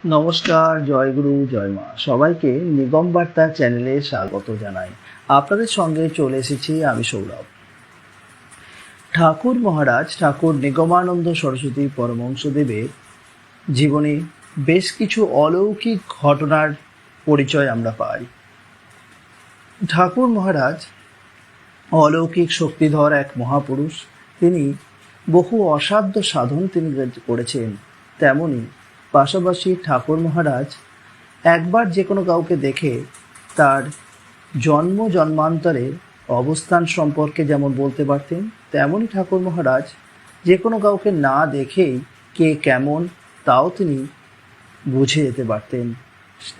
নমস্কার, জয়গুরু, জয় মা। সবাইকে নিগম বার্তা চ্যানেলে স্বাগত জানাই। আপনাদের সঙ্গে চলে এসেছি আমি সৌরভ। ঠাকুর মহারাজ ঠাকুর নিগমানন্দ সরস্বতী পরমহংসদেবের জীবনে বেশ কিছু অলৌকিক ঘটনার পরিচয় আমরা পাই। ঠাকুর মহারাজ অলৌকিক শক্তিধর এক মহাপুরুষ। তিনি বহু অসাধ্য সাধন তিনি করেছেন। তেমনি পাশাপাশি ঠাকুর মহারাজ একবার যে কোনো কাউকে দেখে তার জন্ম জন্মান্তরের অবস্থান সম্পর্কে যেমন বলতে পারতেন, তেমনই ঠাকুর মহারাজ যে কোনো কাউকে না দেখেই কে কেমন তাও তিনি বুঝে যেতে পারতেন।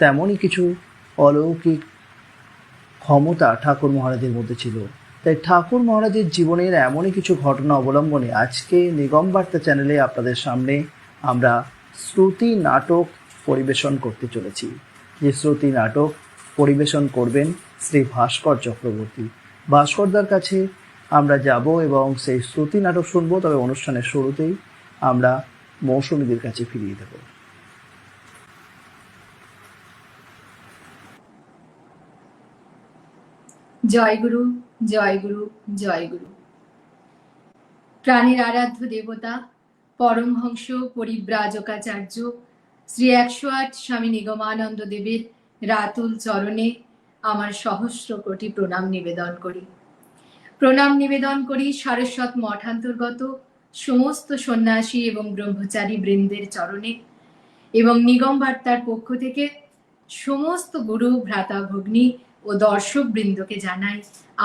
তেমনই কিছু অলৌকিক ক্ষমতা ঠাকুর মহারাজের মধ্যে ছিল। তাই ঠাকুর মহারাজের জীবনের এমনই কিছু ঘটনা অবলম্বনে আজকে নিগম বার্তা চ্যানেলে আপনাদের সামনে আমরা শ্রুতি নাটক পরিবেশন করতে চলেছি। যে শ্রুতি নাটক পরিবেশন করবেন শ্রী ভাস্কর চক্রবর্তী। ভাস্করদার কাছে আমরা যাব এবং সেই শ্রুতি নাটক শুনবো। তবে অনুষ্ঠানের শুরুতেই আমরা মৌসুমীদের কাছে ফিরিয়ে দেব। জয় গুরু, জয় গুরু, জয় গুরু। প্রাণের আরাধ্য দেবতা পরমহংস পরিব্রাজকাচার্য শ্রী 108 স্বামী নিগমানন্দ দেবের রাতুল চরণে আমার সহস্র কোটি প্রণাম নিবেদন করি। প্রণাম নিবেদন করি সারস্বত মঠান্তর্গত সমস্ত সন্ন্যাসী এবং ব্রহ্মচারী বৃন্দের চরণে এবং নিগম বার্তার পক্ষ থেকে সমস্ত গুরু ভ্রাতা ভগ্নী ও দর্শক বৃন্দকে জানাই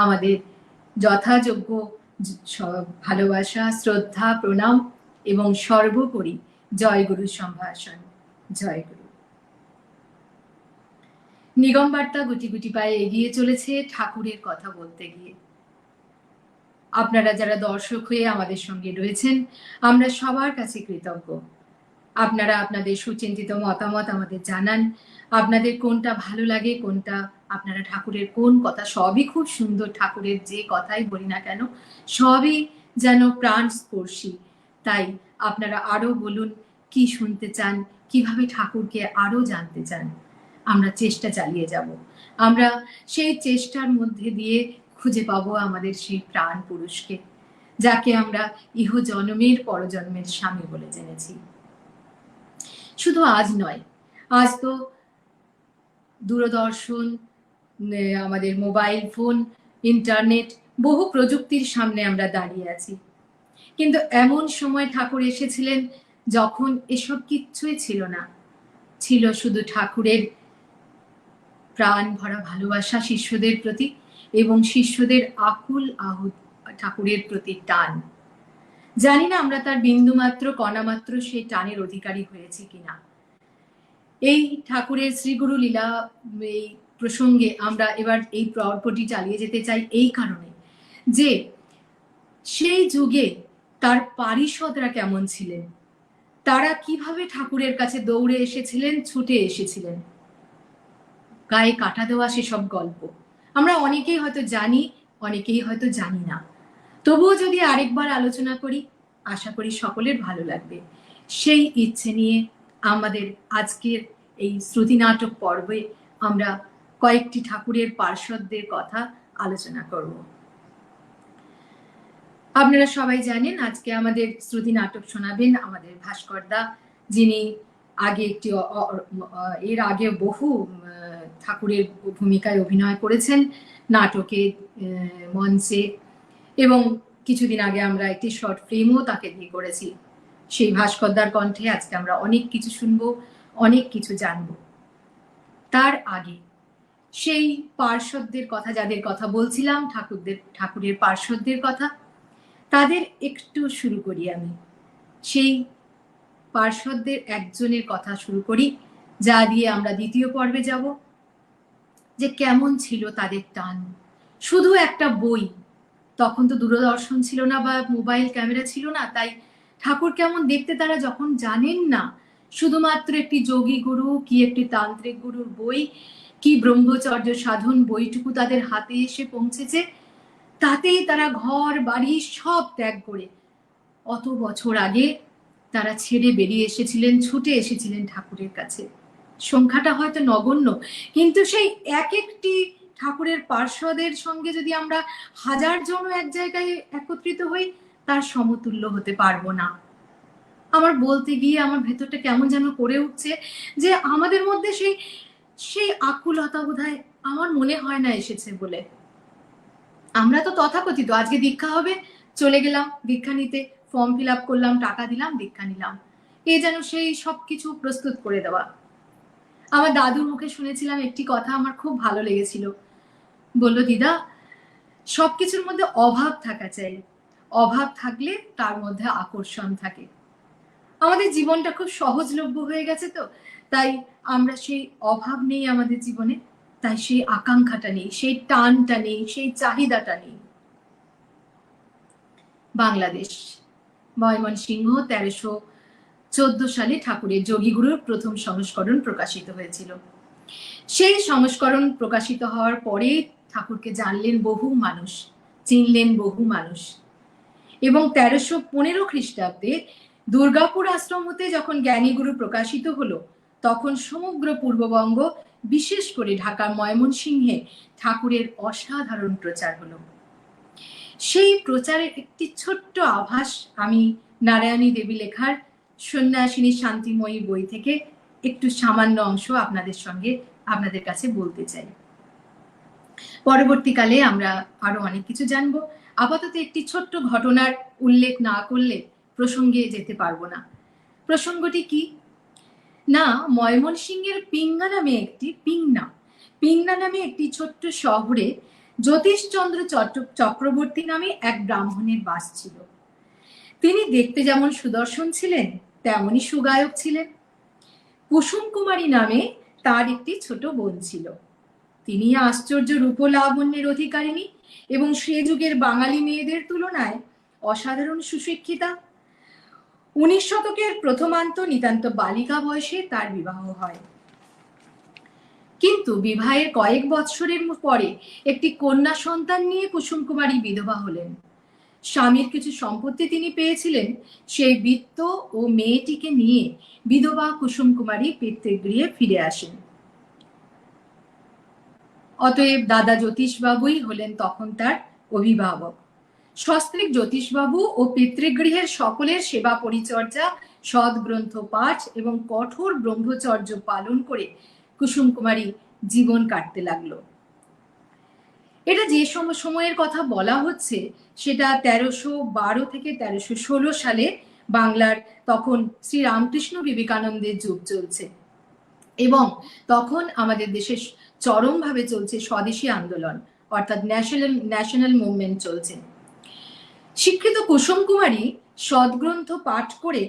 আমাদের যথাযোগ্য ভালোবাসা, শ্রদ্ধা, প্রণাম এবং সর্বোপরি জয় গুরু সম্ভাষণ। জয় গুরু। নিগম বার্তা গুটি গুটি পায়ে এগিয়ে চলেছে ঠাকুরের কথা বলতে গিয়ে। আপনারা যারা দর্শক হয়ে আমাদের সঙ্গে রয়েছেন, আমরা সবার কাছে কৃতজ্ঞ। আপনারা আপনাদের সুচিন্তিত মতামত আমাদের জানান। আপনাদের কোনটা ভালো লাগে, কোনটা আপনারা ঠাকুরের কোন কথা, সবই খুব সুন্দর। ঠাকুরের যে কথাই বলি না কেন সবই যেন প্রাণ স্পর্শী। তাই আপনারা আরো বলুন কি শুনতে চান, কিভাবে ঠাকুরকে আরো জানতে চান। আমরা চেষ্টা চালিয়ে যাব। আমরা সেই চেষ্টার মধ্যে দিয়ে খুঁজে পাবো আমাদের সেই প্রাণ পুরুষকে, যাকে আমরা ইহ জন্মের পরজন্মের স্বামী বলে জেনেছি। শুধু আজ নয়, আজ তো দূরদর্শন, আমাদের মোবাইল ফোন, ইন্টারনেট, বহু প্রযুক্তির সামনে আমরা দাঁড়িয়ে আছি। কিন্তু এমন সময় ঠাকুর এসেছিলেন যখন এসব কিচ্ছুই ছিল না। ছিল শুধু ঠাকুরের প্রাণ ভরা ভালোবাসা শিষ্যদের প্রতি এবং শিষ্যদের আকুল আহুত ঠাকুরের প্রতি টান। জানি না আমরা তার বিন্দু মাত্র কণা মাত্র সেই টানের অধিকারী হয়েছি কিনা। এই ঠাকুরের শ্রীগুরু লীলা এই প্রসঙ্গে আমরা এবার এই পর্বটি চালিয়ে যেতে চাই এই কারণে যে সেই যুগে তার পারিষদরা কেমন ছিলেন, তারা কিভাবে ঠাকুরের কাছে দৌড়ে এসেছিলেন, ছুটে এসেছিলেন। গায়ে কাটা দেওয়া সেসব গল্প আমরা অনেকেই হয়তো জানি, অনেকেই হয়তো জানি না। তবুও যদি আরেকবার আলোচনা করি, আশা করি সকলের ভালো লাগবে। সেই ইচ্ছে নিয়ে আমাদের আজকের এই শ্রুতি নাটক পর্বে আমরা কয়েকটি ঠাকুরের পার্শ্বদের কথা আলোচনা করব। আপনারা সবাই জানেন আজকে আমাদের শ্রুতি নাটক শোনাবেন আমাদের ভাস্করদা, যিনি আগে এর আগে বহু ঠাকুরের ভূমিকায় অভিনয় করেছেন নাটকে, মঞ্চে, এবং কিছুদিন আগে আমরা একটি শর্ট ফিল্মও তাকে দিয়ে করেছি। সেই ভাস্করদার কণ্ঠে আজকে আমরা অনেক কিছু শুনবো, অনেক কিছু জানবো। তার আগে সেই পার্শ্বদের কথা, যাদের কথা বলছিলাম, ঠাকুরের পার্শ্বদের কথা, তাদের একটু শুরু করি আমি। সেই পার্শ্বদের একজনের কথা শুরু করি, যা দিয়ে আমরা দ্বিতীয় পর্বে যাব। যে কেমন ছিল তাদের টান। শুধু একটা বই, তখন তো দূরদর্শন ছিল না বা মোবাইল ক্যামেরা ছিল না, তাই ঠাকুর কেমন দেখতে তারা যখন জানেন না, শুধুমাত্র একটি যোগী গুরু কি একটি তান্ত্রিক গুরুর বই কি ব্রহ্মচর্য সাধন বইটুকু তাদের হাতে এসে পৌঁছেছে, তাতেই তারা ঘর বাড়ি সব ত্যাগ করে অত বছর আগে তারা ছেড়ে বেরিয়ে এসেছিলেন, ছুটে এসেছিলেন ঠাকুরের কাছে। সংখ্যাটা হয়তো নগণ্য, কিন্তু সেই এক একটি ঠাকুরের পার্শ্বদের সঙ্গে যদি আমরা 1000 জন এক জায়গায় একত্রিত হই, তার সমতুল্য হতে পারবো না। আমার বলতে গিয়ে আমার ভেতরটা কেমন যেন করে উঠছে, যে আমাদের মধ্যে সেই সেই আকুলতা বোধহয় আমার মনে হয় না এসেছে বলে। আমরা তো তথাকথিত আজকে দীক্ষা হবে, চলে গেলাম দীক্ষা নিতে, ফর্ম ফিল আপ করলাম, টাকা দিলাম, দীক্ষা নিলাম। এ যেন সেই সবকিছু প্রস্তুত করে দেওয়া। আমার দাদুর মুখে শুনেছিলাম একটি কথা, আমার খুব ভালো লেগেছিল। বলল, দিদা, সবকিছুর মধ্যে অভাব থাকা চাই, অভাব থাকলে তার মধ্যে আকর্ষণ থাকে। আমাদের জীবনটা খুব সহজলভ্য হয়ে গেছে, তো তাই আমরা সেই অভাব নেই আমাদের জীবনে, তাই সেই আকাঙ্ক্ষাটা নেই, সেই টানটা নেই, সেই চাহিদাটা নেই। বাংলাদেশ, ময়মনসিংহ, 1314 সালে ঠাকুরের যোগীগুরুর প্রথম সংস্করণ প্রকাশিত হয়েছিল। সেই সংস্করণ প্রকাশিত হওয়ার পরে ঠাকুরকে জানলেন বহু মানুষ, চিনলেন বহু মানুষ। এবং 1315 খ্রিস্টাব্দে দুর্গাপুর আশ্রম হতে যখন জ্ঞানীগুরু প্রকাশিত হলো, তখন সমগ্র পূর্ববঙ্গ, বিশেষ করে ঢাকার ময়মনসিংহে ঠাকুরের অসাধারণ প্রচার হলো। সেই প্রচারের একটি ছোট্ট আভাস আমি নারায়ণী দেবী লেখার সন্ন্যাসিনী শান্তিময়ী বই থেকে একটু সামান্য অংশ আপনাদের কাছে বলতে চাই। পরবর্তীকালে আমরা আরো অনেক কিছু জানবো। আপাতত একটি ছোট্ট ঘটনার উল্লেখ না করলে প্রসঙ্গে যেতে পারবো না। প্রসঙ্গটি কি না, ময়মনসিংহের পিংনা নামে একটি ছোট্ট শহরে জ্যোতিষচন্দ্র চক্রবর্তী নামে এক ব্রাহ্মণের বাস ছিল। তিনি দেখতে যেমন সুদর্শন ছিলেন, তেমনই সুগায়ক ছিলেন। কুসুম কুমারী নামে তার একটি ছোট বোন ছিল। তিনি আশ্চর্য রূপলাবণ্যের অধিকারিণী এবং সে যুগের বাঙালি মেয়েদের তুলনায় অসাধারণ সুশিক্ষিতা। 19 শতকের প্রথমান্ত নিতান্ত বালিকা বয়সে তার বিবাহ হয়। কিন্তু বিবাহের কয়েক বৎসরের পরে একটি কন্যা সন্তান নিয়ে কুসুম কুমারী বিধবা হলেন। স্বামীর কিছু সম্পত্তি তিনি পেয়েছিলেন, সেই বিত্ত ও মেয়েটিকে নিয়ে বিধবা কুসুম কুমারী পিতৃগৃহে ফিরে আসেন। অতএব দাদা জ্যোতিষবাবুই হলেন তখন তার অভিভাবক। সস্ত্রীক জ্যোতিষবাবু ও পিতৃগৃহের সকলের সেবা পরিচর্যা, সদ্গ্রন্থ পাঠ এবং কঠোর ব্রহ্মচর্য পালন করে কুসুম কুমারী জীবন কাটতে লাগলো। এটা যে সময়ের কথা বলা হচ্ছে, সেটা 1312 থেকে 1316 সালে বাংলার তখন শ্রী রামকৃষ্ণ বিবেকানন্দের যুগ চলছে, এবং তখন আমাদের দেশে চরমভাবে চলছে স্বদেশী আন্দোলন, অর্থাৎ ন্যাশনাল মুভমেন্ট চলছে। শিক্ষিত কুসুম কুমারী সদ্গ্রন্থ পাঠ করে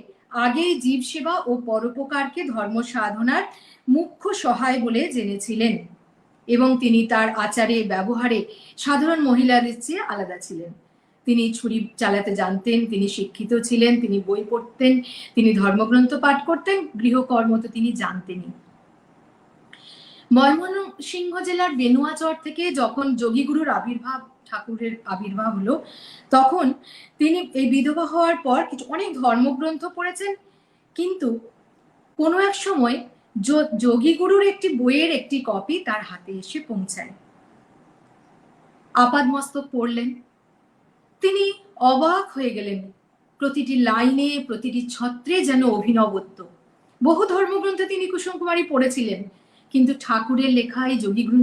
আগেই জীব সেবা ও পরোপকারকে ধর্ম সাধনার মুখ্য সহায় বলে জেনেছিলেন, এবং তিনি তার আচারে ব্যবহারে সাধারণ মহিলাদের চেয়ে আলাদা ছিলেন। তিনি ছুরি চালাতে জানতেন, তিনি শিক্ষিত ছিলেন, তিনি বই পড়তেন, তিনি ধর্মগ্রন্থ পাঠ করতেন, গৃহকর্ম তো তিনি জানতেনই। ময়মনসিংহ জেলার বেনুয়াচর থেকে যখন যোগীগুরুর ঠাকুরের আবির্ভাব হলো, তখন তিনি এই বিধবা হওয়ার পর অনেক ধর্মগ্রন্থ পড়েছেন, কিন্তু কোনো এক সময় যোগীগুরুর একটি বইয়ের একটি কপি তার হাতে এসে পৌঁছায়। আপাদমস্তক পড়লেন, তিনি অবাক হয়ে গেলেন। প্রতিটি লাইনে, প্রতিটি ছত্রে যেন অভিনবত্ব। বহু ধর্মগ্রন্থ তিনি কুসুম কুমারী পড়েছিলেন, কিন্তু ঠাকুরের লেখা এই যোগীগুরু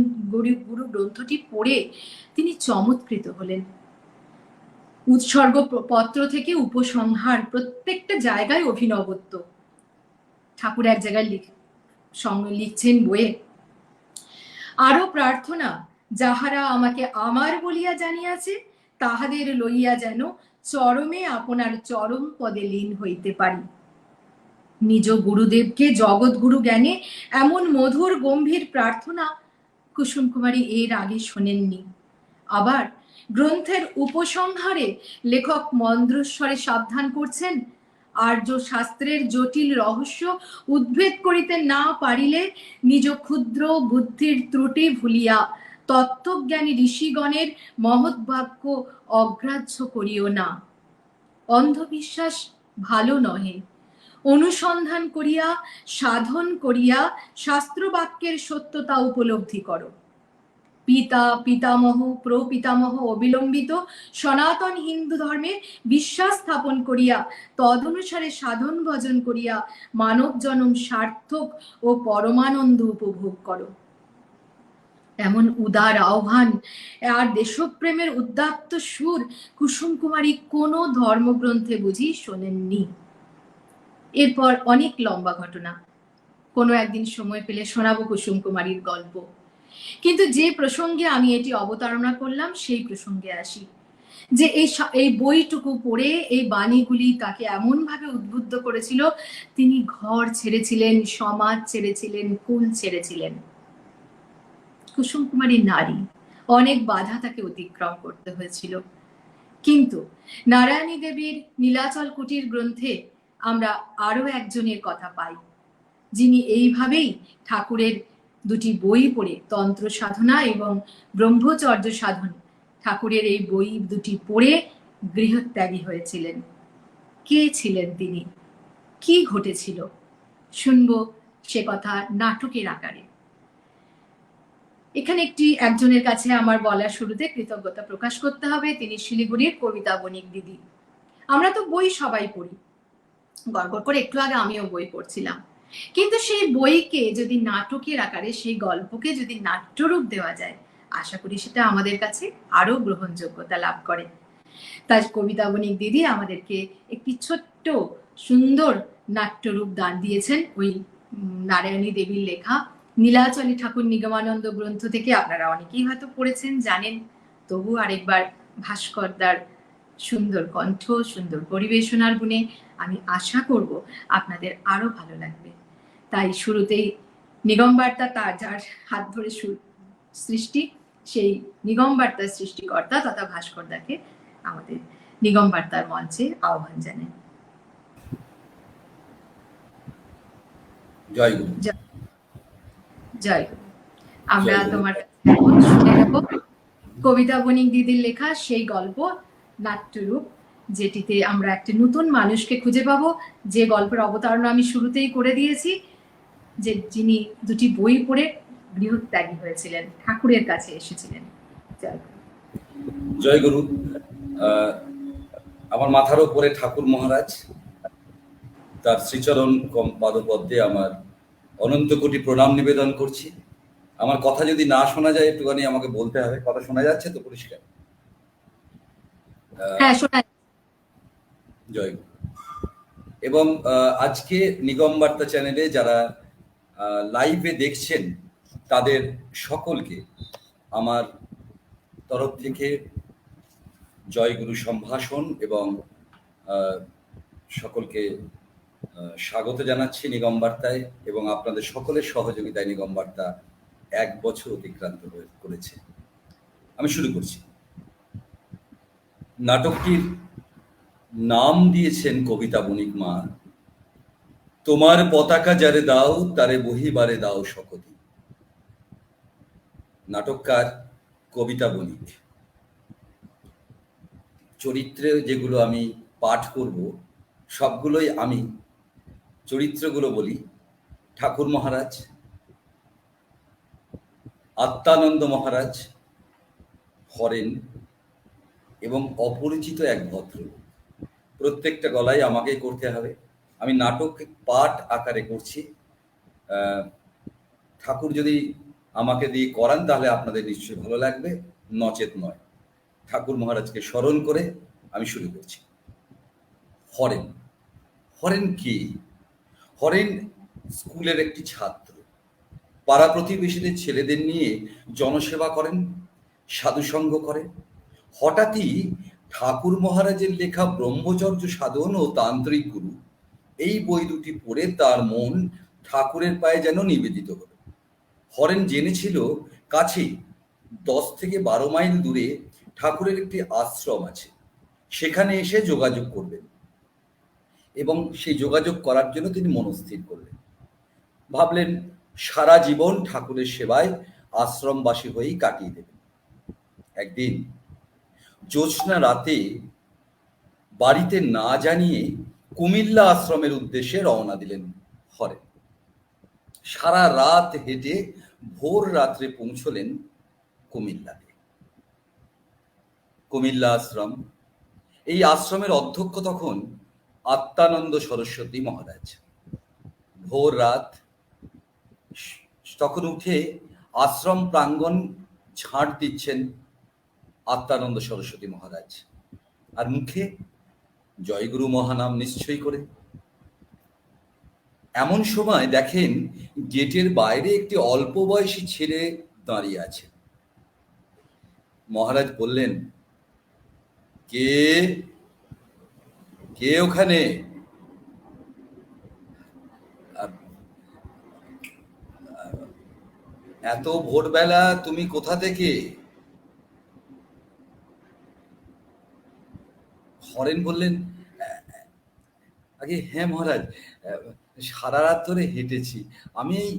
গ্রন্থটি পড়ে তিনি চমৎকৃত হলেন। উৎসর্গ পত্র থেকে উপসংহার, প্রত্যেকটা জায়গায় অভিনবত্ব। ঠাকুর এক জায়গায় লিখছেন বইয়ে, আরো প্রার্থনা, যাহারা আমাকে আমার বলিয়া জানিয়াছে, তাহাদের লইয়া যেন চরমে আপনার চরম পদে লীন হইতে পারি। নিজ গুরুদেবকে জগৎগুরু জ্ঞানে এমন মধুর গম্ভীর প্রার্থনা কুসুম কুমারী এর আগে শোনেননি। আবার গ্রন্থের উপসংহারে লেখক মন্দ্রস্বরে সাবধান করছেন, আর্য শাস্ত্রের জটিল রহস্য উদ্ভেদ করিতে না পারিলে নিজ ক্ষুদ্র বুদ্ধির ত্রুটি ভুলিয়া তত্ত্বজ্ঞানী ঋষিগণের মহৎ বাক্য অগ্রাহ্য করিও না। অন্ধবিশ্বাস ভালো নহে, অনুসন্ধান করিয়া সাধন করিয়া শাস্ত্রবাক্যের সত্যতা উপলব্ধি করো। পিতা পিতামহ প্রপিতামহ অবিলম্বিত সনাতন হিন্দু ধর্মে বিশ্বাস স্থাপন করিয়া তদনুসারে সাধন ভজন করিয়া মানব জন্ম সার্থক ও পরমানন্দ উপভোগ করো। এমন উদার আহ্বান আর দেশপ্রেমের উদ্দাত্ত সুর কুসুম কুমারী কোনো ধর্মগ্রন্থে বুঝি শোনেননি। এরপর অনেক লম্বা ঘটনা, কোনো একদিন সময় পেলে শোনাবো কুসুম কুমারীর গল্প। কিন্তু যে প্রসঙ্গে আমি এটি অবতারণা করলাম সেই প্রসঙ্গে আসি, যে এই বইটুকু পড়ে এই বাণীগুলি তাকে এমন ভাবে উদ্বুদ্ধ করেছিল, তিনি ঘর ছেড়েছিলেন, সমাজ ছেড়েছিলেন, কুল ছেড়েছিলেন। কুসুম কুমারী নারী, অনেক বাধা তাকে অতিক্রম করতে হয়েছিল। কিন্তু নারায়ণী দেবীর নীলাচল কুটির গ্রন্থে আমরা আরো একজনের কথা পাই, যিনি এইভাবেই ঠাকুরের দুটি বই পড়ে, তন্ত্র সাধনা এবং ব্রহ্মচর্য সাধন, ঠাকুরের এই বই দুটি পড়ে গৃহত্যাগী হয়েছিলেন। কে ছিলেন তিনি, কি ঘটেছিল, শুনবো সে কথা নাটকের আকারে। এখানে একজনের কাছে আমার বলার শুরুতে কৃতজ্ঞতা প্রকাশ করতে হবে, তিনি শিলিগুড়ির কবিতা বণিক দিদি। আমরা তো বই সবাই পড়ি, গড়গড় করে একটু আগে আমিও বই পড়ছিলাম, কিন্তু সেই বইকে যদি নাটকের আকারে, সেই গল্পকে যদি নাট্যরূপ দেওয়া যায়, আশা করি সেটা আমাদের কাছে আরো গ্রহণযোগ্যতা লাভ করে। তাই কবিতা বণিক দিদি আমাদেরকে একটি ছোট্ট সুন্দর নাট্যরূপ দান দিয়েছেন ওই নারায়ণী দেবীর লেখা নীলাচলী ঠাকুর নিগমানন্দ গ্রন্থ থেকে। আপনারা অনেকেই হয়তো পড়েছেন, জানেন, তবু আরেকবার ভাস্করদার সুন্দর কণ্ঠ, সুন্দর পরিবেশনার গুণে আমি আশা করব আপনাদের আরো ভালো লাগবে। তাই শুরুতেই নিগম বার্তা, তার যার হাত ধরে সৃষ্টি, সেই নিগম বার্তার সৃষ্টিকর্তা তথা ভাস্করদাকে আমাদের নিগম বার্তার মঞ্চে আহ্বান জানাই। জয় গুরু। জয় গুরু। আমরা তোমার শুনে নেব কবিতা বণিক দিদির লেখা সেই গল্প নাট্যরূপ, যেটিতে আমরা একটা নতুন মানুষকে খুঁজে পাবো, যে গল্পের অবতারণা আমি শুরুতেই করে দিয়েছি, যে যিনি দুটি বই পড়ে গৃহত্যাগী হয়েছিলেন, ঠাকুরের কাছে এসেছিলেন। জয় গুরু। জয় গুরু। আমার মাথার উপরে ঠাকুর মহারাজ, তার শ্রীচরণ পাদপদ্মে আমার অনন্ত কোটি প্রণাম নিবেদন করছি। আমার কথা যদি না শোনা যায় একটুখানি আমাকে বলতে হবে। কথা শোনা যাচ্ছে তো পরিষ্কার? হ্যাঁ, শোনা। জয় গুরু। এবং আজকে নিগম বার্তা চ্যানেলে যারা লাইভে দেখছেন তাদের সকলকে আমার তরফ থেকে জয় গুরু সম্ভাষণ এবং সকলকে স্বাগত জানাচ্ছি নিগম বার্তায়। এবং আপনাদের সকলের সহযোগিতায় নিগম বার্তা 1 বছর অতিক্রান্ত করেছে। আমি শুরু করছি। নাটকটির নাম দিয়েছেন কবিতা বণিক মা, তোমার পতাকা যারে দাও তারে বহিবারে দাও শকতি। নাটককার কবিতা বণিক। চরিত্রে যেগুলো আমি পাঠ করব সবগুলোই আমি চরিত্রগুলো বলি। ঠাকুর মহারাজ, আত্মানন্দ মহারাজ, হরেন এবং অপরিচিত এক ভদ্রলোক। প্রত্যেকটা গলায় আমাকেই করতে হবে। আমি নাটক পাঠ আকারে করছি। ঠাকুর যদি আমাকে দিয়ে করান তাহলে আপনাদের নিশ্চয়ই ভালো লাগবে, নচেত নয়। ঠাকুর মহারাজকে স্মরণ করে আমি শুরু করছি। হরেন। হরেন কি? হরেন স্কুলের একটি ছাত্র। পাড়া প্রতিবেশীদের ছেলেদের নিয়ে জনসেবা করেন, সাধুসঙ্গ করেন। হঠাৎই ঠাকুর মহারাজের লেখা ব্রহ্মচর্য সাধন ও তান্ত্রিক গুরু এই বই দুটি পড়ে তার মন ঠাকুরের পায়ে যেন নিবেদিত হলো। হরেন জেনেছিল কাছেই 10 থেকে 12 মাইল দূরে ঠাকুরের একটি আশ্রম আছে, সেখানে এসে যোগাযোগ করবেন এবং সেই যোগাযোগ করার জন্য তিনি মনস্থির করলেন। ভাবলেন সারা জীবন ঠাকুরের সেবায় আশ্রমবাসী হয়েই কাটিয়ে দেবেন। একদিন জ্যোৎস্না রাতে বাড়িতে না জানিয়ে কুমিল্লা আশ্রমের উদ্দেশ্যে রওনা দিলেন হরেন। সারা রাত হেঁটে ভোর রাত্রে পৌঁছলেন কুমিল্লাতে। কুমিল্লা আশ্রম। এই আশ্রমের অধ্যক্ষ তখন আত্মানন্দ সরস্বতী মহারাজ। ভোর রাত, তখন উঠে আশ্রম প্রাঙ্গণ ঝাঁট দিচ্ছেন আত্মানন্দ সরস্বতী মহারাজ, আর মুখে জয়গুরু মহানাম নিশ্চয় করে। এমন সময় দেখেন গেটের বাইরে একটি অল্প বয়সী ছেলে দাঁড়িয়ে আছে। মহারাজ বললেন, কে কে ওখানে? এত ভোরবেলা তুমি কোথা থেকে? হরেন বললেন, আগে হ্যাঁ মহারাজ, সারা রাত ধরে হেঁটেছি। আমি এই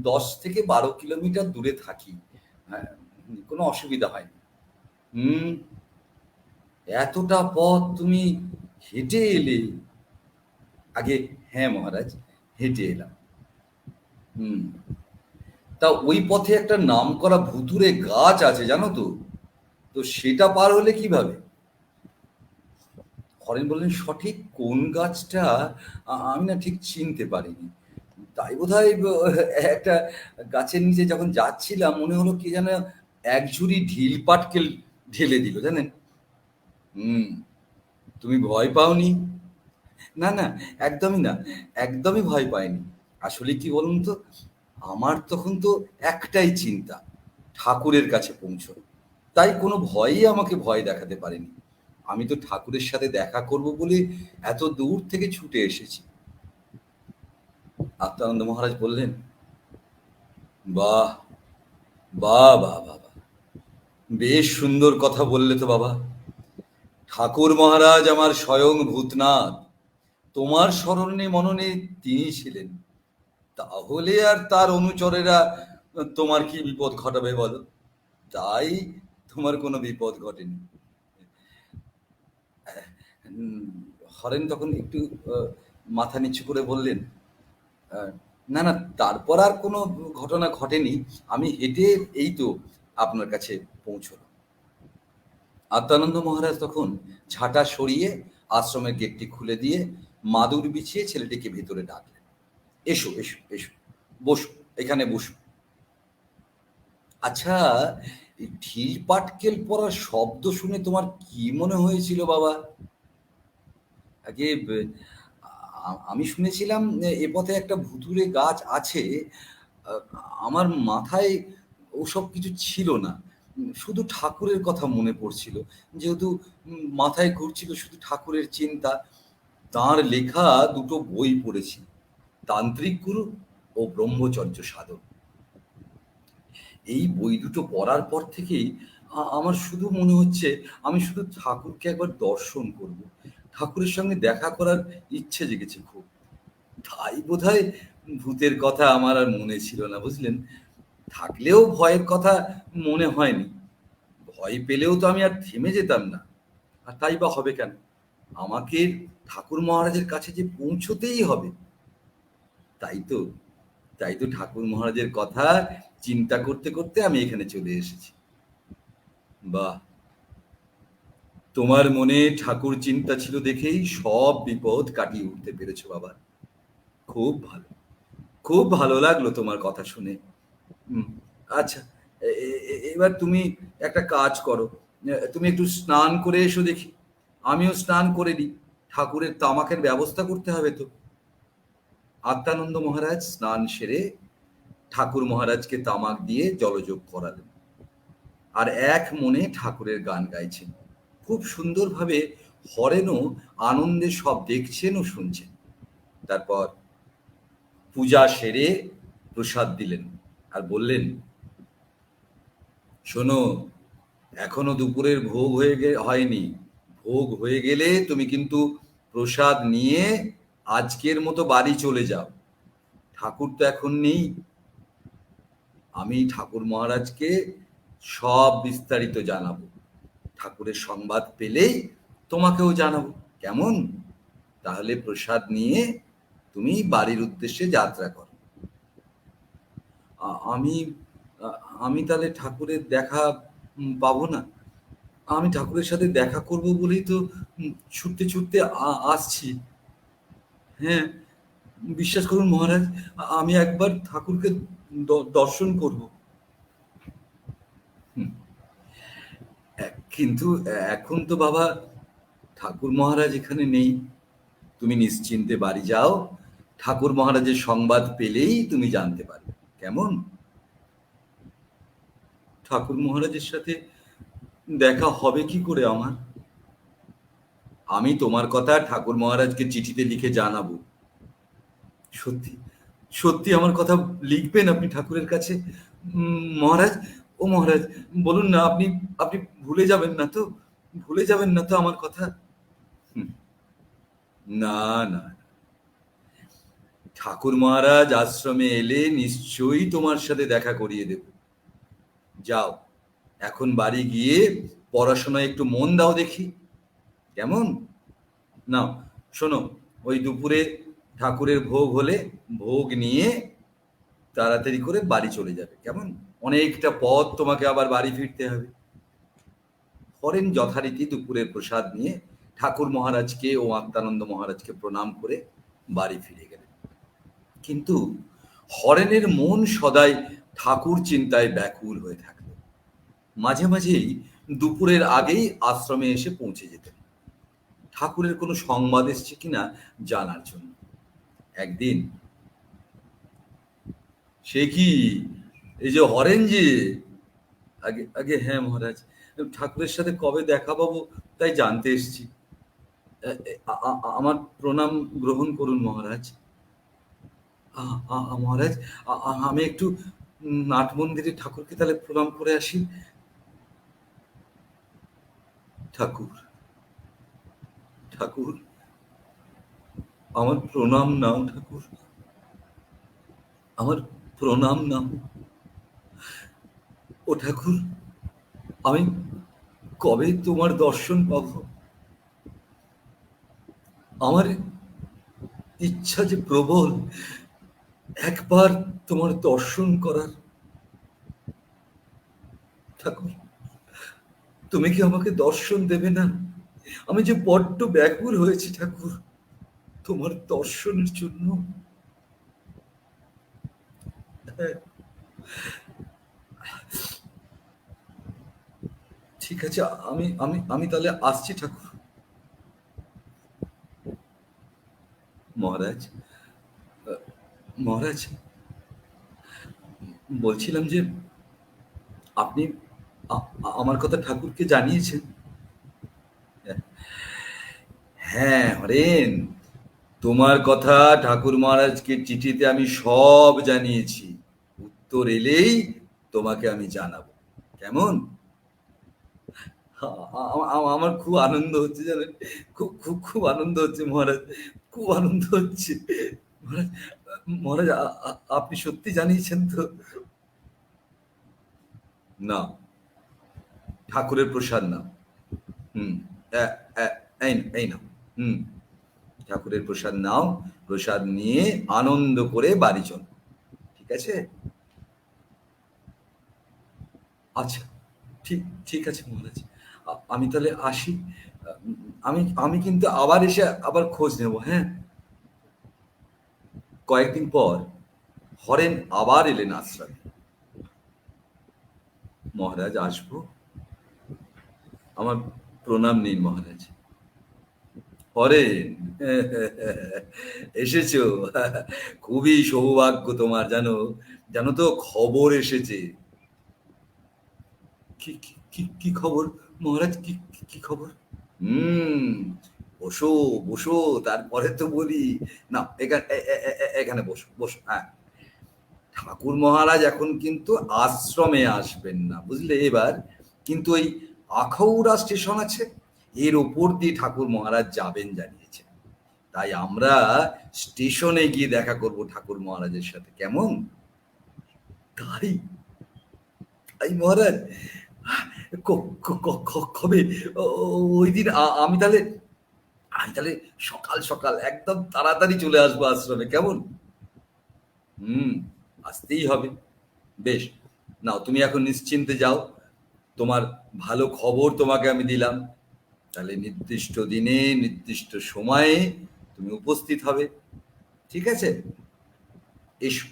10 থেকে 12 কিলোমিটার দূরে থাকি, কোনো অসুবিধা হয়নি। এতটা পথ তুমি হেঁটে এলে? আগে হ্যাঁ মহারাজ, হেঁটে এলাম। তা ওই পথে একটা নামকরা ভুতুড়ে গাছ আছে জানো তো? তো সেটা পার হলে কিভাবে? হরেন বললেন, সঠিক কোন গাছটা আমি না ঠিক চিনতে পারিনি। তাই বোধহয় একটা গাছের নিচে যখন যাচ্ছিলাম মনে হলো কি যেন এক ঝুড়ি ঢিল পাটকেল ঢেলে দিল, জানেন। তুমি ভয় পাওনি? না না, একদমই না, একদমই ভয় পাইনি। আসলে কি বলুন তো, আমার তখন তো একটাই চিন্তা, ঠাকুরের কাছে পৌঁছনো। তাই কোনো ভয়ই আমাকে ভয় দেখাতে পারেনি। আমি তো ঠাকুরের সাথে দেখা করব বলে এত দূর থেকে ছুটে এসেছি। আত্মানন্দ মহারাজ বললেন, বাহ বাহ বাহ বাহ, বেশ সুন্দর কথা বললে তো বাবা। ঠাকুর মহারাজ আমার স্বয়ং ভূতনাথ, তোমার স্মরণে মননে তিনি ছিলেন। তাহলে আর তার অনুচরেরা তোমার কি বিপদ ঘটাবে বলো? তাই তোমার কোনো বিপদ ঘটেনি। হরেন তখন একটু মাথা নিচু করে বললেন, না না, তারপর আর কোনো ঘটনা ঘটেনি। আমি হেঁটে এই তো আপনার কাছে পৌঁছলাম। আত্মানন্দ মহারাজ তখন ঝাঁটা সরিয়ে আশ্রমের গেটটি খুলে দিয়ে মাদুর বিছিয়ে ছেলেটিকে ভেতরে ডাকলেন। এসো এসো এসো, বসো, এখানে বসো। আচ্ছা, ঢিল পাটকেল পড়ার শব্দ শুনে তোমার কি মনে হয়েছিল বাবা? আগে আমি শুনেছিলাম এ পথে একটা ভুতুড়ে গাছ আছে। আমার মাথায় ওসব কিছু ছিল না, শুধু ঠাকুরের কথা মনে পড়ছিল। যেহেতু মাথায় ঘুরছিল শুধু ঠাকুরের চিন্তা, তাঁর লেখা দুটো বই পড়েছি, তান্ত্রিক গুরু ও ব্রহ্মচর্য সাধন। এই বই দুটো পড়ার পর থেকেই আমার শুধু মনে হচ্ছে আমি শুধু ঠাকুরকে একবার দর্শন করব, ঠাকুরের সঙ্গে দেখা করার ইচ্ছে জেগেছে খুব। তাই বোধহয় ভূতের কথা আমার আর মনে ছিল না, বুঝলেন। থাকলেও ভয়ের কথা মনে হয়নি। ভয় পেলেও তো আমি আর থেমে যেতাম না। আর তাই বা হবে কেন? আমাকে ঠাকুর মহারাজের কাছে যে পৌঁছতেই হবে। তাই তো ঠাকুর মহারাজের কথা চিন্তা করতে করতে আমি এখানে চলে এসেছি। বাহ, তোমার মনে ঠাকুর চিন্তা ছিল দেখেই সব বিপদ কাটিয়ে উঠতে পেরেছো বাবা। খুব ভালো, খুব ভালো লাগলো তোমার কথা শুনে। আচ্ছা, এবার তুমি একটা কাজ করো, তুমি একটু স্নান করে এসো দেখি। আমিও স্নান করে নিই, ঠাকুরের তামাকের ব্যবস্থা করতে হবে তো। আত্মানন্দ মহারাজ স্নান সেরে ঠাকুর মহারাজকে তামাক দিয়ে জলযোগ করালেন, আর এক মনে ঠাকুরের গান গাইছেন। খুব সুন্দরভাবে হরেনও আনন্দে সব দেখছেন ও শুনছেন। তারপর পূজা সেরে প্রসাদ দিলেন আর বললেন, শোনো, এখনো দুপুরের ভোগ হয়নি। ভোগ হয়ে গেলে তুমি কিন্তু প্রসাদ নিয়ে আজকের মতো বাড়ি চলে যাও। ঠাকুর তো এখন নেই। আমি ঠাকুর মহারাজকে সব বিস্তারিত জানাবো। ঠাকুরের সংবাদ পেলেই তোমাকেও জানাবো, কেমন? তাহলে প্রসাদ নিয়ে তুমি বাড়ির উদ্দেশ্যে যাত্রা করো। আমি আমি তাহলে ঠাকুরের দেখা পাবো না? আমি ঠাকুরের সাথে দেখা করব বলেই তো ছুটতে ছুটতে আসছি। হ্যাঁ, বিশ্বাস করুন মহারাজ, আমি একবার ঠাকুরকে দর্শন করব। কিন্তু এখন তো বাবা ঠাকুর মহারাজ এখানে নেই। তুমি নিশ্চিন্তে বাড়ি যাও, ঠাকুর মহারাজের সংবাদ পেলেই তুমি জানতে পারবে, কেমন? ঠাকুর মহারাজের সাথে দেখা হবে কি করে আমার? আমি তোমার কথা ঠাকুর মহারাজকে চিঠিতে লিখে জানাবো। সত্যি সত্যি আমার কথা লিখবেন আপনি ঠাকুরের কাছে? মহারাজ, ও মহারাজ, বলুন না, আপনি আপনি ভুলে যাবেন না তো? ভুলে যাবেন না তো আমার কথা? না না, ঠাকুর মহারাজ আশ্রমে এলে নিশ্চয়ই তোমার সাথে দেখা করিয়ে দেব। যাও, এখন বাড়ি গিয়ে পড়াশোনায় একটু মন দাও দেখি, কেমন? নাও, শোনো, ওই দুপুরে ঠাকুরের ভোগ হলে ভোগ নিয়ে তাড়াতাড়ি করে বাড়ি চলে যাবে, কেমন? অনেকটা পথ তোমাকে আবার বাড়ি ফিরতে হবে। হরেন যথারীতি দুপুরের প্রসাদ নিয়ে ঠাকুর মহারাজকে ও আত্মানন্দ মহারাজকে প্রণাম করে বাড়ি ফিরে গেলেন। কিন্তু হরেনের মন সদাই ঠাকুর চিন্তায় ব্যাকুল হয়ে থাকল। মাঝে মাঝেই দুপুরের আগেই আশ্রমে এসে পৌঁছে যেতেন, ঠাকুরের কোনো সংবাদ এসছে কিনা জানার জন্য। একদিন, সে কি, এই যে হরেন যে, আগে আগে হ্যাঁ মহারাজ, ঠাকুরের সাথে কবে দেখা পাবো তাই জানতে এসছি। আমার প্রণাম গ্রহণ করুন মহারাজ। মহারাজ, আমি একটু নাট মন্দিরে ঠাকুরকে তাহলে প্রণাম করে আসি। ঠাকুর, ঠাকুর, আমার প্রণাম নাও ঠাকুর, আমার প্রণাম নাও। ও ঠাকুর, আমি কবে তোমার দর্শন পাব? আমার ইচ্ছা যে প্রবল, একবার তোমার দর্শন করার। ঠাকুর, তুমি কি আমাকে দর্শন দেবে না? আমি যে বড্ড ব্যাকুল হয়েছি ঠাকুর তোমার দর্শনের জন্য। ঠিক আছে, আমি আমি আমি তাহলে আসছি ঠাকুর। মহারাজ, মহারাজ, বলছিলাম যে আপনি আমার কথা ঠাকুরকে জানিয়েছেন? হ্যাঁ হরেন, তোমার কথা ঠাকুর মহারাজকে চিঠিতে আমি সব জানিয়েছি। উত্তর এলেই তোমাকে আমি জানাবো, কেমন? আমার খুব আনন্দ হচ্ছে জানেন, খুব খুব খুব আনন্দ হচ্ছে মহারাজ, খুব আনন্দ হচ্ছে মহারাজ। মহারাজ, আপনি সত্যি জানিয়েছেন তো? না, ঠাকুরের প্রসাদ না। হুম, এই নাও। হুম, ঠাকুরের প্রসাদ নাও। প্রসাদ নিয়ে আনন্দ করে বাড়ি চল, ঠিক আছে? আচ্ছা, ঠিক ঠিক আছে মহারাজ, আমি তাহলে আসি। আমি আমি কিন্তু আবার এসে আবার খোঁজ নেব, হ্যাঁ? কয়েকদিন পর হরেন আবার এলেন আশ্রমে। মহারাজ, আসবো? আমার প্রণাম নিন মহারাজ। হরেন, এসেছো, খুবই সৌভাগ্য তোমার। জানো, জানো তো খবর এসেছে। কি কি কি কি খবর মহারাজ? কি কি খবর? হুম, বসো বসো, তারপরে তো বলি। না, এখানে এখানে বসো বসো। হ্যাঁ, ঠাকুর মহারাজ এখন কিন্তু আশ্রমে আসবেন না, বুঝলে? এবার কিন্তু ওই আখাউড়া স্টেশন আছে, এর ওপর দিয়ে ঠাকুর মহারাজ যাবেন জানিয়েছেন। তাই আমরা স্টেশনে গিয়ে দেখা করব ঠাকুর মহারাজের সাথে, কেমন? তাই, তাই মহারাজ, কবে? ওই দিন আমি তাহলে সকাল সকাল একদম তাড়াতাড়ি চলে আসবো আশ্রমে, কেমন? হুম, আসতেই হবে। বেশ, নাও তুমি এখন নিশ্চিন্তে যাও। তোমার ভালো খবর তোমাকে আমি দিলাম। তাহলে নির্দিষ্ট দিনে নির্দিষ্ট সময়ে তুমি উপস্থিত হবে, ঠিক আছে? এসো,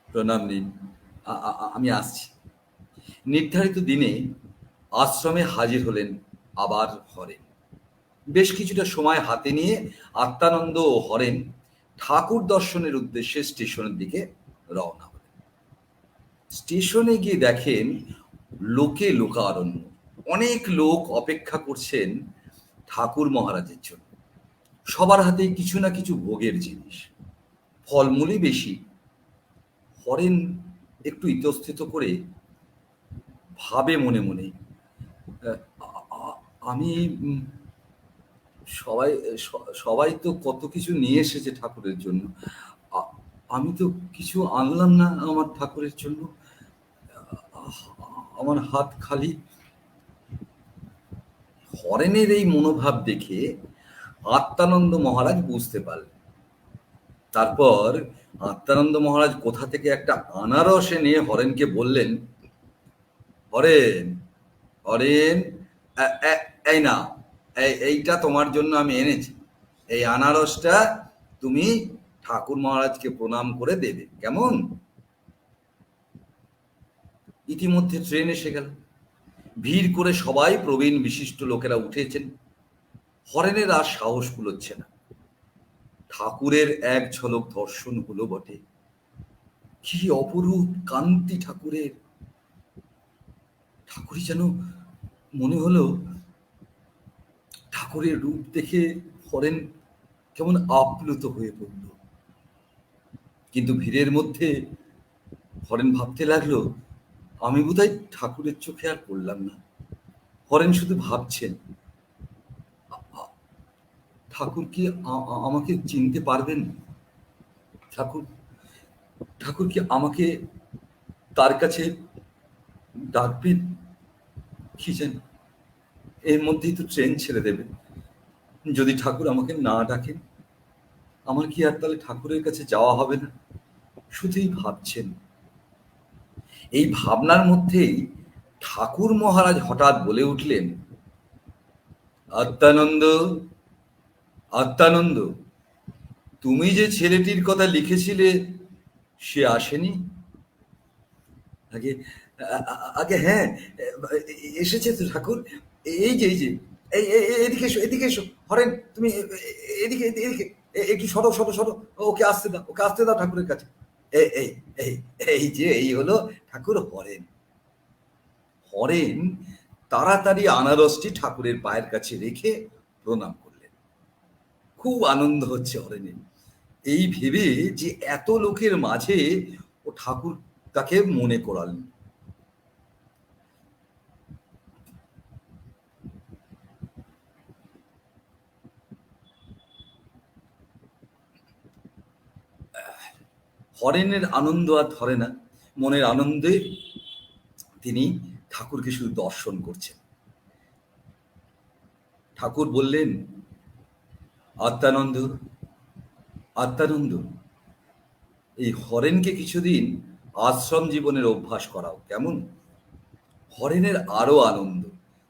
প্রণাম নিন। আমি আসছি। নির্ধারিত দিনে আশ্রমে হাজির হলেন আবার হরেন। বেশ কিছুটা সময় হাতে নিয়ে আত্মানন্দ ও হরেন ঠাকুর দর্শনের উদ্দেশ্যে স্টেশনের দিকে রওনা হলেন। স্টেশনে গিয়ে দেখেন লোকে লোকারণ্য। অনেক লোক অপেক্ষা করছেন ঠাকুর মহারাজের জন্য। সবার হাতে কিছু না কিছু ভোগের জিনিস, ফলমূলই বেশি। হরেন একটু ইতস্তত করে ভাবে মনে মনে, আমি সবাই সবাই তো কত কিছু নিয়ে এসেছে ঠাকুরের জন্য, আমি তো কিছু আনলাম না আমার ঠাকুরের জন্য। আমার হাত খালি। হরেনের এই মনোভাব দেখে আত্মানন্দ মহারাজ বুঝতে পারলেন। তারপর আত্মানন্দ মহারাজ কোথা থেকে একটা আনারস এনে হরেনকে বললেন, হরেন, হরেন, এই না, এইটা তোমার জন্য আমি এনেছি। এই আনারসটা তুমি ঠাকুর মহারাজকে প্রণাম করে দেবে, কেমন? ইতিমধ্যে ট্রেন এসে গেল। ভিড় করে সবাই প্রবীণ বিশিষ্ট লোকেরা উঠেছেন। হরেনের আর সাহস কুলোচ্ছে না। ঠাকুরের এক ঝলক দর্শন হলো বটে, কি অপরূপ কান্তি ঠাকুরের! ঠাকুরই যেন, মনে হলো ঠাকুরের রূপ দেখে হরেন কেমন আপ্লুত হয়ে পড়ল। কিন্তু ভিড়ের মধ্যে হরেন ভাবতে লাগলো, আমি বোধহয় ঠাকুরের চোখে আর পড়লাম না। হরেন শুধু ভাবছেন, ঠাকুর কি আমাকে চিনতে পারবেন? ঠাকুর ঠাকুর কি আমাকে তার কাছে ডাকবেন? কি জানি, এর মধ্যেই তো ট্রেন ছেড়ে দেবে। যদি ঠাকুর আমাকে না ডাকেন, আমার কি আর তাহলে ঠাকুরের কাছে যাওয়া হবে না? শুধুই ভাবছেন। এই ভাবনার মধ্যেই ঠাকুর মহারাজ হঠাৎ বলে উঠলেন, আত্মানন্দ, আত্মানন্দ, তুমি যে ছেলেটির কথা লিখেছিলে সে আসেনি? আগে আগে হ্যাঁ, এসেছে তো ঠাকুর। এই যে এদিকে এসো, এদিকে এসো। হরেন, তুমি এদিকে এদিকে একটু সরো সরো সরো। ওকে আসতে দাও, ওকে আসতে দাও ঠাকুরের কাছে। এই এই এই এই যে এই হলো ঠাকুর হরেন। হরেন তাড়াতাড়ি আনারসটি ঠাকুরের পায়ের কাছে রেখে প্রণাম করলেন। খুব আনন্দ হচ্ছে হরেনের, এই ভেবে যে এত লোকের মাঝে ও ঠাকুর তাকে মনে করালেন। হরেনের আনন্দ আর ধরে না। মনের আনন্দে তিনি ঠাকুরকে শুধু দর্শন করছেন। ঠাকুর বললেন, আত্মানন্দ, আত্মানন্দ, এই হরেনকে কিছুদিন আশ্রম জীবনের অভ্যাস করাও, কেমন? হরেনের আরো আনন্দ।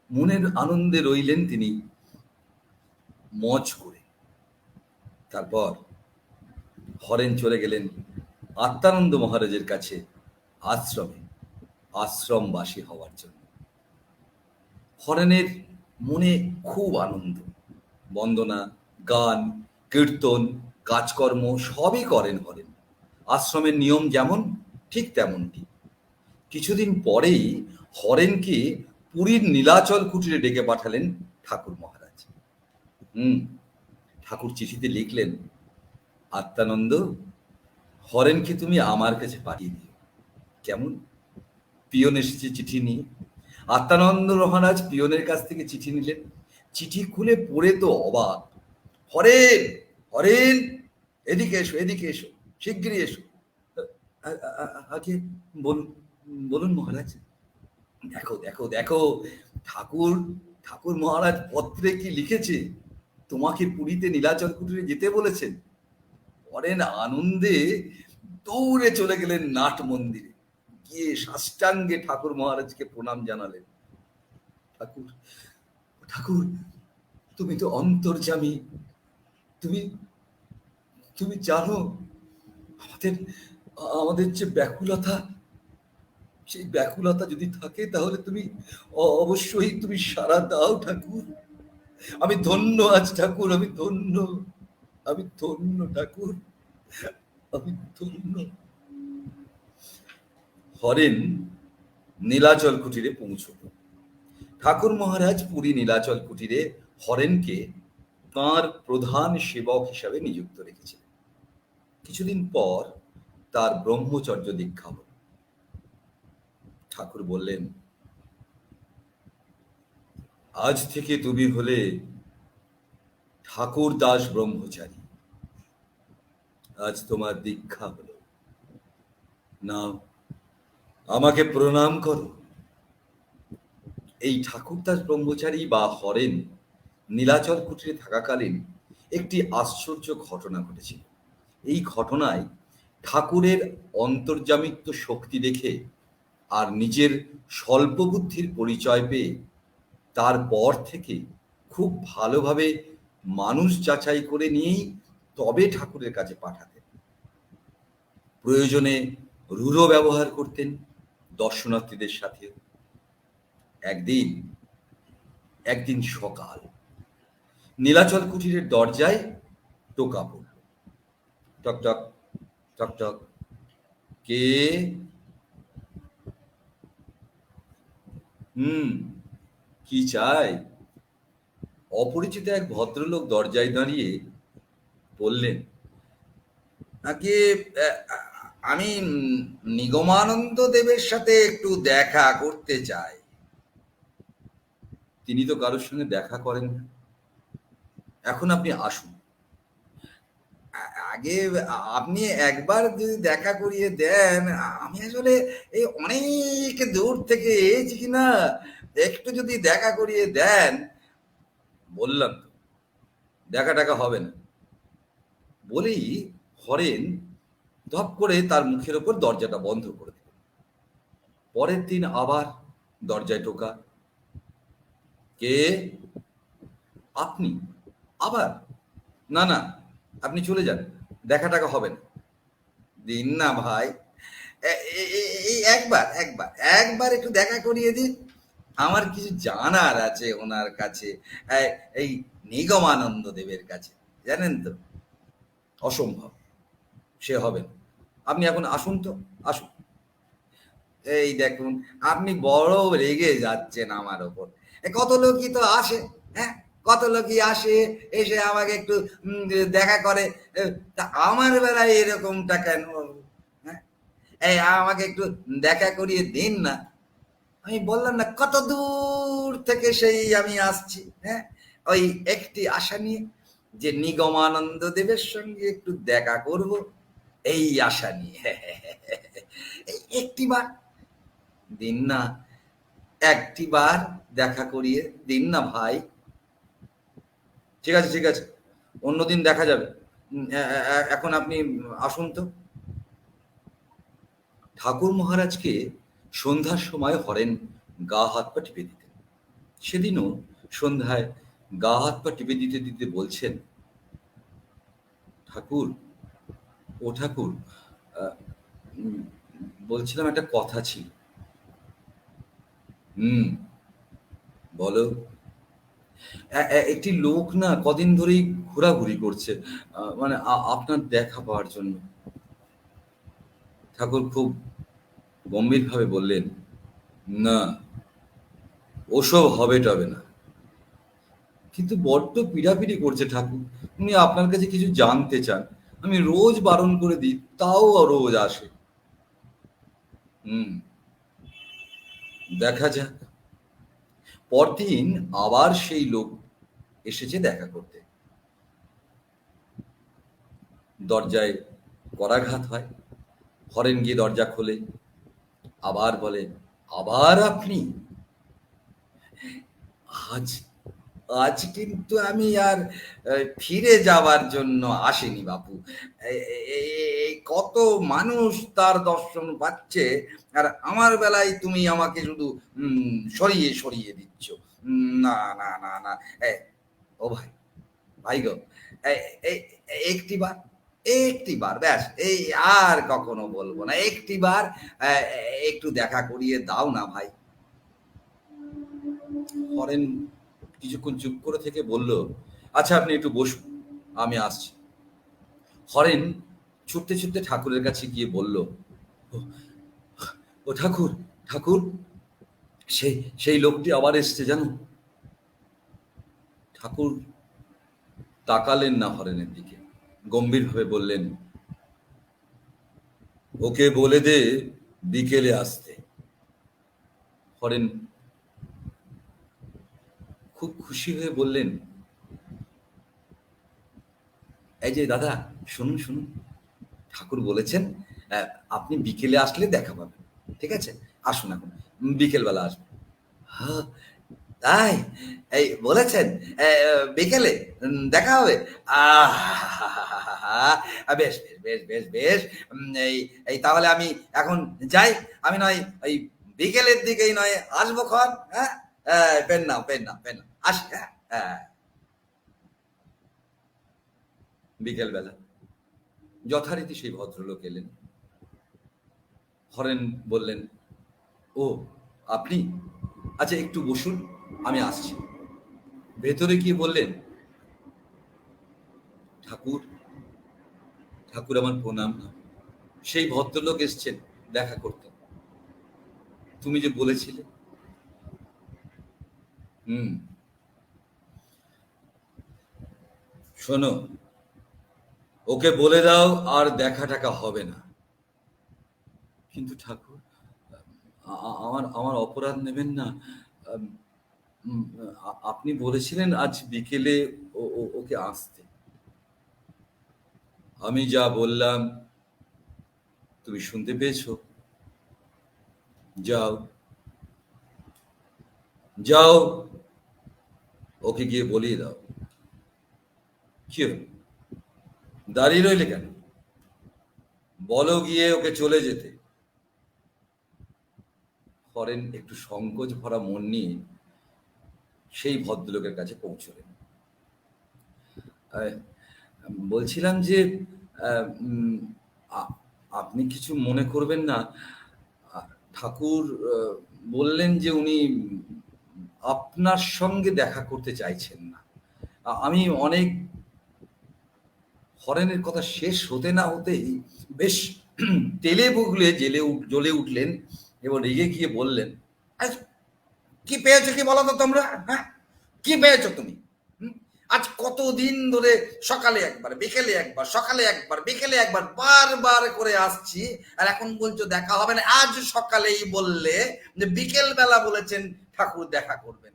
মনের আনন্দে রইলেন তিনি মজ করে। তারপর হরেন চলে গেলেন আত্মানন্দ মহারাজের কাছে আশ্রমে, আশ্রমবাসী হওয়ার জন্য। হরেনের মনে খুব আনন্দ। বন্দনা, গান, কীর্তন, কাজকর্ম সবই করেন হরেন। আশ্রমের নিয়ম যেমন ঠিক তেমনটি। কিছুদিন পরেই হরেনকে পুরীর নীলাচল কুটিরে ডেকে পাঠালেন ঠাকুর মহারাজ। হুম ঠাকুর চিঠিতে লিখলেন, আত্মানন্দ, হরেনকে তুমি আমার কাছে পাঠিয়ে দিও। কেমন? পিয়ন এসেছে চিঠি নিয়ে। আত্মানন্দ মহারাজ পিয়নের কাছ থেকে চিঠি নিলেন। চিঠি খুলে পড়ে তো অবাক। হরেন, হরেন, এদিকে এসো, এদিকে এসো, শিগগিরই এসো। আগে বলুন, বলুন মহারাজ। দেখো দেখো দেখো, ঠাকুর ঠাকুর মহারাজ পত্রে কি লিখেছে, তোমাকে পুরীতে নীলাচল কুটিরে যেতে বলেছেন। হরেন আনন্দে দৌড়ে চলে গেলেন নাট মন্দিরে, গিয়ে সাষ্টাঙ্গে ঠাকুর মহারাজকে প্রণাম জানালেন। ঠাকুর, ঠাকুর, তুমি তো অন্তর্যামী, তুমি তুমি জানো আমাদের আমাদের যে ব্যাকুলতা, সেই ব্যাকুলতা যদি থাকে তাহলে তুমি অবশ্যই তুমি সাড়া দাও ঠাকুর। আমি ধন্য আজ ঠাকুর, আমি ধন্য, আমি ধন্য ঠাকুর, আমি ধন্য। হরেন নীলাচল কুটিরে পৌঁছল। ঠাকুর মহারাজ পুরী নীলাচল কুটিরে হরেনকে তাঁর প্রধান সেবক হিসাবে নিযুক্ত রেখেছিলেন। কিছুদিন পর তার ব্রহ্মচর্য দীক্ষা হল। ঠাকুর বললেন, আজ থেকে তুমি হলে ঠাকুর দাস ব্রহ্মচারী। আজ তোমার দীক্ষা হলো, নাও আমাকে প্রণাম করো। এই ঠাকুরদাস ব্রহ্মচারী বা হরেন নীলাচল কুটিরে থাকাকালীন একটি আশ্চর্য ঘটনা ঘটেছিল। এই ঘটনায় ঠাকুরের অন্তর্যামিত্ব শক্তি দেখে আর নিজের স্বল্প বুদ্ধির পরিচয় পেয়ে তারপর থেকে খুব ভালোভাবে মানুষ যাচাই করে নিয়েই তবে ঠাকুরের কাছে পাঠাতেন। প্রয়োজনে রূঢ় ব্যবহার করতেন দর্শনার্থীদের সাথে। একদিন একদিন সকাল নীলাচল কুটিরের দরজায় টোকা পড়ল। টক টক, টক টক। কে? কি চাই? অপরিচিত এক ভদ্রলোক দরজায় দাঁড়িয়ে বললেন, আগে আমি নিগমানন্দ দেবের সাথে একটু দেখা করতে চাই। তিনি তো কারোর সঙ্গে দেখা করেন না। এখন আপনি আসুন। আগে আপনি একবার যদি দেখা করিয়ে দেন, আমি আসলে এই অনেক দূর থেকে এসেছি কিনা, একটু যদি দেখা করিয়ে দেন। বললাম তো দেখা টাকা হবে না। বলেই হরেন ধপ করে তার মুখের ওপর দরজাটা বন্ধ করে দিল। পরের দিন আবার দরজায় টোকা। কে? আপনি? আবার? না না, আপনি চলে যান, দেখা টাকা হবে না। দিন না ভাই, এই একবার একবার একবার একটু দেখা করিয়ে দিন। আমার কিছু জানার আছে ওনার কাছে, এই নিগমানন্দ দেবের কাছে, জানেন তো। অসম্ভব, সে হবে না। আপনি এখন আসুন তো, আসুন। এই দেখুন, আপনি বড় রেগে যাচ্ছেন আমার ওপর। কত লোকই তো আসে, হ্যাঁ, কত লোকই আসে, এসে আমাকে একটু দেখা করে। তা আমার বেলায় এরকমটা কেন? হ্যাঁ, এই আমাকে একটু দেখা করিয়ে দিন না। আমি বললাম না কত দূর থেকে সেই আমি আসছি, হ্যাঁ, ওই একটি আশা নিয়ে যে নিগমানন্দ দেবের সঙ্গে একটু দেখা করব, এই আশা নিয়ে। একটিবার দিন না, একটিবার দেখা করিয়ে দিন না ভাই। ঠিক আছে ঠিক আছে, অন্যদিন দেখা যাবে। এখন আপনি আসুন তো। ঠাকুর মহারাজকে সন্ধ্যার সময় হরেন গা হাত পা টিপে দিতেন। সেদিনও সন্ধ্যায় গা হাত পা টিপে দিতে দিতে বলছেন, ঠাকুর, ও ঠাকুর, বলছিলাম একটা কথা ছিল। বলো। একটি লোক না কদিন ধরেই ঘোরাঘুরি করছে, মানে আপনার দেখা পাওয়ার জন্য। ঠাকুর খুব গম্ভীরভাবে বললেন, না, ওসব হবে টবে না। কিন্তু বড্ড পীড়াপিড়ি করছে ঠাকুর, উনি আপনার কাছে কিছু জানতে চান। আমি রোজ বারণ করে দিই, তাও রোজ আসে। হুম, দেখা যাক। পরদিন আবার সেই লোক এসেছে দেখা করতে। দরজায় করাঘাত হয়। হরেন গিয়ে দরজা খোলে, আবার বলে, আবার আপনি? আজ আজ কিন্তু আমি আর ফিরে যাওয়ার জন্য আসিনি বাপু। এই কত মানুষ তার দর্শন পাচ্ছে, আর আমার বেলায় তুমি আমাকে শুধু সরিয়ে সরিয়ে দিচ্ছ। না না না না, ও ভাই, ভাই গো, একটিবার, একটিবার ব্যাস, এই আর কখনো বলবো না, একটিবার একটু দেখা করিয়ে দাও না ভাই। হরেন কিছুক্ষণ চুপ করে থেকে বলল, আচ্ছা আপনি একটু বসুন, আমি আসছি। হরেন ছুটতে ছুটতে ঠাকুরের কাছে গিয়ে বলল, ও ও ঠাকুর, ঠাকুর, সেই সেই লোকটি আবার এসছে জানো। ঠাকুর তাকালেন না হরেনের দিকে, গম্ভীরভাবে বললেন, ওকে বলে দে বিকেলে আসতে। হরেন খুব খুশি হয়ে বললেন, এই যে দাদা, শুনুন শুনুন, ঠাকুর বলেছেন আপনি বিকেলে আসলে দেখা পাবেন। ঠিক আছে, আসুন এখন, বিকেলবেলা আসবেন। হ্যাঁ, তাই? এই বলেছেন বিকেলে দেখা হবে? বেশ বেশ বেশ বেশ বেশ। এই এই তাহলে আমি এখন যাই। আমি নয় ওই বিকেলের দিকেই নয় আসবো খন। হ্যাঁ, পেন নাও, পেন নাও, পেন নাও, আসি। হ্যাঁ, হ্যাঁ। বিকেলবেলা যথারীতি সেই ভদ্রলোক এলেন। হরেন বললেন, ও আপনি? আচ্ছা একটু বসুন, আমি আসছি। ভেতরে গিয়ে বললেন, ঠাকুর, ঠাকুর আমার প্রণাম না, সেই ভদ্রলোক এসছেন দেখা করতে, তুমি যে বলেছিলে। হুম, শোনো, ওকে বলে দাও আর দেখা টাকা হবে না। কিন্তু ঠাকুর, আমার আমার অপরাধ নেবেন না। আম, আপনি বলেছিলেন আজ বিকেলে ওকে আসতে। আমি যা বললাম তুমি শুনতে পেয়েছো। যাও, যাও, ওকে গিয়ে বলিয়ে দাও। কি হলো, দাঁড়িয়ে রইলে কেন? বলো গিয়ে ওকে চলে যেতে। হরেন একটু সংকোচ ভরা মন নিয়ে সেই ভদ্রলোকের কাছে পৌঁছলেন। আহ, বলছিলাম যে আহ, উম, আ- আপনি কিছু মনে করবেন না। ঠাকুর বললেন যে উনি আপনার সঙ্গে দেখা করতে চাইছেন না। আমি অনেক, হরেনের কথা শেষ হতে না হতেই বেশ তেলে বুগলে জ্বলে উঠলেন এবং রেগে গিয়ে বললেন, "আজ কি পেয়েছো কি বলো তো তোমরা? হ্যাঁ, কি পেয়েছো তুমি? আজ কতদিন ধরে সকালে একবার, বিকেলে একবার, সকালে একবার, বিকেলে একবার, বারবার করে আসছি, আর এখন বলছো দেখা হবে না। আজ সকালেই বললে যে বিকেল বেলা বলেছেন ঠাকুর দেখা করবেন।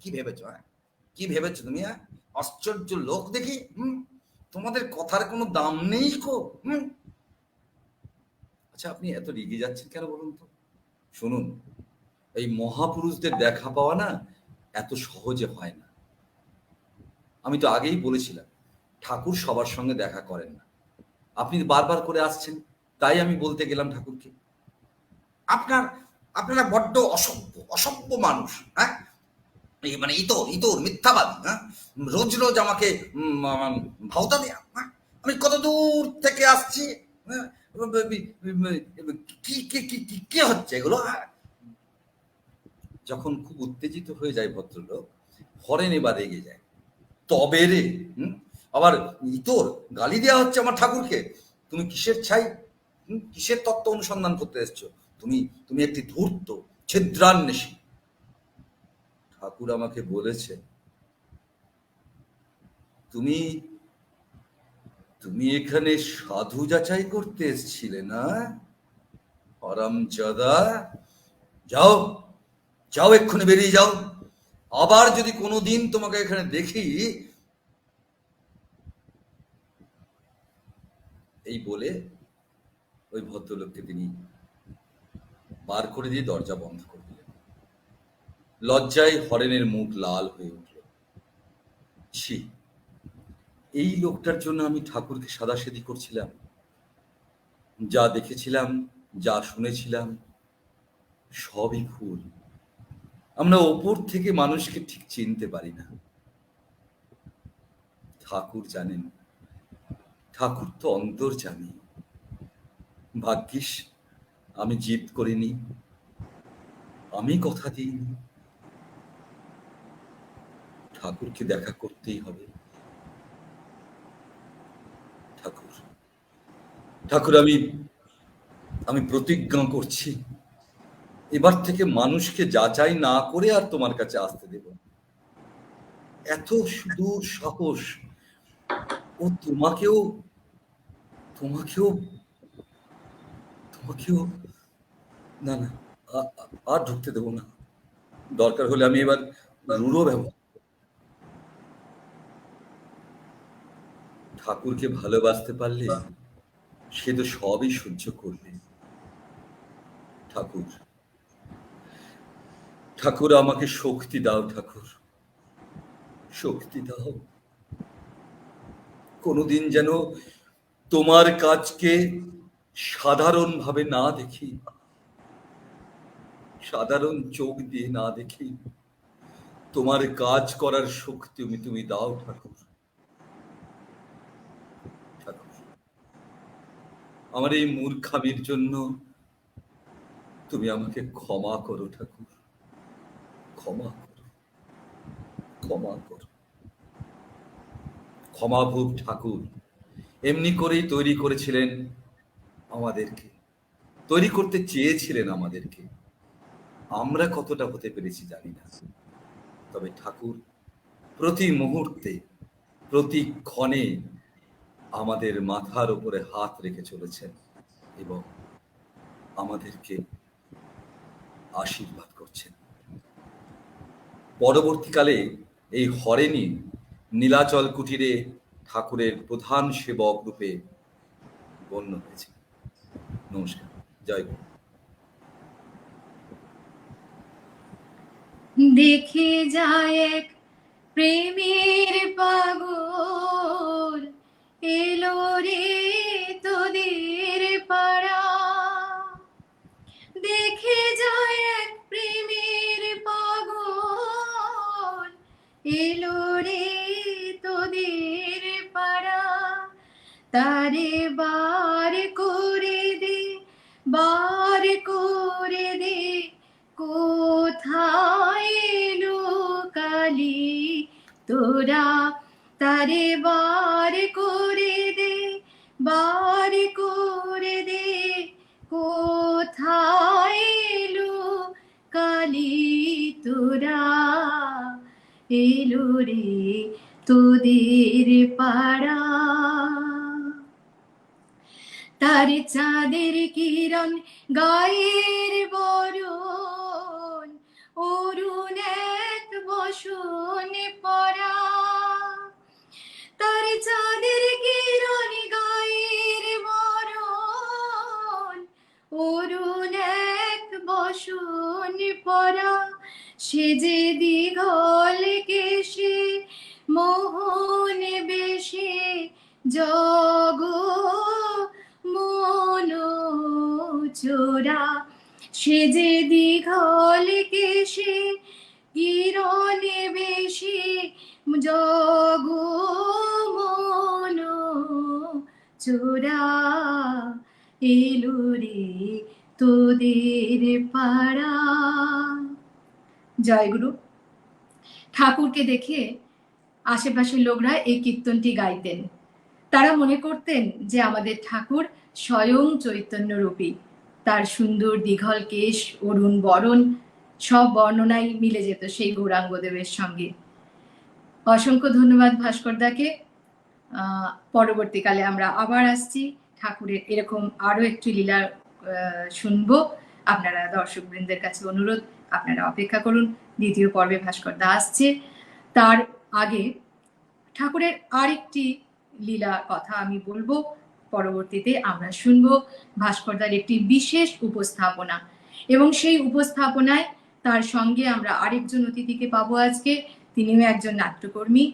কি ভেবেছো? হ্যাঁ, কি ভেবেছো তুমি? হ্যাঁ, আশ্চর্য লোক দেখি। তোমাদের কথার কোনো দাম নেই কো। আচ্ছা আপনি এত রেগে যাচ্ছেন কেন বলুন তো? শুনুন, এই মহাপুরুষদের দেখা পাওয়া না এত সহজে হয় না। আমি তো আগেই বলেছিলাম, ঠাকুর সবার সঙ্গে দেখা করেন না। আপনি বারবার করে আসছেন, তাই আমি বলতে গেলাম ঠাকুরকে। আপনার আপনারা বড্ড অসভ্য, অসভ্য মানুষ। হ্যাঁ, এই মানে ইতর ইতর মিথ্যাবাদী। হ্যাঁ, রোজ রোজ আমাকে ভাওতা দেয়া। হ্যাঁ, আমি কত দূর থেকে আসছি। হ্যাঁ, কি কি কি কি হচ্ছে এগুলো? যখন খুব উত্তেজিত হয়ে যায় ভদ্রলোক, হরেন এবার রেগে যায়, তবে রে আবার ইতর গালি দেওয়া হচ্ছে আমার ঠাকুরকে, তুমি কিসের ছাই, কিসের তত্ত্ব অনুসন্ধান করতে এসছো, তুমি তুমি একটি ধূর্ত ছিদ্রান্বেষী। ঠাকুর আমাকে বলেছে, তুমি তুমি এখানে সাধু যাচাই করতে এসেছিলে না হারামজাদা, যাও যাও, এক্ষুনি বেরিয়ে যাও, আবার যদি কোনোদিন তোমাকে এখানে দেখি। এই বলে ওই ভদ্রলোককে তিনি বার করে দিয়ে দরজা বন্ধ করে দিলেন। লজ্জায় হরেনের মুখ লাল হয়ে উঠল। ছি, এই লোকটার জন্য আমি ঠাকুরকে সাদাসিধি করছিলাম। যা দেখেছিলাম, যা শুনেছিলাম, সবই ভুল। আমরা ওপর থেকে মানুষকে ঠিক চিনতে পারি না। ঠাকুর জানেন, ঠাকুর তো অন্তর্যামী। ভাগ্যিস আমি জিদ করিনি, আমি কথা দিইনি। ঠাকুরকে দেখা করতেই হবে। ঠাকুর ঠাকুর আমি আমি প্রতিজ্ঞা করছি, এবার থেকে মানুষকে যাচাই না করে আর তোমার কাছে আসতে দেব না। এত সুদূর সাহস! ও তোমাকেও তোমাকেও তোমাকেও না না, আর ঢুকতে দেবো না। দরকার হলে আমি এবার রূঢ় ব্যবহার। ঠাকুরকে ভালোবাসতে পারলে সে তো সবই সহ্য করবে। ঠাকুর ঠাকুর আমাকে শক্তি দাও, ঠাকুর শক্তি দাও। কোনোদিন যেন তোমার কাজকে সাধারণভাবে না দেখি, সাধারণ চোখ দিয়ে না দেখি। তোমার কাজ করার শক্তি তুমি দাও ঠাকুর। ঠাকুর, আমার এই মূর্খামির জন্য তুমি আমাকে ক্ষমা করো ঠাকুর, ক্ষমা করো, ক্ষমা করো। ক্ষমাভূত ঠাকুর এমনি করেই তৈরি করেছিলেন আমাদেরকে, তৈরি করতে চেয়েছিলেন আমাদেরকে। আমরা কতটা হতে পেরেছি জানি না, তবে ঠাকুর প্রতি মুহূর্তে, প্রতি ক্ষণে আমাদের মাথার উপরে হাত রেখে চলেছেন এবং আমাদেরকে আশীর্বাদ করছেন। পরবর্তীকালে এই হরেনি নীলাচল কুটিরে ঠাকুরের প্রধান সেবক রূপে গণ্য হয়েছে। নমস্কার, জয় গুরু। দেখে যায় এক প্রেমের পাগল, এলো রে তোদের পাড়া। দেখে যায় এক প্রেমের পাগল, এলো রে তোদের পাড়া। তারে বার করে দে, বার করে দে, কোথায় এলো কালি তোরা। তারে বার করে দে, বার করে দে, কোথায় এলো কালি তোরা। এলো রে তোদের পাড়া। তার চাঁদের কিরণ গায়ের বরণ, অরুণ এক বসন পরা। তার চাঁদের কিরণ গায়ের বরণ, অরুণ এক বসন পরা। সে যে দীঘল কেশে মোহন বেশে জগ মন চোরা। সে যে দীঘল কেশে কিরণে বেশি জগ মন চোরা। এলো রে তোদের পাড়া। জয় গুরু। ঠাকুরকে দেখে আশেপাশের লোকরা এই কীর্তনটি গাইতেন। তারা মনে করতেন যে আমাদের ঠাকুর স্বয়ং চৈতন্যরূপী। তার সুন্দর দীঘল কেশ, অরুণ বরণ, সব বর্ণনাই মিলে যেত সেই গৌরাঙ্গদেবের সঙ্গে। অসংখ্য ধন্যবাদ ভাস্করদাকে। পরবর্তীকালে আমরা আবার আসছি, ঠাকুরের এরকম আরো একটি লীলা শুনবো। আপনারা দর্শক বৃন্দের কাছে অনুরোধ, আপনারা অপেক্ষা করুন, দ্বিতীয় পর্বে ভাস্করদা আসছে। তার আগে ঠাকুরের আরেকটি লীলা কথা আমি বলবো, পরবর্তীতে আমরা শুনবো ভাস্করদার একটি বিশেষ উপস্থাপনা, এবং সেই উপস্থাপনায় তার সঙ্গে আমরা আরেকজন অতিথিকে পাবো আজকে। তিনিও একজন নাট্যকর্মী,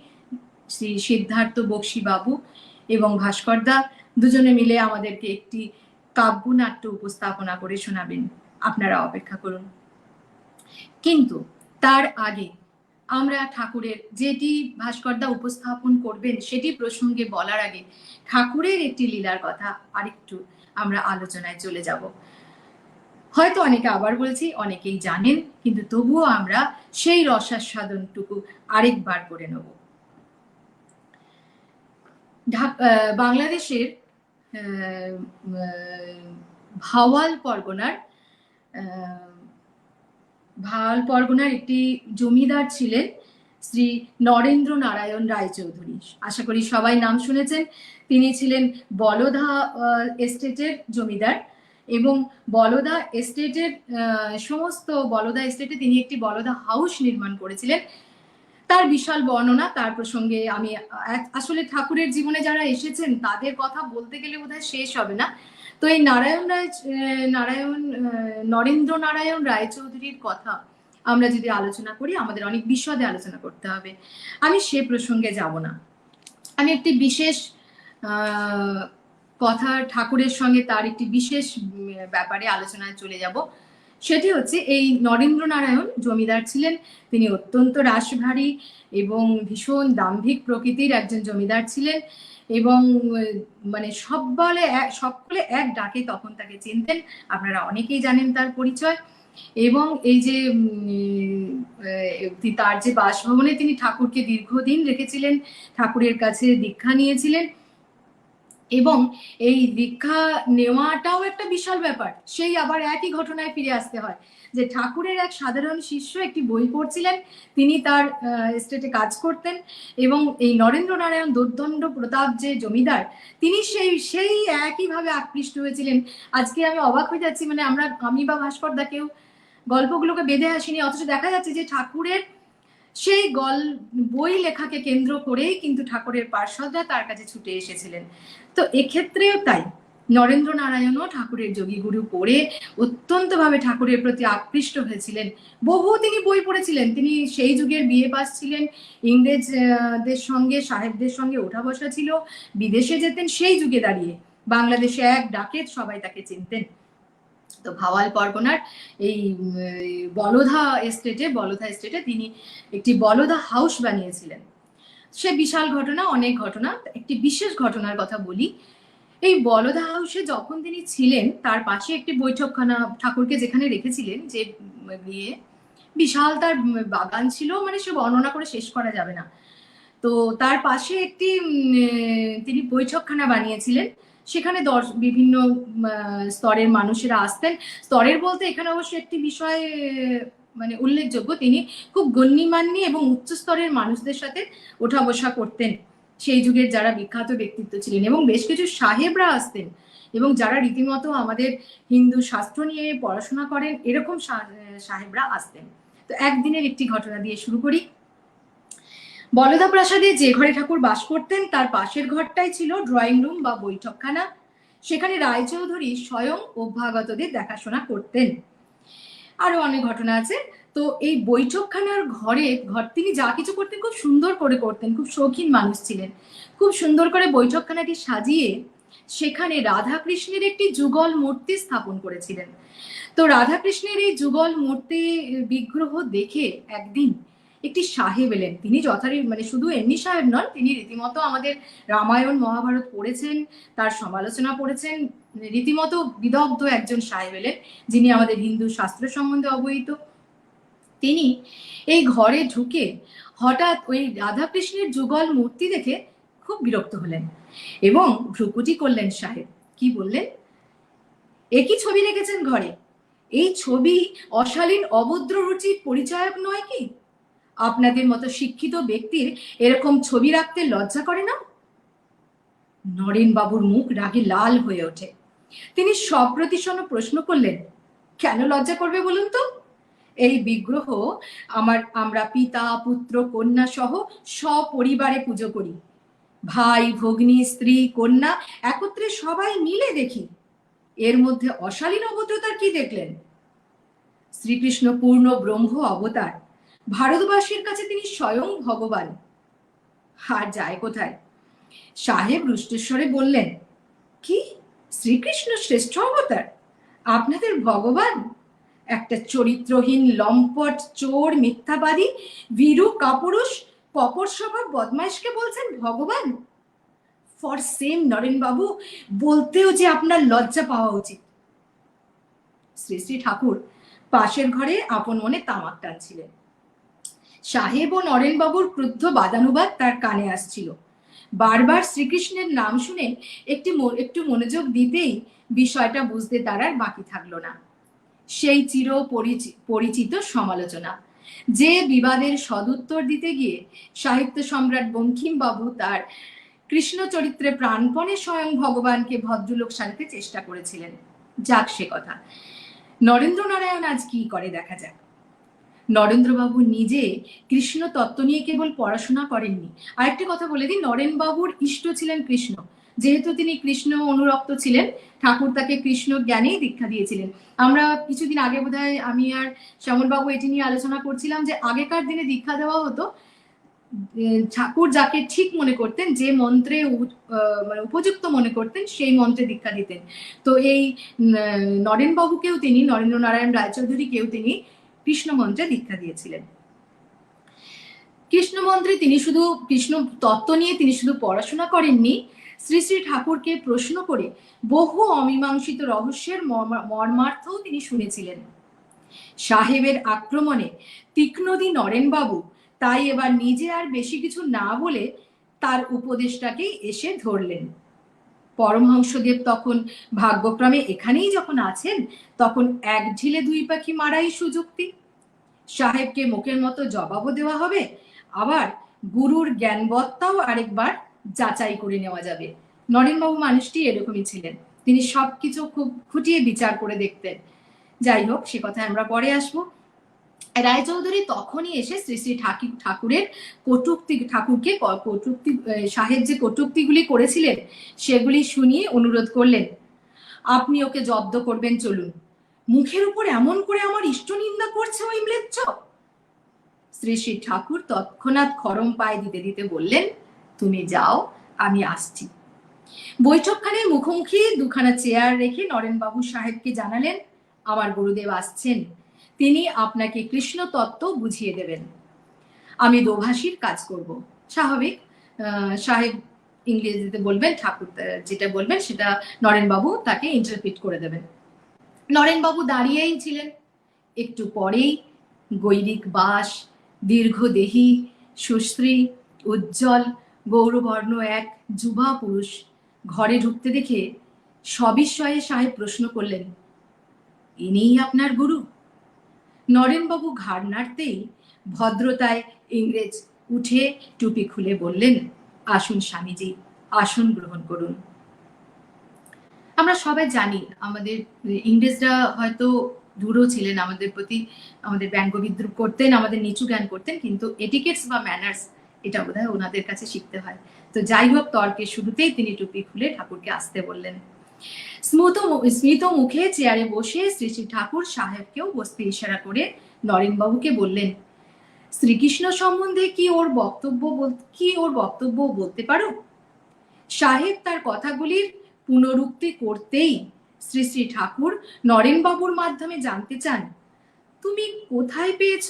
শ্রী সিদ্ধার্থ বক্সী বাবু এবং ভাস্করদা দুজনে মিলে আমাদেরকে একটি কাব্যনাট্য উপস্থাপনা করে শোনাবেন। আপনারা অপেক্ষা করুন। কিন্তু তার আগে আমরা ঠাকুরের যেটি ভাস্করদা উপস্থাপন করবেন সেটি প্রসঙ্গে বলার আগে ঠাকুরের একটি লীলার কথা আরেকটু আমরা আলোচনায় চলে যাব। হয়তো অনেকে আবার বলছি, অনেকেই জানেন, কিন্তু তবুও আমরা সেই রসাস্বাদনটুকু আরেকবার করে নেব। বাংলাদেশের ভাওয়াল পরগনার একটি জমিদার ছিলেন শ্রী নরেন্দ্র নারায়ণ রায়চৌধুরী। আশা করি সবাই নাম শুনেছেন। তিনি ছিলেন বলদা এস্টেটের জমিদার, এবং বলদা এস্টেটের সমস্ত বলদা এস্টেটে তিনি একটি বলদা হাউস নির্মাণ করেছিলেন। তার বিশাল বর্ণনা, তার প্রসঙ্গে আমি আসলে ঠাকুরের জীবনে যারা এসেছেন তাদের কথা বলতে গেলে বোধহয় শেষ হবে না। তো এই নরেন্দ্র নারায়ণ রায়চৌধুরীর কথা আমরা যদি আলোচনা করি, আমাদের অনেক বিশদে আলোচনা করতে হবে। আমি সে প্রসঙ্গে যাব না। আমি একটি বিশেষ কথা ঠাকুরের সঙ্গে তার একটি বিশেষ ব্যাপারে আলোচনায় চলে যাব। সেটি হচ্ছে, এই নরেন্দ্র নারায়ণ জমিদার ছিলেন। তিনি অত্যন্ত রাশভারী এবং ভীষণ দাম্ভিক প্রকৃতির একজন জমিদার ছিলেন, এবং মানে সকলে এক ডাকে তখন তাকে চিনতেন। আপনারা অনেকেই জানেন তার পরিচয়। এবং এই যে তার যে বাসভবনে তিনি ঠাকুরকে দীর্ঘদিন রেখেছিলেন, ঠাকুরের কাছে দীক্ষা নিয়েছিলেন, এবং এই দীক্ষা নেওয়াটাও একটা বিশাল ব্যাপার। সেই আবার একই ঘটনায় ফিরে আসতে হয় যে ঠাকুরের এক সাধারণ শিষ্য একটি বই পড়ছিলেন, তিনি তার এস্টেটে কাজ করতেন, এবং এই নরেন্দ্র নারায়ণ দোর্দণ্ড প্রতাপ যে জমিদার, তিনি সেই একইভাবে আকৃষ্ট হয়েছিলেন। আজকে আমি অবাক হয়ে যাচ্ছি, মানে আমি বা ভাস্করদা কেউ গল্পগুলোকে বেঁধে আসিনি, অথচ দেখা যাচ্ছে যে ঠাকুরের সেই বই লেখাকে কেন্দ্র করেই কিন্তু ঠাকুরের পার্ষদরা তার কাছে ছুটে এসেছিলেন। তো এক্ষেত্রেও তাই, নরেন্দ্র নারায়ণও ঠাকুরের যোগীগুরু পড়ে অত্যন্ত ভাবে ঠাকুরের প্রতি আকৃষ্ট হয়েছিলেন। তিনি বই পড়েছিলেন। তিনি সেই যুগের বিএ পাস ছিলেন, ইংরেজদের সঙ্গে সাহেবদের সঙ্গে ওঠা বসা ছিল, বিদেশে যেতেন। সেই যুগে দাঁড়িয়ে বাংলাদেশে এক ডাকে সবাই তাকে চিনতেন। তো ভাওয়াল পরগনার এই বলদা এস্টেটে তিনি একটি বলদা হাউস বানিয়েছিলেন। সে বিশাল ঘটনা, অনেক ঘটনা। একটি বিশেষ ঘটনার কথা বলি। এই বলদা হাউসে যখন তিনি ছিলেন, তার পাশে একটি বৈঠকখানা ঠাকুরকে যেখানে রেখেছিলেন, যে বিশাল তার বাগান ছিল, মানে সে বর্ণনা করে শেষ করা যাবে না। তো তার পাশে একটি তিনি বৈঠকখানা বানিয়েছিলেন। সেখানে বিভিন্ন স্তরের মানুষেরা আসতেন। স্তরের বলতে এখানে অবশ্য একটি বিষয় মানে উল্লেখযোগ্য, তিনি খুব গণ্যমান্য এবং উচ্চ স্তরের মানুষদের সাথে ওঠা বসা করতেন, সেই যুগের যারা বিখ্যাত ব্যক্তিত্ব ছিলেন। এবং বেশ কিছু সাহেবরা আসতেন, এবং যারা রীতিমতো আমাদের হিন্দু শাস্ত্র নিয়ে পড়াশোনা করেন, এরকম সাহেবরা আসতেন। তো একদিনের একটি ঘটনা দিয়ে শুরু করি। বলদা প্রাসাদে যে ঘরে ঠাকুর বাস করতেন, তার পাশের ঘরটাই ছিল ড্রয়িং রুম বা বৈঠকখানা। সেখানে রায়চৌধুরী স্বয়ং অভ্যাগতদের দেখাশোনা করতেন। আরো অনেক ঘটনা আছে। তো এই বৈঠকখানার তিনি যা কিছু করতেন খুব সুন্দর করে করতেন। খুব শৌখিন মানুষ ছিলেন। খুব সুন্দর করে বৈঠকখানাটি সাজিয়ে সেখানে রাধাকৃষ্ণের একটি যুগল মূর্তি স্থাপন করেছিলেন। তো রাধাকৃষ্ণের এই যুগল মূর্তি বিগ্রহ দেখে একদিন একটি সাহেব এলেন। তিনি মানে শুধু এমনি সাহেব নন, তিনি রীতিমতো আমাদের রামায়ণ মহাভারত পড়েছেন, তার সমালোচনা পড়েছেন, রীতিমতো বিদগ্ধ একজন সাহেব এলেন, যিনি আমাদের হিন্দু শাস্ত্র সম্বন্ধে অবহিত। তিনি এই ঘরে ঢুকে হঠাৎ ওই রাধাকৃষ্ণের যুগল মূর্তি দেখে খুব বিরক্ত হলেন এবং ভ্রুকুটি করলেন। সাহেব কি বললেন, একই ছবি রেখেছেন ঘরে, এই ছবি অশালীন অভদ্র রুচির পরিচায়ক নয় কি? আপনাদের মতো শিক্ষিত ব্যক্তির এরকম ছবি রাখতে লজ্জা করে না? নরেন বাবুর মুখ রাগে লাল হয়ে ওঠে। তিনি সপ্রতিশন্ন প্রশ্ন করলেন, কেন লজ্জা করবে বলুন তো? এই বিগ্রহ আমরা পিতা পুত্র কন্যা সহ সপরিবারে পুজো করি, ভাই ভগ্নী স্ত্রী কন্যা একত্রে সবাই মিলে দেখি। এর মধ্যে অশালীন অভদ্রতার কি দেখলেন? শ্রীকৃষ্ণ পূর্ণ ব্রহ্ম অবতার, ভারতবাসীর কাছে তিনি স্বয়ং ভগবান। আর যায় কোথায়? সাহেব রুষ্টস্বরে বললেন, কি শ্রীকৃষ্ণ শ্রেষ্ঠ অবতার, আপনাদের ভগবান? একটা চরিত্রহীন লম্পট চোর মিথ্যাবাদী ভীরু কাপুরুষ কপট স্বভাব বদমাইশকে বলছেন ভগবান? ফর সেম নরেন বাবু, বলতেও যে আপনার লজ্জা পাওয়া উচিত। শ্রী শ্রী ঠাকুর পাশের ঘরে আপন মনে তামাক টানছিলেন। সাহেব ও নরেন বাবুর ক্রুদ্ধ বাদানুবাদ তার কানে আসছিল। বারবার শ্রীকৃষ্ণের নাম শুনে একটু মনোযোগ দিতেই বিষয়টা বুঝতে তার আর বাকি থাকলো না। সেই চির পরিচিত সমালোচনা, যে বিবাদের সদুত্তর দিতে গিয়ে সাহিত্য সম্রাট বঙ্কিম বাবু তার কৃষ্ণ চরিত্রে প্রাণপণে স্বয়ং ভগবানকে ভদ্রলোক সাজাতে চেষ্টা করেছিলেন। যাক সে কথা, নরেন্দ্র নারায়ণ আজ কি করে দেখা যাক। নরেন্দ্রবাবু নিজে কৃষ্ণ তত্ত্ব নিয়ে কেবল পড়াশোনা করেননি। আরেকটা কথা বলে দিই, নরেন বাবুর ইষ্ট ছিলেন কৃষ্ণ। যেহেতু তিনি কৃষ্ণ অনুরক্ত ছিলেন, ঠাকুর তাকে কৃষ্ণ জ্ঞানেই দীক্ষা দিয়েছিলেন। আমরা কিছুদিন আগে বোধহয় আমি আর শ্যামলবাবু এটি নিয়ে আলোচনা করছিলাম যে আগেকার দিনে দীক্ষা দেওয়া হতো ঠাকুর যাকে ঠিক মনে করতেন, যে মন্ত্রে মানে উপযুক্ত মনে করতেন, সেই মন্ত্রে দীক্ষা দিতেন। তো এই নরেন বাবুকেও তিনি, নরেন্দ্র নারায়ণ রায়চৌধুরীকেও তিনি কৃষ্ণ মন্ত্রে দীক্ষা দিয়েছিলেন। কৃষ্ণ মন্ত্রে তিনি শুধু কৃষ্ণ তত্ত্ব নিয়ে তিনি শুধু পড়াশোনা করেননি, শ্রী শ্রী ঠাকুরকে প্রশ্ন করে বহু অমীমাংসিত রহস্যের মর্মার্থও তিনি শুনেছিলেন। সাহেবের আক্রমণে তীক্ষ্ণদী নরেন বাবু তাই এবার নিজে আর বেশি কিছু না বলে তার উপদেশটাকেই এসে ধরলেন। পরমহংসদেব তখন ভাগ্যক্রমে এখানেই যখন আছেন, তখন এক ঢিলে দুই পাখি মারাই সুযুক্তি। সাহেবকে মুখের মতো জবাবও দেওয়া হবে, আবার গুরুর জ্ঞানবত্তাও আরেকবার যাচাই করে নেওয়া যাবে। নরেনবাবু মানুষটি এরকমই ছিলেন, তিনি সবকিছু খুব খুঁটিয়ে বিচার করে দেখতেন। যাই হোক, সে কথায় আমরা পরে আসবো। রায়চৌধুরী তখনই এসে শ্রী শ্রী ঠাকুরের ঠাকুরকে সাহেব যে কটূক্তিগুলি করেছিলেন সেগুলি শুনিয়ে অনুরোধ করলেন, আপনি ওকে জব্দ করবেন, চলুন। মুখের উপর এমন করে আমার ইষ্ট নিন্দা করছে ওই ম্লেচ্ছ। শ্রী শ্রী ঠাকুর তৎক্ষণাৎ খরম পায়ে দিতে দিতে বললেন, তুমি যাও, আমি আসছি। বৈঠকখানের মুখোমুখি দুখানা চেয়ার রেখে নরেনবাবু সাহেবকে জানালেন, আমার গুরুদেব আসছেন, তিনি আপনাকে কৃষ্ণ তত্ত্ব বুঝিয়ে দেবেন। আমি দোভাষীর কাজ করব। স্বাভাবিক, সাহেব ইংরেজিতে বলবেন, ঠাকুর যেটা বলবেন সেটা নরেনবাবু তাকে ইন্টারপ্রিট করে দেবেন। নরেনবাবু দাঁড়িয়েই ছিলেন। একটু পরেই গৈরিক বাস, দীর্ঘদেহী, সুশ্রী, উজ্জ্বল, গৌরবর্ণ এক যুবা পুরুষ ঘরে ঢুকতে দেখে সবিস্ময়ে সাহেব প্রশ্ন করলেন, ইনিই আপনার গুরু? নরেনবাবু ঘাড় নাড়তেই ভদ্রতায় ইংরেজ উঠে টুপি খুলে বললেন, আসুন স্বামীজি, আসন গ্রহণ করুন। আমরা সবাই জানি আমাদের ইংরেজরা হয়তো দূরও ছিলেন আমাদের প্রতি, আমাদের ব্যঙ্গ বিদ্রুপ করতেন, আমাদের নিচু জ্ঞান করতেন, কিন্তু এটিকেটস বা ম্যানার্স এটা বোধহয় ওনাদের কাছে শিখতে হয়। তো যাই হোক, তর্কের শুরুতেই তিনি টুপি খুলে ঠাকুরকে আসতে বললেন। স্মিত মুখে চেয়ারে বসে শ্রী শ্রী ঠাকুর সাহেবকেও বসতে ইশারা করে নরেনবাবুকে বললেন, শ্রীকৃষ্ণ সম্বন্ধে কি ওর বক্তব্য বলতে পারো? সাহেব তার কথাগুলির পুনরুক্তি করতেই শ্রী শ্রী ঠাকুর নরেনবাবুর মাধ্যমে জানতে চান, তুমি কোথায় পেয়েছ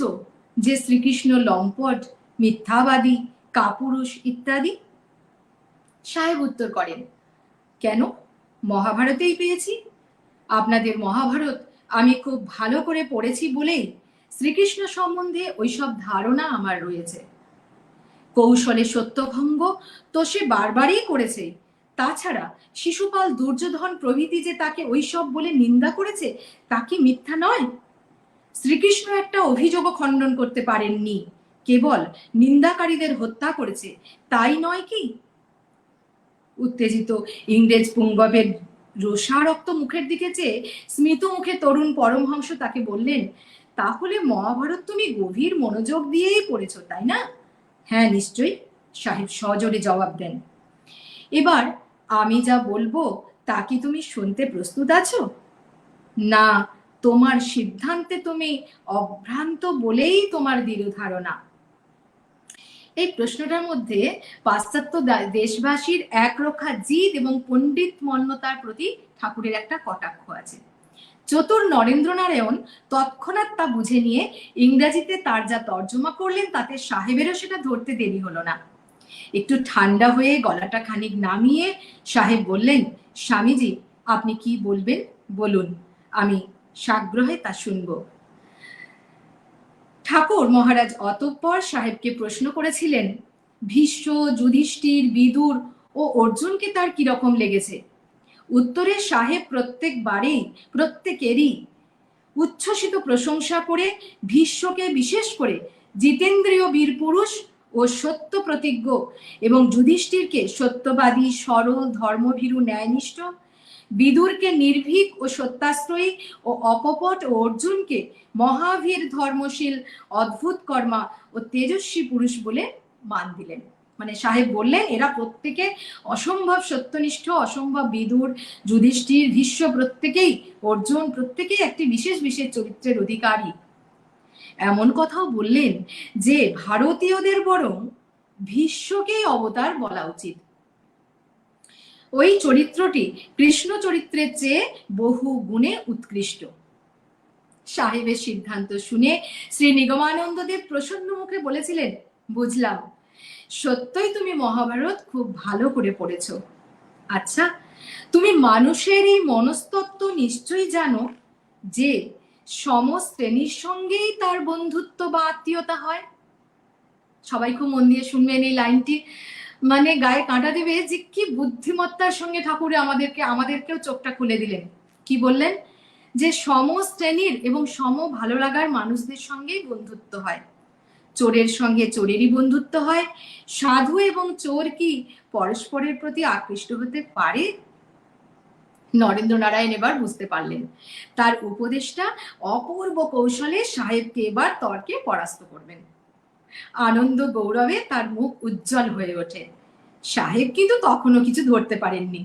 যে শ্রীকৃষ্ণ লম্পট, মিথ্যাবাদী, কাপুরুষ ইত্যাদি? সাহেব উত্তর করেন, কেন, মহাভারতেই পেয়েছি। আপনাদের মহাভারত আমি খুব ভালো করে পড়েছি বলেই শ্রীকৃষ্ণ সম্বন্ধে ওইসব ধারণা আমার রয়েছে। কৌশলে সত্যভঙ্গ তো সে বারবারই করেছে। তাছাড়া শিশুপাল, দুর্যোধন প্রভৃতি যে তাকে ওইসব বলে নিন্দা করেছে তা কি মিথ্যা নয়? শ্রীকৃষ্ণ একটা অভিযোগও খণ্ডন করতে পারেননি, কেবল নিন্দাকারীদের হত্যা করেছে, তাই নয় কি? উত্তেজিত ইংরেজ পুঙ্গবের রোষারক্ত মুখের দিকে চেয়ে স্মিত মুখে তরুণ পরমহংস তাকে বললেন, তাহলে মহাভারত তুমি গভীর মনোযোগ দিয়েই পড়েছ, তাই না? হ্যাঁ, নিশ্চয়ই, সাহেব সজোরে জবাব দেন। এবার আমি যা বলবো তা কি তুমি শুনতে প্রস্তুত আছো? না, তোমার সিদ্ধান্তে তুমি অভ্রান্ত বলেই তোমার দৃঢ় ধারণা। এই প্রশ্নটার মধ্যে পাশ্চাত্য দেশবাসীর একরক্ষা জিদ এবং পণ্ডিত মন্যতার প্রতি ঠাকুরের একটা কটাক্ষ আছে। চতুর নরেন্দ্র নারায়ণ তৎক্ষণাৎ তা বুঝে নিয়ে ইংরেজিতে তার যা তর্জমা করলেন তাতে সাহেবেরও সেটা ধরতে দেরি হলো না। একটু ঠান্ডা হয়ে গলাটা খানিক নামিয়ে সাহেব বললেন, স্বামীজি, আপনি কি বলবেন বলুন, আমি সাগ্রহে তা শুনব। ঠাকুর মহারাজ অতঃপর সাহেবকে প্রশ্ন করেছিলেন, ভীষ্ম, যুধিষ্ঠির, বিদুর ও অর্জুনকে তার কিরকম লেগেছে? উত্তরে সাহেব প্রত্যেকেরই উচ্ছ্বসিত প্রশংসা করে ভীষ্মকে বিশেষ করে জিতেন্দ্রীয় বীর পুরুষ ও সত্য প্রতিজ্ঞ এবং যুধিষ্ঠিরকে সত্যবাদী, সরল, ধর্মভীরু, ন্যায়নিষ্ঠ, বিদুরকে নির্ভীক ও সত্যাশ্রয়ী ও অকপট ও অর্জুনকে মহাবীর, ধর্মশীল, অদ্ভুত কর্মা ও তেজস্বী পুরুষ বলে মান দিলেন। মানে সাহেব বললেন এরা প্রত্যেকে অসম্ভব সত্যনিষ্ঠ, অসম্ভব বিদুর, যুধিষ্ঠির, ভীষ্ম প্রত্যেকেই, অর্জুন প্রত্যেকেই একটি বিশেষ বিশেষ চরিত্রের অধিকারী। এমন কথাও বললেন যে ভারতীয়দের বরং ভীষ্মকেই অবতার বলা উচিত। ওই চরিত্রটি কৃষ্ণ চরিত্রের চেয়ে বহু গুণে উৎকৃষ্ট। সাহেবের সিদ্ধান্ত শুনে শ্রী নিগমানন্দদেব প্রসন্ন মুখে বলেছিলেন, বুঝলাম, সত্যই তুমি মহাভারত খুব ভালো করে পড়েছ। আচ্ছা, তুমি মানুষের এই মনস্তত্ত্ব নিশ্চয়ই জানো যে সমশ্রেণীর সঙ্গেই তার বন্ধুত্ব বা আত্মীয়তা হয়। সবাই খুব মন দিয়ে শুনবেন এই লাইনটি, মানে গায়ে কাঁটা দেবে যে কি বুদ্ধিমত্তার সঙ্গে ঠাকুর আমাদেরকেও চোখটা খুলে দিলেন। কি বললেন? যে সমশ্রেণীর এবং সম ভালো লাগার মানুষদের সঙ্গেই বন্ধুত্ব হয়। চোরের সঙ্গে চোরেরই বন্ধুত্ব হয়। সাধু এবং চোর কি পরস্পরের প্রতি আকৃষ্ট হতে পারে? নরেন্দ্র নারায়ণ এবার বুঝতে পারলেন তার উপদেশটা অপূর্ব কৌশলে সাহেবকে এবার তর্কে পরাস্ত করবেন। আনন্দ গৌরবে তার মুখ উজ্জ্বল হয়ে ওঠে। সাহেব কিন্তু তখনও কিছু ধরতে পারেননি।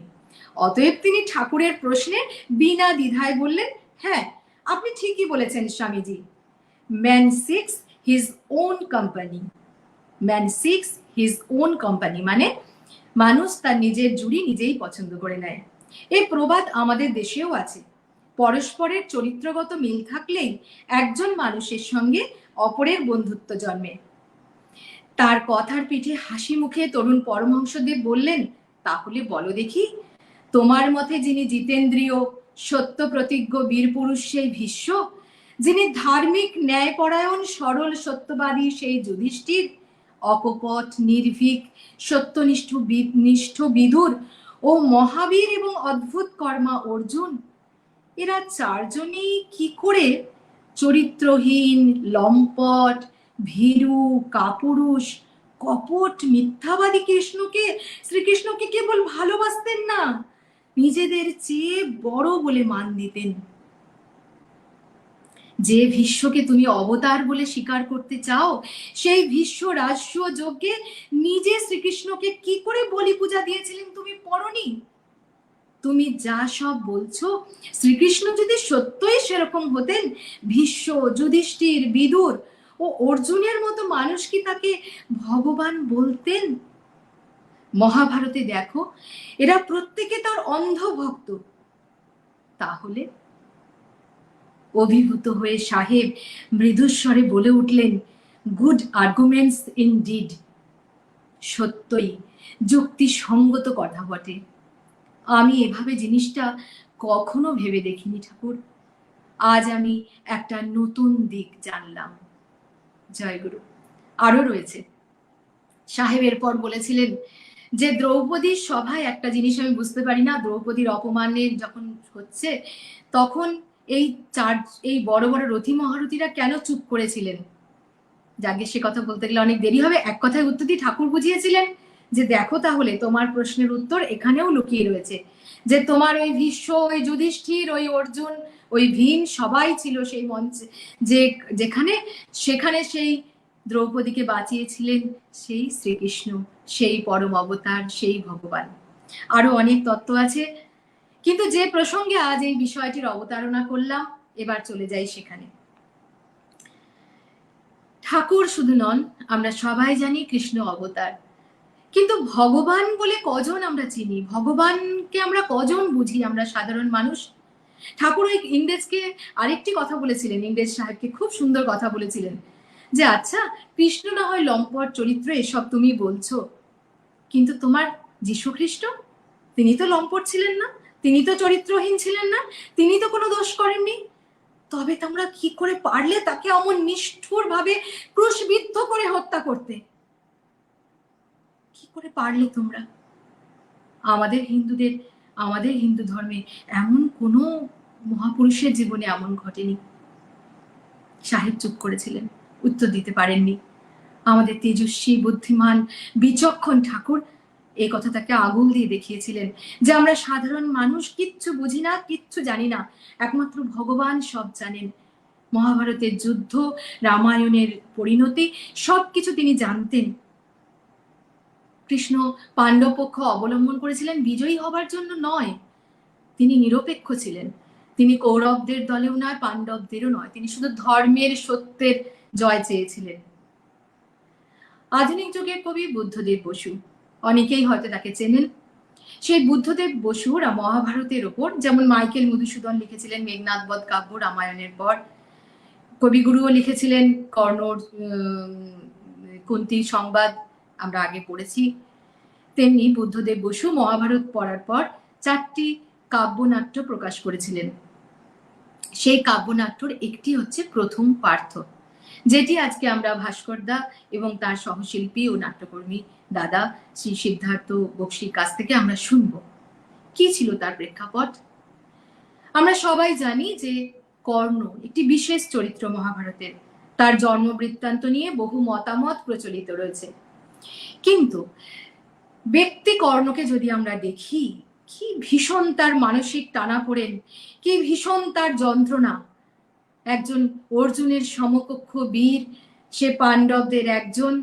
অতএব তিনি ঠাকুরের প্রশ্নে বিনা দ্বিধায় বললেন, হ্যাঁ, আপনি ঠিকই বলেছেন Swamiji. Man six his own company. Man six his own company মানে মানুষ তার নিজের জুড়ি নিজেই পছন্দ করে নেয়। এই প্রবাদ আমাদের দেশেও আছে। পরস্পরের চরিত্রগত মিল থাকলেই একজন মানুষের সঙ্গে অপরের বন্ধুত্ব জন্মে। তার কথার পিঠে হাসি মুখে তরুণ পরমহংসদেব বললেন, তাহলে বলো দেখি, তোমার মতে যিনি জিতেন্দ্রীয়, সত্য প্রতিজ্ঞ বীর পুরুষ সেই ভীষ্ম, যিনি ধার্মিক, ন্যায়পরায়ণ, সরল, সত্যবাদী সেই যুধিষ্ঠির, অকপট, নির্ভীক, সত্যনিষ্ঠ বিদুর ও মহাবীর এবং অদ্ভুত কর্মা অর্জুন, এরা চারজনেই কি করে চরিত্রহীন, লম্পট, ভীরু, কাপুরুষ, কপট, মিথ্যাবাদী শ্রীকৃষ্ণকে কেবল ভালোবাসতেন না, নিজেদের চেয়ে বড় বলে মান দিতেন। যে ভীষ্মকে তুমি অবতার বলে স্বীকার করতে চাও, সেই ভীষ্ম রাজস্ব যজ্ঞে নিজে শ্রীকৃষ্ণকে কি করে বলি পূজা দিয়েছিলেন তুমি পড়নি? তুমি যা সব বলছো, শ্রীকৃষ্ণ যদি সত্যই সেরকম হতেন, ভীষ্ম, যুধিষ্ঠির, বিদুর ও অর্জুনের মতো মানুষ কি তাকে ভগবান বলতেন? মহাভারতে দেখো, এরা প্রত্যেকে তার অন্ধ ভক্ত। তাহলে? অভিভূত হয়ে সাহেব মৃদুস্বরে বলে উঠলেন, গুড আর্গুমেন্টস ইনডিড। সত্যই যুক্তিসঙ্গত কথা বটে। আমি এভাবে জিনিসটা কখনো ভেবে দেখিনি ঠাকুর। আজ আমি একটা নতুন দিক জানলাম। জয়গুরু। আরো রয়েছে, সাহেব এরপর বলেছিলেন যে দ্রৌপদীর সভায় একটা জিনিস আমি বুঝতে পারি না, দ্রৌপদীর অপমানের যখন হচ্ছে তখন এই এই বড় বড় রথী মহারথীরা কেন চুপ করেছিলেন। যাকে সে কথা বলতে গেলে অনেক দেরি হবে। এক কথায় উত্তর দিয়ে ঠাকুর বুঝিয়েছিলেন যে দেখো তাহলে তোমার প্রশ্নের উত্তর এখানেও লুকিয়ে রয়েছে, যে তোমার ওই ভীষ্ম, ওই যুধিষ্ঠির, ওই অর্জুন, ওই ভীম সবাই ছিল সেই মঞ্চে, যে যেখানে সেখানে সেই দ্রৌপদীকে বাঁচিয়েছিলেন সেই শ্রীকৃষ্ণ, সেই পরম অবতার, সেই ভগবান। আরো অনেক তত্ত্ব আছে, কিন্তু যে প্রসঙ্গে আজ এই বিষয়টির অবতারণা করলাম, এবার চলে যাই সেখানে। ঠাকুর শুধু নন, আমরা সবাই জানি কৃষ্ণ অবতার, কিন্তু ভগবান বলে কজন আমরা চিনি, ভগবানকে আমরা কজন বুঝি আমরা সাধারণ মানুষ। ঠাকুর ওই ইংরেজকে আরেকটি কথা বলেছিলেন, ইংরেজ সাহেবকে খুব সুন্দর কথা বলেছিলেন যে আচ্ছা, কৃষ্ণ না হয় লম্পট চরিত্র এসব তুমি বলছো, কিন্তু তোমার যীশু খ্রিস্ট, তিনি তো লম্পট ছিলেন না, তিনি তো চরিত্রহীন ছিলেন না, তিনি তো কোনো দোষ করেননি, তবে তোমরা কি করে পারলে তাকে অমন নিষ্ঠুর ভাবে ক্রুশবিদ্ধ করে হত্যা করতে? কি করে পারলে তোমরা? আমাদের হিন্দুদের, আমাদের হিন্দু ধর্মে এমন কোনো মহাপুরুষের জীবনে এমন ঘটেনি। সাহেব চুপ করেছিলেন, উত্তর দিতে পারেননি। আমাদের তেজস্বী, বুদ্ধিমান, বিচক্ষণ ঠাকুর এই কথা তাকে আঙুল দিয়ে দেখিয়েছিলেন যে আমরা সাধারণ মানুষ কিচ্ছু বুঝি না, কিচ্ছু জানি না, একমাত্র ভগবান সব জানেন। মহাভারতের যুদ্ধ, রামায়ণের পরিণতি সবকিছু তিনি জানতেন। কৃষ্ণ পাণ্ডব পক্ষ অবলম্বন করেছিলেন বিজয়ী হবার জন্য নয়, তিনি নিরপেক্ষ ছিলেন। তিনি কৌরবদের দলেও নয়, পাণ্ডবদেরও নয়, তিনি শুধু ধর্মের, সত্যের জয় চেয়েছিলেন। আধুনিক যুগের কবি বুদ্ধদেব বসু, অনেকেই হয়তো তাকে চেনেন। সেই বুদ্ধদেব বসুর মহাভারতের ওপর যেমন মাইকেল মধুসূদন লিখেছিলেন মেঘনাদ বধ কাব্য রামায়ণের পর, কবিগুরুও লিখেছিলেন কর্ণর কুন্তির সংবাদ আমরা আগে পড়েছি, তেমনি বুদ্ধদেব বসু মহাভারত পড়ার পর 4টি কাব্যনাট্য প্রকাশ করেছিলেন। সেই কাব্যনাট্যর একটি হচ্ছে প্রথম পার্থ, যেটি আজকে আমরা ভাস্কর দা এবং তার সহশিল্পী ও নাট্যকর্মী দাদা শ্রী সিদ্ধার্থ বক্সির কাছ থেকে আমরা শুনব। কি ছিল তার প্রেক্ষাপট? আমরা সবাই জানি যে কর্ণ একটি বিশেষ চরিত্র মহাভারতের, তার জন্ম বৃত্তান্ত নিয়ে বহু মতামত প্রচলিত রয়েছে, কিন্তু ব্যক্তি কর্ণকে যদি আমরা দেখি, কি ভীষণ তার মানসিক টানাপোড়েন, কি ভীষণ তার যন্ত্রণা। একজন অর্জুনের সমকক্ষ বীর, সে পাণ্ডবদের একজন,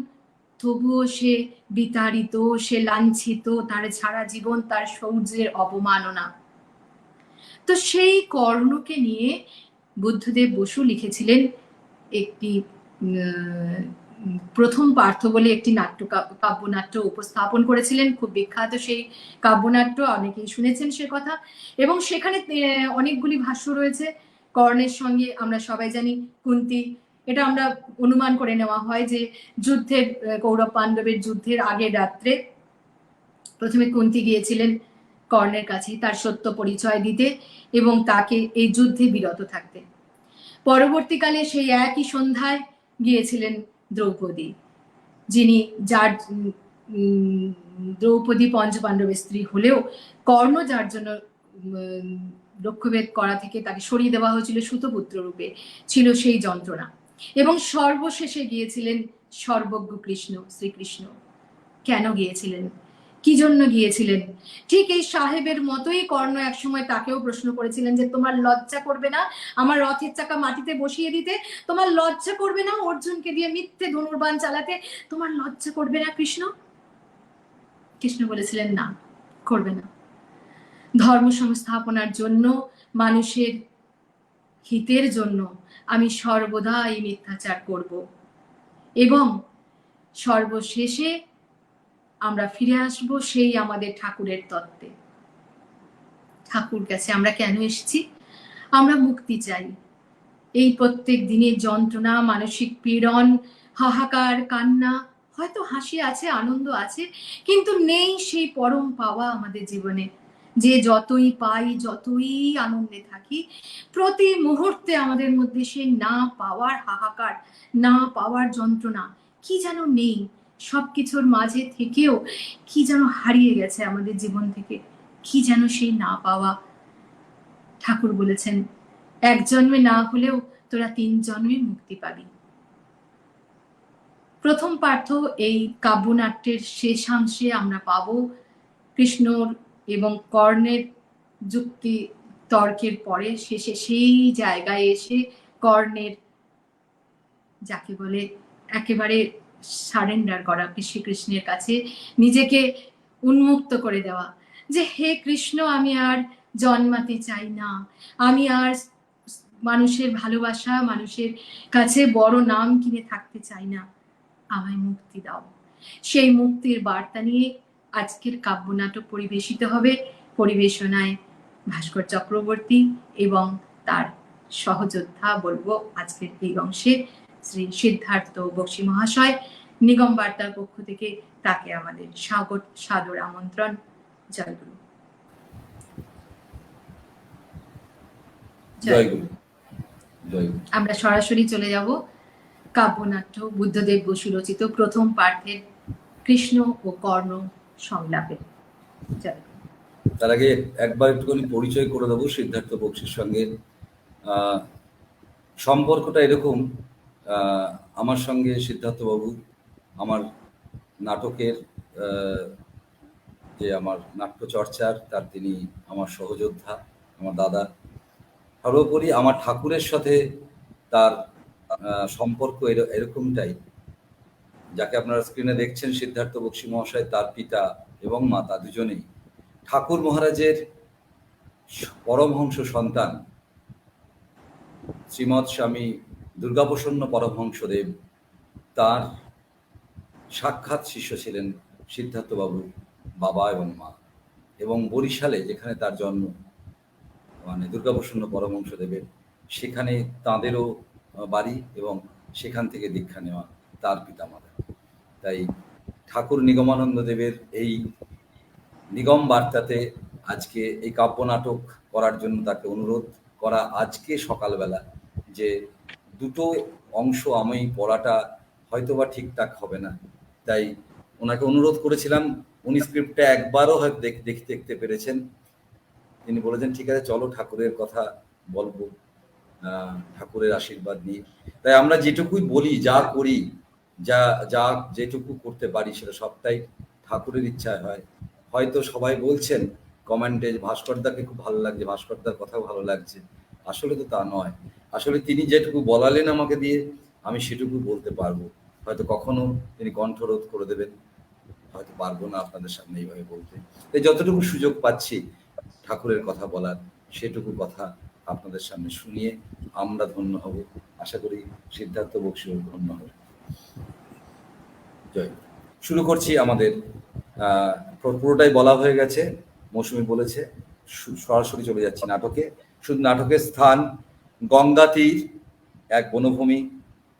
তবুও সে বিতাড়িত, সে লাঞ্ছিত, তার সারা জীবন তার শৌর্যের অবমাননা। তো সেই কর্ণকে নিয়ে বুদ্ধদেব বসু লিখেছিলেন একটি প্রথম পার্থ বলে একটি কাব্যনাট্য উপস্থাপন করেছিলেন। খুব বিখ্যাত সেই কাব্যনাট্য, অনেকেই শুনেছেন সে কথা, এবং সেখানে অনেকগুলি ভাষ্য রয়েছে। কর্ণের সঙ্গে আমরা সবাই জানি কুন্তি, এটা আমরা অনুমান করে নেওয়া হয় যে যুদ্ধের, কৌরব পাণ্ডবের যুদ্ধের আগের রাত্রে প্রথমে কুন্তি গিয়েছিলেন কর্ণের কাছে তার সত্য পরিচয় দিতে এবং তাকে এই যুদ্ধে বিরত থাকতে। পরবর্তীকালে সেই একই সন্ধ্যায় গিয়েছিলেন দ্রৌপদী, যিনি যার দ্রৌপদী পঞ্চপাণ্ডবের স্ত্রী হলেও কর্ণ যার জন্য লক্ষ্যভেদ করা থেকে তাকে সরিয়ে দেওয়া হয়েছিল সুতপুত্র রূপে, ছিল সেই যন্ত্রণা। এবং সর্বশেষে গিয়েছিলেন সর্বজ্ঞ কৃষ্ণ, শ্রীকৃষ্ণ। কেন গিয়েছিলেন, কি জন্য গিয়েছিলেন? ঠিক এই সাহেবের মতোই কর্ণ একসময় তাকেও প্রশ্ন করেছিলেন যে তোমার লজ্জা করবে না আমার রথের চাকা মাটিতে বসিয়ে দিতে? তোমার লজ্জা করবে না অর্জুনকে দিয়ে মিথ্যে ধনুর্বাণ চালাতে? তোমার লজ্জা করবে না কৃষ্ণ? কৃষ্ণ বলেছিলেন না, করবে না। ধর্ম সংস্থাপনার জন্য, মানুষের হিতের জন্য আমি সর্বদা এই মিথ্যাচার করব, এবং সর্বশেষে আমরা ফিরে আসব সেই আমাদের ঠাকুরের তত্ত্বে। ঠাকুর কাছে আমরা কেন এসেছি? আমরা মুক্তি চাই। এই প্রত্যেক দিনের যন্ত্রণা, মানসিক পীড়ন, হাহাকার, কান্না, হয়তো হাসি আছে, আনন্দ আছে, কিন্তু নেই সেই পরম পাওয়া আমাদের জীবনে, যে যতই পাই, যতই আনন্দে থাকি, প্রতি মুহূর্তে আমাদের মধ্যে সেই না পাওয়ার হাহাকার, না পাওয়ার যন্ত্রণা কি যেন নেই। সবকিছুর মাঝে থেকেও কি যেন হারিয়ে গেছে আমাদের জীবন থেকে, কি যেন সেই না পাওয়া। ঠাকুর বলেছেন, এক জন্মে না হলেও তোরা 3 জন্মে মুক্তি পাবি। প্রথম পার্থ এই কাব্যনাট্যের শেষাংশে আমরা পাবো কৃষ্ণর এবং কর্ণের যুক্তি তর্কের পরে শেষে সেই জায়গায় এসে কর্ণের, যাকে বলে একেবারে সারেন্ডার করা শ্রীকৃষ্ণের কাছে, নিজেকে উন্মুক্ত করে দেওয়া, যে হে কৃষ্ণ, আমি আর জন্মাতে চাই না, আমি আর মানুষের ভালোবাসা, মানুষের কাছে বড় নাম কিনে থাকতে চাই না, আমায় মুক্তি দাও। সেই মুক্তির বার্তা নিয়ে আজকের কাব্যনাটক পরিবেশিত হবে। পরিবেশনায় ভাস্কর চক্রবর্তী এবং তার সহযোদ্ধা বলবো আজকের এই অংশে শ্রী সিদ্ধার্থ বক্সী মহাশয়। নিগম বার্তার পক্ষ থেকে তাকে আমাদের স্বাগত, সাদর আমন্ত্রণ। জয়গুরু। জয়গুরু। জয়গুরু। আমরা সরাসরি চলে যাব কাব্যনাট্য বুদ্ধদেব বসু রচিত প্রথম পার্থের কৃষ্ণ ও কর্ণ সংলাপে। তার আগে একবার একটুখানি পরিচয় করে দেবো সিদ্ধার্থ বক্সির সঙ্গে। সম্পর্কটা এরকম, আমার সঙ্গে সিদ্ধার্থবাবু আমার নাটকের যে আমার নাট্যচর্চার তার তিনি আমার সহযোদ্ধা, আমার দাদা। সর্বোপরি আমার ঠাকুরের সাথে তার সম্পর্ক এরকমটাই। যাকে আপনারা স্ক্রিনে দেখছেন সিদ্ধার্থ বক্সী মহাশয়, তার পিতা এবং মাতা দুজনেই ঠাকুর মহারাজের পরমহংস সন্তান শ্রীমৎ স্বামী দুর্গাপ্রসন্ন পরমহংসদেব, তার সাক্ষাৎ শিষ্য ছিলেন সিদ্ধার্থবাবুর বাবা এবং মা। এবং বরিশালে যেখানে তার জন্ম, মানে দুর্গাপ্রসন্ন পরমহংসদেবের, সেখানে তাঁদেরও বাড়ি এবং সেখান থেকে দীক্ষা নেওয়া তার পিতামাতা। তাই ঠাকুর নিগমানন্দ দেবের এই নিগম বার্তাতে আজকে এই কাব্যনাটক করার জন্য তাকে অনুরোধ করা আজকে সকালবেলা, যে দুটো অংশ আমি পড়াটা হয়তোবা ঠিকঠাক হবে না, তাই ওনাকে অনুরোধ করেছিলাম। উনি স্ক্রিপ্টটা একবারও হয়তো দেখতে পেরেছেন। তিনি বলেছেন ঠিক আছে চলো, ঠাকুরের কথা বলবো, ঠাকুরের আশীর্বাদ নিয়ে। তাই আমরা যেটুকুই বলি, যা করি, যা যেটুকু করতে পারি, সেটা সবটাই ঠাকুরের ইচ্ছায় হয়। হয়তো সবাই বলছেন কমেন্টে ভাস্করদাকে খুব ভালো লাগছে, ভাস্করদার কথাও ভালো লাগছে, আসলে তো তা নয়। আসলে তিনি যেটুকু বলালেন আমাকে দিয়ে, আমি সেটুকু বলতে পারবো। হয়তো কখনো তিনি কণ্ঠরোধ করে দেবেন, হয়তো পারবো না আপনাদের সামনে এইভাবে বলতে। তাই যতটুকু সুযোগ পাচ্ছি ঠাকুরের কথা বলার, সেটুকু কথা আপনাদের সামনে শুনিয়ে আমরা ধন্য হব। আশা করি সিদ্ধার্থ বক্সী ধন্য হবে। জয়। শুরু করছি। আমাদের পুরোটাই বলা হয়ে গেছে, মৌসুমী বলেছে, সরাসরি চলে যাচ্ছি নাটকে। শুধু নাটকের স্থান গঙ্গা তীর, এক বনভূমি,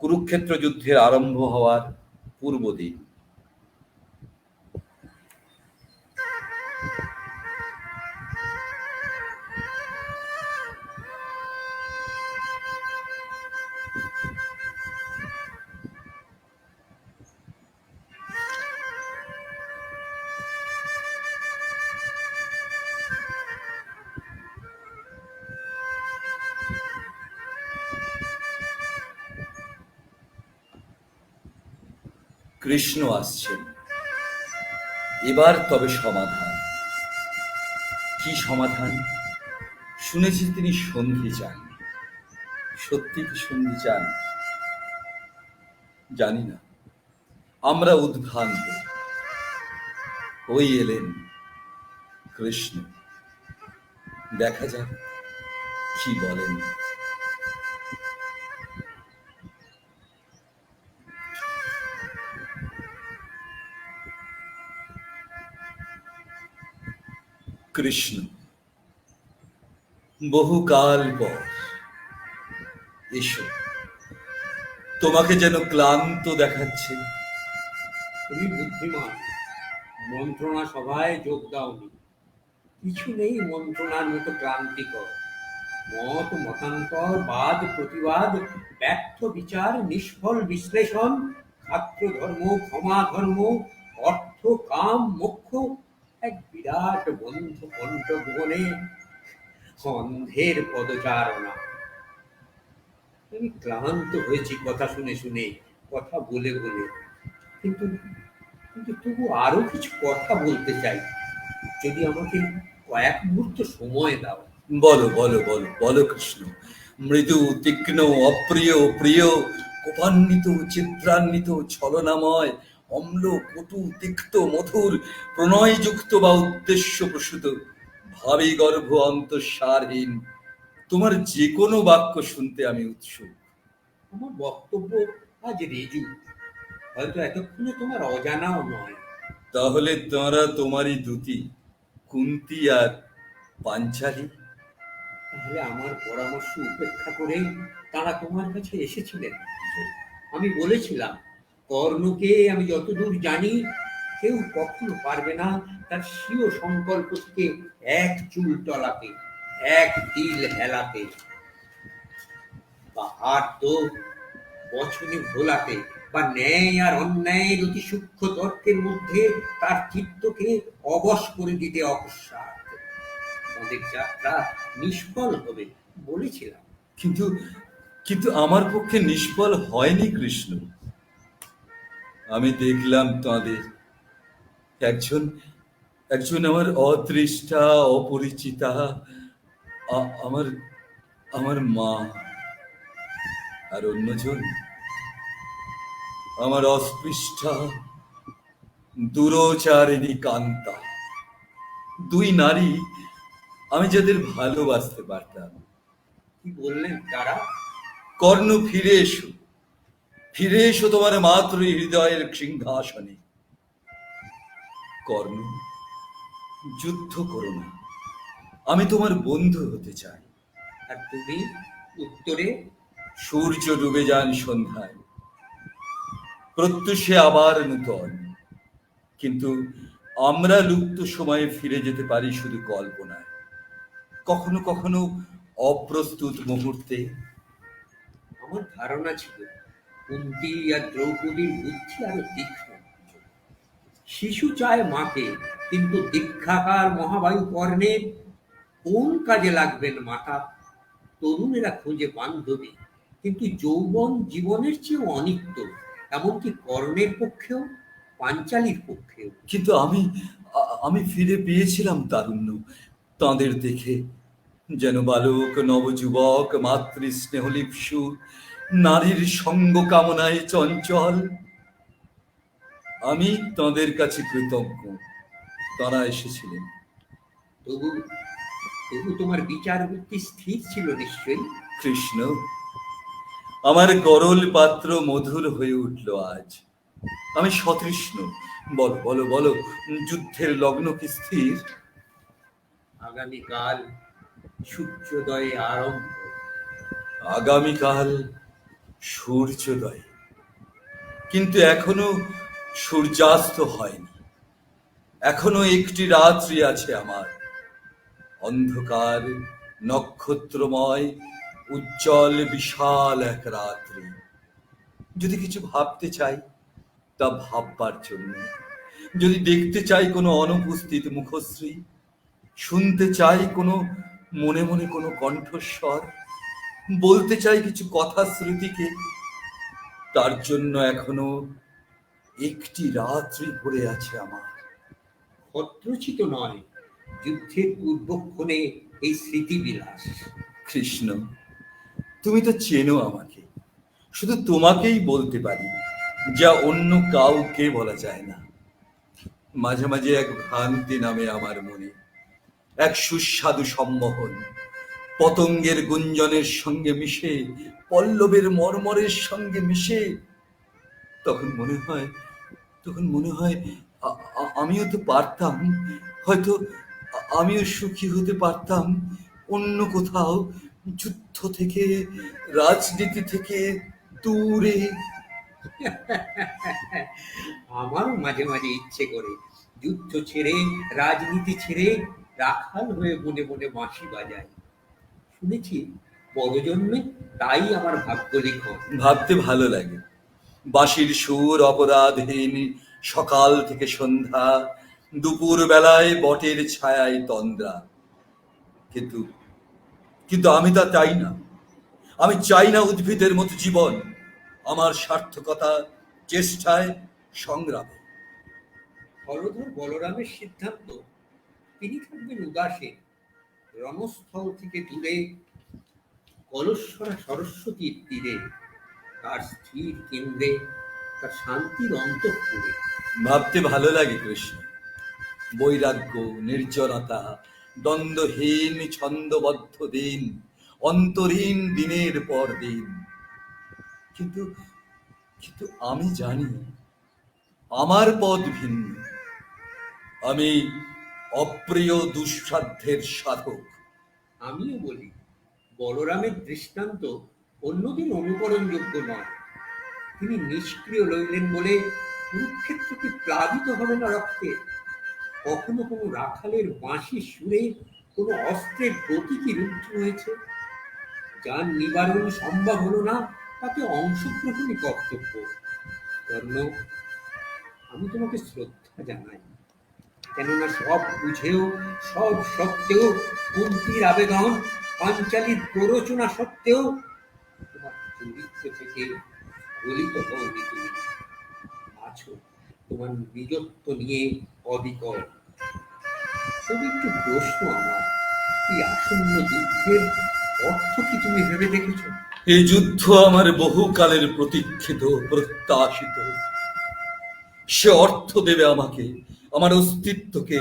কুরুক্ষেত্র যুদ্ধের আরম্ভ হওয়ার পূর্ব দিন। কৃষ্ণ আসছেন এবার, তবে সমাধান। কি সমাধান? শুনেছি তিনি সন্ধি চান। সত্যি কি সন্ধি চান জানি না, আমরা উদ্ভ্রান্ত। ওই এলেন কৃষ্ণ, দেখা যাক কি বলেন। কৃষ্ণ, বহুকাল পর এসো, তোমাকে যেন ক্লান্ত দেখাচ্ছে। তুমি বুদ্ধিমান, মন্ত্রণা সভায় যোগ দাওনি। কিছু নেই মন্ত্রণার মতো ক্লান্তিকর। মত মতান্তর, বাদ প্রতিবাদ, ব্যর্থ বিচার, নিষ্ফল বিশ্লেষণ, ছাত্র ধর্ম, ক্ষমা ধর্ম, অর্থ কাম মোক্ষ, এক বিরাট বন্ধ কণ্ঠ ভুবনে অন্ধের পদচারণা। আমি ক্লান্ত হয়েছি কথা শুনে শুনে, কথা বলে বলে। কিন্তু কিন্তু তবু আরো কিছু কথা বলতে চাই, যদি আমাকে কয়েক মুহূর্ত সময় দাও। বলো বলো বলো বলো কৃষ্ণ। মৃদু তীক্ষ্ণ অপ্রিয় প্রিয়, কোপান্বিত চিত্রান্বিত ছলনাময়, অম্ল কটু তিক্ত মধুর, প্রণয়যুক্ত বা উদ্দেশ্য প্রসূত, ভাবী গর্ভ অন্তঃসারহীন, তোমার যে কোনো বাক্য শুনতে আমি উৎসুক। আমার বক্তব্য আজ রেজু, হয়তো এতক্ষণে তোমার অজানাও নয়। তাহলে তাঁরা তোমারই দুটি, কুন্তী আর পাঞ্চালী? তাহলে আমার পরামর্শ উপেক্ষা করে তারা তোমার কাছে এসেছিলেন? আমি বলেছিলাম, কর্ণকে আমি যতদূর জানি কেউ কখনো পারবে না তার স্বীয় সংকল্প থেকে এক চুল টলাতে, এক তিল হেলাতে, বা হাত তো বচনে ভোলাতে, বা ন্যায় আর অন্যায়ের অতি সূক্ষ্ম তর্কের মধ্যে তার চিত্তকে অবশ করে দিতে অকস্মাৎ। আমাদের যাত্রা নিষ্ফল হবে বলেছিলাম। কিন্তু কিন্তু আমার পক্ষে নিষ্ফল হয়নি কৃষ্ণ। আমি দেখলাম তাঁদের, একজন একজন আমার অদৃষ্টা অপরিচিতা, আমার আমার মা, আর অন্যজন আমার অস্পৃষ্টা দুরচারিণী কান্তা। দুই নারী আমি যাদের ভালোবাসতে পারতাম। কি বললেন তারা? কর্ণ, ফিরে এসো, ফিরে এসো তোমার মাতৃ হৃদয়ের সিংহাসনে। কর্ণ, যুদ্ধ করো না, আমি তোমার বন্ধু হতে চাই। আর তুমি উত্তরে? সূর্য ডুবে যান সন্ধ্যায়, প্রত্যুষে আবার নূতন। কিন্তু আমরা লুপ্ত সময়ে ফিরে যেতে পারি শুধু কল্পনায়, কখনো কখনো অপ্রস্তুত মুহূর্তে। আমার ধারণা ছিল কুন্তী আর দ্রৌপদীর বুদ্ধি আরো তীক্ষ্ণ। শিশু চায় মাকে, কিন্তু দীক্ষাকার মহাবায়ু কর্ণের কোন কাজে লাগবেন মাতা? তরুণেরা খোঁজে বান্ধবী, কিন্তু যৌবন জীবনের চেয়ে অনিত্য, এমনকি কর্ণের পক্ষেও, পাঞ্চালীর পক্ষেও। কিন্তু আমি ফিরে পেয়েছিলাম তারুণ্য তাঁদের দেখে, যেন বালক নবযুবক মাতৃ স্নেহলিপ্সু, নারীর সঙ্গ কামনায় চঞ্চল। আমি তাঁদের কাছে কৃতজ্ঞ, তারা এসেছিলেন। তবু তবু তোমার বিচার বুদ্ধি স্থির ছিল নিশ্চয়ই। কৃষ্ণ, আমার গরল পাত্র মধুর হয়ে উঠল আজ। আমি সতৃষ্ণ। বলো বলো বলো, যুদ্ধের লগ্ন কি স্থির? আগামীকাল সূর্যোদয়ে আরম্ভ। আগামীকাল সূর্যোদয়, কিন্তু এখনো সূর্যাস্ত হয়নি। এখনো একটি রাত্রি আছে আমার, অন্ধকার নক্ষত্রময় উজ্জ্বল বিশাল এক রাত্রি। যদি কিছু ভাবতে চাই, তা ভাববার জন্য। যদি দেখতে চাই কোনো অনুপস্থিত মুখশ্রী, শুনতে চাই কোনো মনে মনে কোনো কণ্ঠস্বর, বলতে চাই কিছু কথা স্মৃতিকে, তার জন্য এখনো একটি রাত্রি পড়ে আছে আমার। ক্ষত্রচিত নয়, যুদ্ধের পূর্বক্ষণে এই স্মৃতিবিলাস। কৃষ্ণ, তুমি তো চেনো আমাকে, শুধু তোমাকেই বলতে পারি যা অন্য কাউকে বলা যায় না। মাঝে মাঝে এক ভ্রান্তি নামে আমার মনে, এক সুস্বাদু সম্মোহন, পতঙ্গের গুঞ্জনের সঙ্গে মিশে, পল্লবের মর্মরের সঙ্গে মিশে। তখন মনে হয় আমিও তো পারতাম, হয়তো আমিও সুখী হতে পারতাম অন্য কোথাও, যুদ্ধ থেকে, রাজনীতি থেকে দূরে। আমারও মাঝে মাঝে ইচ্ছে করে যুদ্ধ ছেড়ে, রাজনীতি ছেড়ে রাখাল হয়ে মনে মনে বাঁশি বাজায়। শুনেছি বড় জন্মে তাই আমার ভাগ্য লিখন। ভাবতে ভালো লাগে। বাঁশির সুর অপরাধহীন, সকাল থেকে সন্ধ্যা, দুপুর বেলায় বটের ছায়ায় তন্দ্রা। কিন্তু কিন্তু আমি তা চাই না। আমি চাই না উদ্ভিদের মতো জীবন। আমার সার্থকতা চেষ্টায়, সংগ্রামে। হলধর বলরামের সিদ্ধান্ত, তিনি থাকবেন উদাসীন। রণস্থল থেকে দূরে কলস্বরা সরস্বতীর তীরে, তার স্থির কেন্দ্রে, তার শান্তির অন্তঃপুরে। ভাবতে ভালো লাগে কৃষ্ণ। বৈরাগ্য, নির্জনতা, দ্বন্দ্বহীন ছন্দবদ্ধ দিন, অন্তরীণ দিনের পর দিন। কিন্তু কিন্তু আমি জানি আমার পথ ভিন্ন। আমি অপ্রিয় দুঃসাধ্যের সাধক। আমিও বলি, বলরামের দৃষ্টান্ত অন্যদের অনুকরণযোগ্য নয়। তিনি নিষ্ক্রিয় রইলেন বলে কুরুক্ষেত্রকে প্লাবিত হবে না রক্তে। কখনো কোনো রাখালের বাঁশি সুরে কোনো অস্ত্রের গতি কি রুদ্ধ হয়েছে? যার নিবারণ সম্ভব হলো না, তাতে অংশগ্রহণই কর্তব্য। কর্ণ, আমি তোমাকে শ্রদ্ধা জানাই। কেননা সব বুঝেও, সব সত্ত্বেও, কুন্তির আবেদন, পাঞ্চালীর প্ররোচনা সত্ত্বেও তোমার চরিত্র থেকে গলিত হওনি তুমি। আছো তোমার নিজত্ব নিয়ে অবিকল। তবে একটু প্রশ্ন আমার, এই আসন্ন যুদ্ধের অর্থ কি তুমি ভেবে দেখেছ? এই যুদ্ধ আমার বহুকালের প্রতীক্ষিত, প্রত্যাশিত। সে অর্থ দেবে আমাকে, আমার অস্তিত্বকে।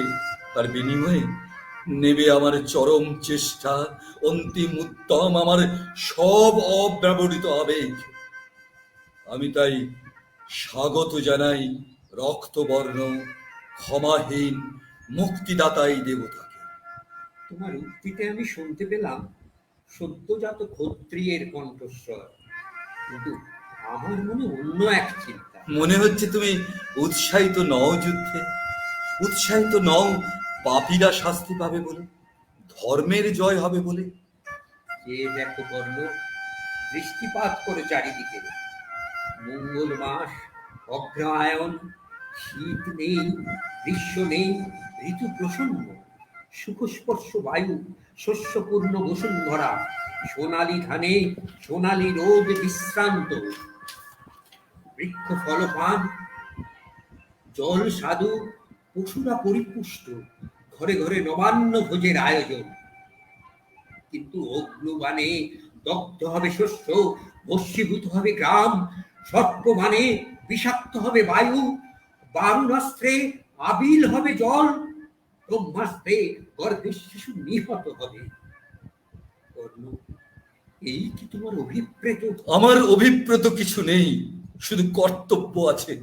তার বিনিময়ে নেবে আমার চরম চেষ্টা, অন্তিম উদ্যম, আমার সব অব্যবহৃত আবেগ। আমি তাই স্বাগত জানাই রক্তবর্ণ, ক্ষমাহীন মুক্তিদাতাই দেবতাকে। তোমার উক্তিতে আমি শুনতে পেলাম সদ্যজাত ক্ষত্রিয়ের কণ্ঠস্বর, কিন্তু আমার মনে অন্য এক চিন্তা। মনে হচ্ছে তুমি উৎসাহিত নও যুদ্ধে, উৎসাহিত নও পাপীরা শাস্তি পাবে বলে, ধর্মের জয় হবে বলে। যে দেখো কর্ণ, দৃষ্টিপাত করে চারিদিকে। মঙ্গল মাস, অগ্রহায়ণ, শীত নেই, গ্রীষ্ম নেই, ঋতু প্রসন্ন, সুখস্পর্শ বায়ু, শস্যপূর্ণ বসুন্ধরা, সোনালী ধানে সোনালী রোদ বিশ্রান্ত, বৃক্ষ ফলপান, জল সাধু, পশুরা পরিপুষ্ট, ঘরে ঘরে নবান্ন ভোজের আয়োজন। কিন্তু অগ্নুবাণে দগ্ধ হবে শস্য, ভস্মীভূত হবে গ্রাম, সর্পবাণে বিষাক্ত হবে বায়ু, বারুণাস্ত্রে আবিল হবে জল, ব্রহ্মাস্ত্রে গর্ভের শিশু নিহত হবে। কর্ণ, এই কি তোমার অভিপ্রেত? আমার অভিপ্রেত কিছু নেই, শুধু কর্তব্য আছে।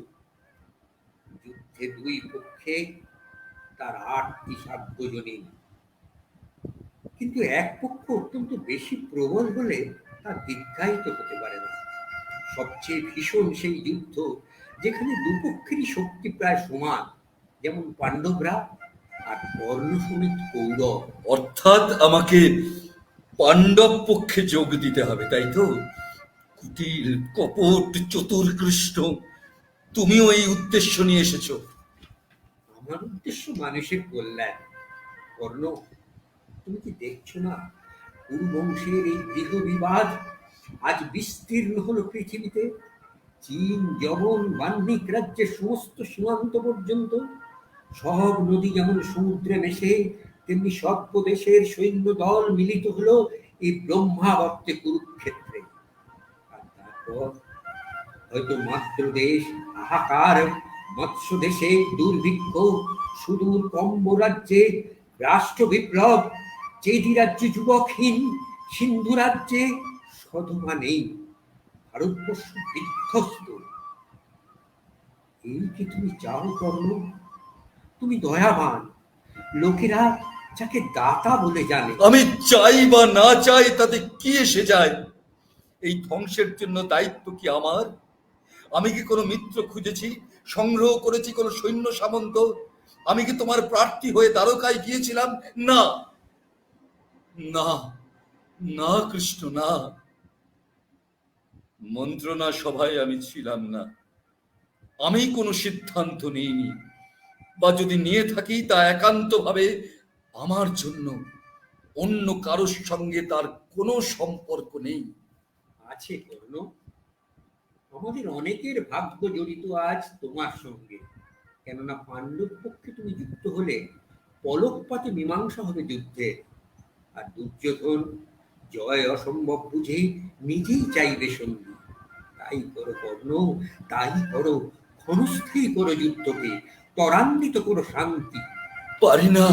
যুদ্ধে দুই পক্ষে তার 8টি সাধ্যজনীন, কিন্তু এক পক্ষ অত্যন্ত বেশি প্রবল হলে তা দীর্ঘায়িত হতে পারে না। সবচেয়ে ভীষণ সেই যুদ্ধ যেখানে দুপক্ষেরই শক্তি প্রায় সমান, যেমন পাণ্ডবরা আর কর্ণ সমেত কৌরব। অর্থাৎ আমাকে পাণ্ডব পক্ষে যোগ দিতে হবে, তাই তো? কুটিল, কপট, চতুর কৃষ্ণ, তুমিও এই উদ্দেশ্য নিয়ে এসেছো। আমার উদ্দেশ্য মানুষের কল্যাণ। কর্ণ, তুমি কি দেখছো না কুরুবংশের এই গৃহ বিবাদ আজ বিস্তীর্ণ হলো পৃথিবীতে? চীন, যবন, বাল্মিক রাজ্যের সমস্ত সীমান্ত পর্যন্ত। সব নদী যেমন সমুদ্রে মেশে, তেমনি সর্ব দেশের সৈন্য দল মিলিত হলো এই ব্রহ্মাবর্তে কুরুক্ষেত্রে। আর তারপর হয়তো মাত্র দেশ হাহাকার, মৎস্য দেশে দুর্ভিক্ষ, সুদূর কম্ব রাজ্যে রাষ্ট্র বিপ্লব, চেদি রাজ্যে যুবকহীন, সিন্ধু রাজ্যে সধবা নেই, ভারতবর্ষ বিধ্বস্ত। এই কি তুমি চাও কর্ণ? তুমি দয়াবান, লোকেরা যাকে দাতা বলে জানে। আমি চাই বা না চাই তাতে কি এসে যায়? এই ধ্বংসের জন্য দায়িত্ব কি আমার? আমি কি কোনো মিত্র খুঁজেছি, সংগ্রহ করেছি কোনো সৈন্য সামন্ত, আমি কি তোমার প্রার্থী হয়ে দ্বারকায় গিয়েছিলাম? না না না কৃষ্ণ, না। মন্ত্রণা সভায় আমি ছিলাম না, আমি কোনো সিদ্ধান্ত নিইনি, বা যদি নিয়ে থাকি তা একান্তভাবে আমার জন্য, অন্য কারোর সঙ্গে তার কোনো সম্পর্ক নেই। আছে কর্ণ, আমাদের অনেকের ভাগ্য জড়িত আজ তোমার সঙ্গে। কেননা পাণ্ডব পক্ষে তুমি যুক্ত হলে পলকপাতে মীমাংসা হবে যুদ্ধে। আর দুর্যোধন জয় অসম্ভব বুঝে নিজেই চাইবে সঙ্গী। তাই করো কর্ণ, তাই করো, ক্ষণস্থায়ী করো যুদ্ধকে, ত্বরান্বিত করো শান্তি। পারি না,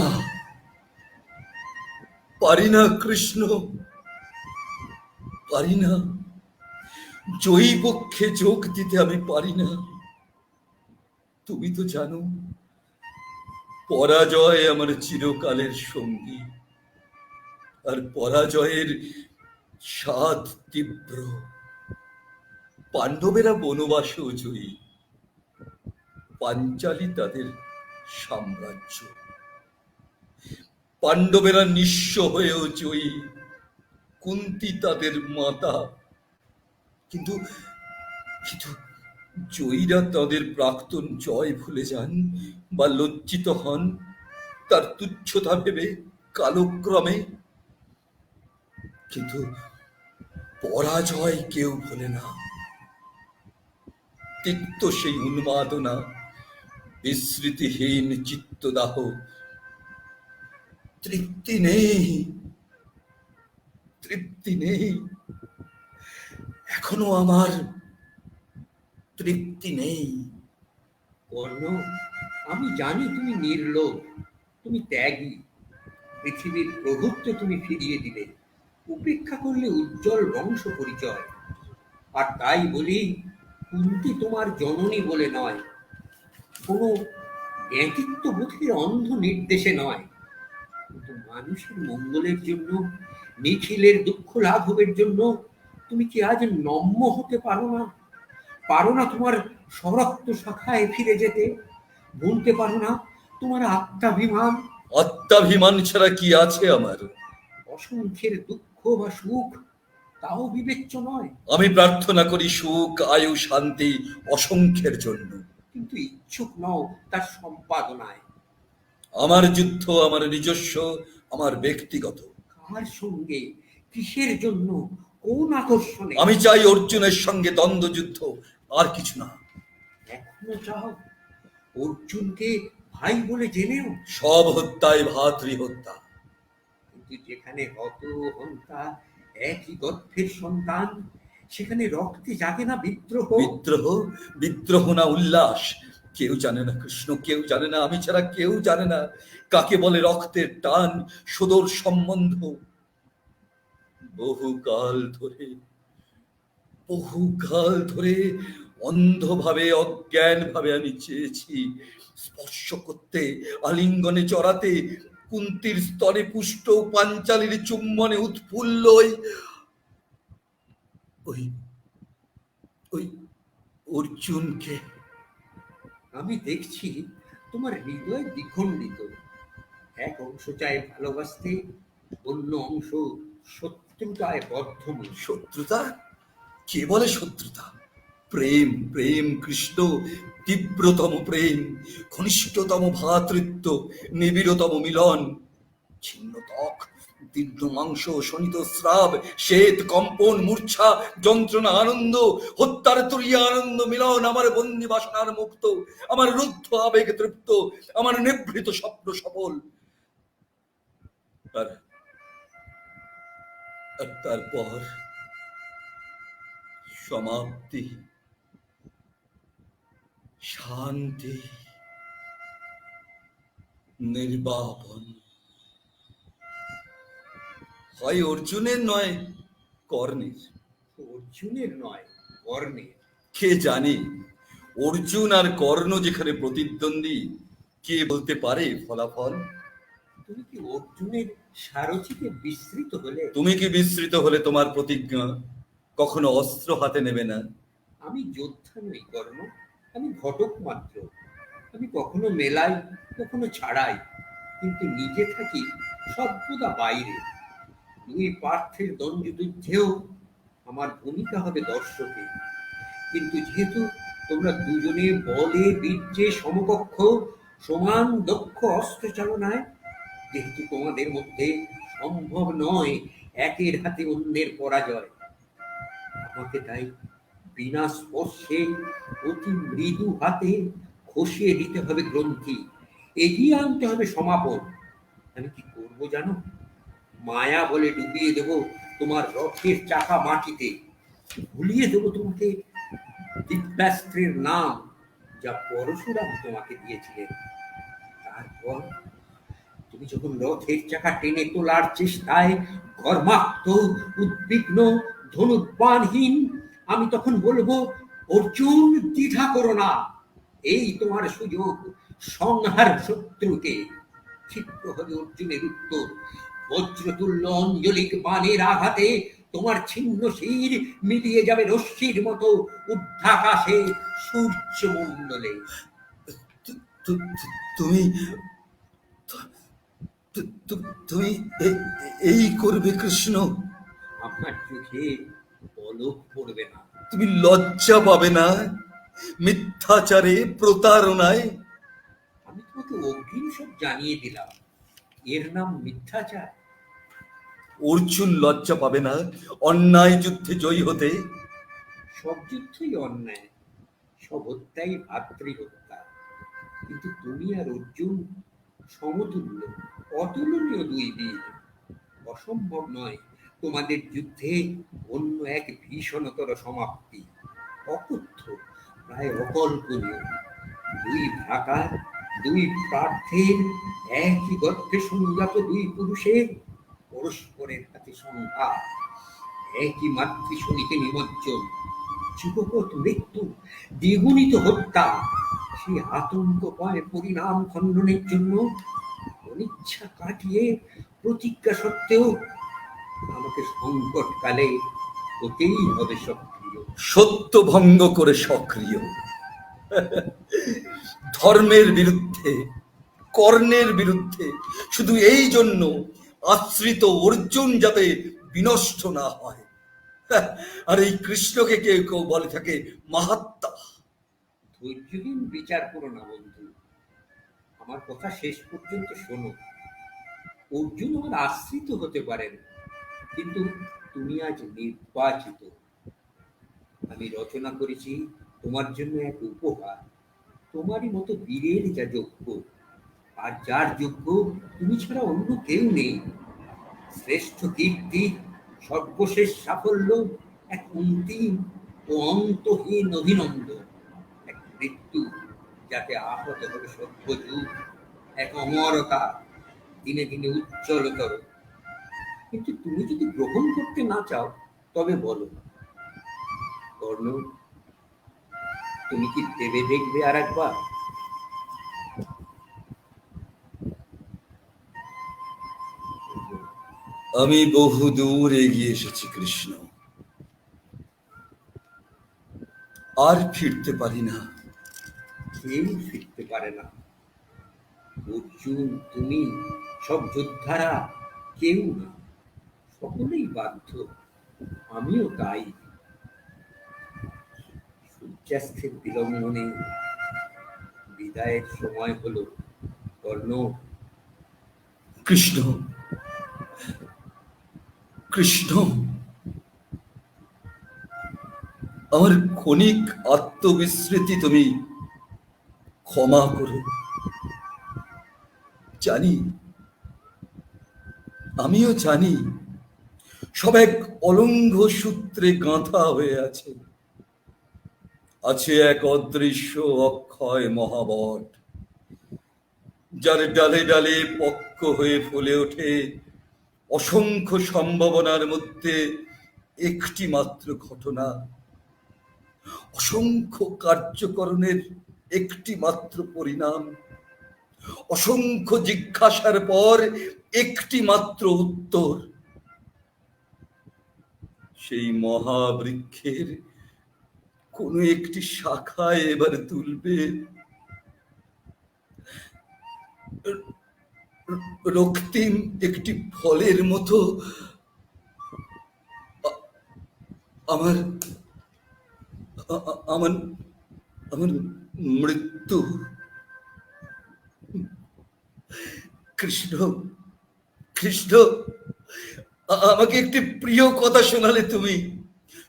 পারি না কৃষ্ণ, পারি না। জয়ী পক্ষে যোগ দিতে আমি পারি না। তুমি তো জানো পরাজয় আমার চিরকালের সঙ্গী, আর পরাজয়ের স্বাদ তীব্র। পাণ্ডবেরা বনবাসেও জয়ী, পাঞ্চালী তাদের সাম্রাজ্য। পাণ্ডবেরা নিঃস্ব হয়েও জয়ী, কুন্তী তাদের মাতা। কিন্তু কিন্তু জয়ীরা তাদের প্রাক্তন জয় ভুলে যান বা লজ্জিত হন তার তুচ্ছতা ভেবে কালক্রমে। কিন্তু পরাজয় কেউ ভোলে না। তিক্ত সেই উন্মাদনা, বিস্মৃতিহীন চিত্তদাহ, তৃপ্তি নেই, তৃপ্তি নেই, এখনো আমার তৃপ্তি নেই। কর্ণ, আমি জানি তুমি নির্লোভ, তুমি ত্যাগী। পৃথিবীর প্রভুত্ব তুমি ফিরিয়ে দিলে, উপেক্ষা করলে উজ্জ্বল বংশ পরিচয়। আর তাই বলি, কুন্তী তোমার জননী বলে নয়, কোনো জ্ঞাতিত্ব বোধের অন্ধ নির্দেশে নয়, কিন্তু মানুষের মঙ্গলের জন্য, নিখিলের দুঃখ লাঘবের জন্য তুমি কি আজ নম্য হতে পারো না? পারো না তোমার স্বরক্ত শাখায় ফিরে যেতে? ভুলতে পারো না তোমার আত্মাভিমান? আত্মাভিমান ছাড়া কি আছে আমার? অসংখ্যের দুঃখ বা সুখ তাও বিবেচ্য নয়, আমি প্রার্থনা করি সুখ, আয়ু, শান্তি অসংখ্যের জন্য, কিন্তু ইচ্ছুক নও তার সম্পাদনায়। আমার যুদ্ধ আমার নিজস্ব, আমার ব্যক্তিগত। কার সঙ্গে, কিসের জন্য, কোন আকর্ষণে? আমি চাই অর্জুনের সঙ্গে দ্বন্দ্বযুদ্ধ, আর কিছু না। এখনো চাও অর্জুনকে ভাই বলে জেনেও? সব হত্যায় ভাতৃ হত্যা। কিন্তু যেখানে হত হন্তা একই গর্ভের সন্তান, সেখানে রক্তে জাগে না বিদ্রোহ? বিদ্রোহ, বিদ্রোহ না উল্লাস। কেউ জানে না কৃষ্ণ, কেউ জানে না, আমি ছাড়া কেউ জানে না কাকে বলে রক্তের টান, সদর সম্বন্ধ। বহুকাল ধরে, বহুকাল ধরে অন্ধভাবে, অজ্ঞান ভাবে আমি চেয়েছি স্পর্শ করতে, আলিঙ্গনে চড়াতে, কুন্তীর স্তরে পুষ্ট, পাঞ্চালীর চুম্বনে উৎফুল্ল ওই ওই ওই অর্জুনকে। আমি দেখছি তোমার হৃদয় দ্বিখণ্ডিত। এক অংশ চায় ভালোবাসতে, অন্য অংশ শত্রুতায় বদ্ধমূল। শত্রুতা? কে বলে শত্রুতা? প্রেম, প্রেম কৃষ্ণ, তীব্রতম প্রেম, ঘনিষ্ঠতম ভ্রাতৃত্ব, নিবিড়তম মিলন। ছিন্ন ত্বক, দীর্ঘ মাংস, শোণিত স্রাব, শ্বেত, কম্পন, মূর্ছা, যন্ত্রণা, আনন্দ, হত্যার তুরিয়া আনন্দ মিলন, আমার বন্দি বাসনার মুক্ত, আমার রুদ্ধ আবেগ তৃপ্ত, আমার নিভৃত স্বপ্ন সফল। আর তারপর সমাপ্তি, শান্তি, নির্বাপন। হয় অর্জুনের নয় কর্ণের। অর্জুনের নয়, কর্ণের। কে জানে, অর্জুন আর কর্ণ যেখানে প্রতিদ্বন্দ্বী, কে বলতে পারে ফলাফল? তুমি কি অর্জুনের সারথিতে বিস্মৃত হলে? তুমি কি বিস্মৃত হলে তোমার প্রতিজ্ঞা কখনো অস্ত্র হাতে নেবে না? আমি যোদ্ধা নই কর্ণ, আমি ঘটক মাত্র। আমি কখনো মেলাই, কখনো ছাড়াই, কিন্তু নিজে থাকি সর্বদা বাইরে। দুই পার্থের দ্বন্দ্বযুদ্ধেও আমার ভূমিকা হবে দর্শকে। কিন্তু যেহেতু তোমরা দুজনে বলে বীর্যে সমকক্ষ, সমান দক্ষ অস্ত্র চালনায়, যেহেতু তোমাদের মধ্যে সম্ভব নয় একের হাতে অন্যের পরাজয়, আমাকে তাই বিনা স্পর্শে অতি মৃদু হাতে খসিয়ে দিতে হবে গ্রন্থি, এগিয়ে আনতে হবে সমাপন। আমি কি করবো জানো? মায়া বলে ডুবিয়ে দেব তোমার রথের চাকা মাটিতে, ভুলিয়ে দেব তোমাকে দিব্যাস্ত্রের নাম যা পরশুরাম তোমাকে দিয়েছিলেন। তারপর তুমি যখন রথের চাকা টেনে তোলার চেষ্টায় কর্মাক্ত, উদ্বিগ্ন, ধনুর্বাণহীন, আমি তখন বলবো, অর্জুন দ্বিধা করো না, এই তোমার সুযোগ, সংহার শত্রুকে। ক্ষিপ্র হবে অর্জুনের উত্তর, বজ্রতুল্য অঞ্জলিক বাণের আঘাতে তোমার ছিন্ন শির মিলিয়ে যাবে রশ্মির মতো ঊর্ধ্বাকাশে সূর্য মণ্ডলে। তুমি তুমি এই করবে কৃষ্ণ? আমার চোখে পলক পড়বে না। তুমি লজ্জা পাবে না মিথ্যাচারে, প্রতারণায়? আমি তোমাকে অগ্রিম সব জানিয়ে দিলাম, এর নাম মিথ্যাচার। অর্জুন লজ্জা পাবে না অন্যায় যুদ্ধে জয়ী হতে? সব যুদ্ধই অন্যায়, সব হত্যাই ভাতৃহত্যা। কিন্তু তুমি আর অর্জুন সমতুল্য, অতুলনীয় দুই বীর। অসম্ভব নয় তোমাদের যুদ্ধে অন্য এক ভীষণতর সমাপ্তি। অকথ্য, প্রায় অকল্পনীয়। দুই ভ্রাতা, দুই প্রার্থীর, একই গর্ভে সংজাত দুই পুরুষের পরস্পরের হাতে সংঘাত, একই মাতৃশনিকে নিমজ্জন, যুগপৎ মৃত্যু, দ্বিগুণিত হত্যা। সেই আতঙ্ক পায় পরিণাম খণ্ডনের জন্য অনিচ্ছা কাটিয়ে প্রতিজ্ঞা সত্ত্বেও আমাকে সংকটকালে হতেই হবে সক্রিয়। সত্য ভঙ্গ করে সক্রিয়, ধর্মের বিরুদ্ধে, কর্ণের বিরুদ্ধে, শুধু এই জন্য আশ্রিত অর্জুন যাতে বিনষ্ট না হয়। আর এই কৃষ্ণকে কেউ কেউ বলে থাকে মাহাত্মা। ধৈর্যহীন বিচার করো না বন্ধু, আমার কথা শেষ পর্যন্ত শোনো। অর্জুন আমার আশ্রিত হতে পারেন, কিন্তু তুমি আজ নির্বাচিত। আমি রচনা করেছি তোমার জন্য এক উপহার, তোমারই মতো বীরের যা যোগ্য, আর যার যোগ্য তুমি ছাড়া অন্য কেউ নেই। শ্রেষ্ঠ কীর্তি, সর্বশেষ সাফল্য, এক অন্তিম ও অন্তহীন অভিনন্দন, এক মৃত্যু যাতে আহত হবে সভ্যযুগ, এক অমরতা দিনে দিনে উজ্জ্বলতর। কিন্তু তুমি যদি গ্রহণ করতে না চাও তবে বলো, কর্ণ, তুমি কি ভেবে দেখবে আর একবার? আমি বহু দূর এগিয়ে এসেছি কৃষ্ণ, আর ফিরতে পারি না। কেউ ফিরতে পারে না। অর্জুন, তুমি, সব যোদ্ধারা, কেউ না, সকলেই বাধ্য, আমিও তাই। সূর্যাস্তের বিলম্বনে বিদায়ের সময় হলো। কর্ণ, কৃষ্ণ, কৃষ্ণ, আমার ক্ষণিক আত্মবিস্মৃতি তুমি ক্ষমা করো। জানি, আমিও জানি, সব এক অলঙ্ঘ সূত্রে গাঁথা হয়ে আছে। আছে এক অদৃশ্য অক্ষয় মহাবট, যার ডালে ডালে পক্ষ হয়ে ফুলে ওঠে অসংখ্য সম্ভাবনার মধ্যে একটি মাত্র ঘটনা, অসংখ্য কার্যকরণের একটি মাত্র পরিণাম, অসংখ্য জিজ্ঞাসার পর একটি মাত্র উত্তর। সেই মহাবৃক্ষের কোন একটি শাখায় এবার তুলবে রক্তিম একটি ফলের মতো আ- আমার আমার আমার মৃত্যু। কৃষ্ণ, কৃষ্ণ, আমাকে একটি প্রিয় কথা শোনালে তুমি।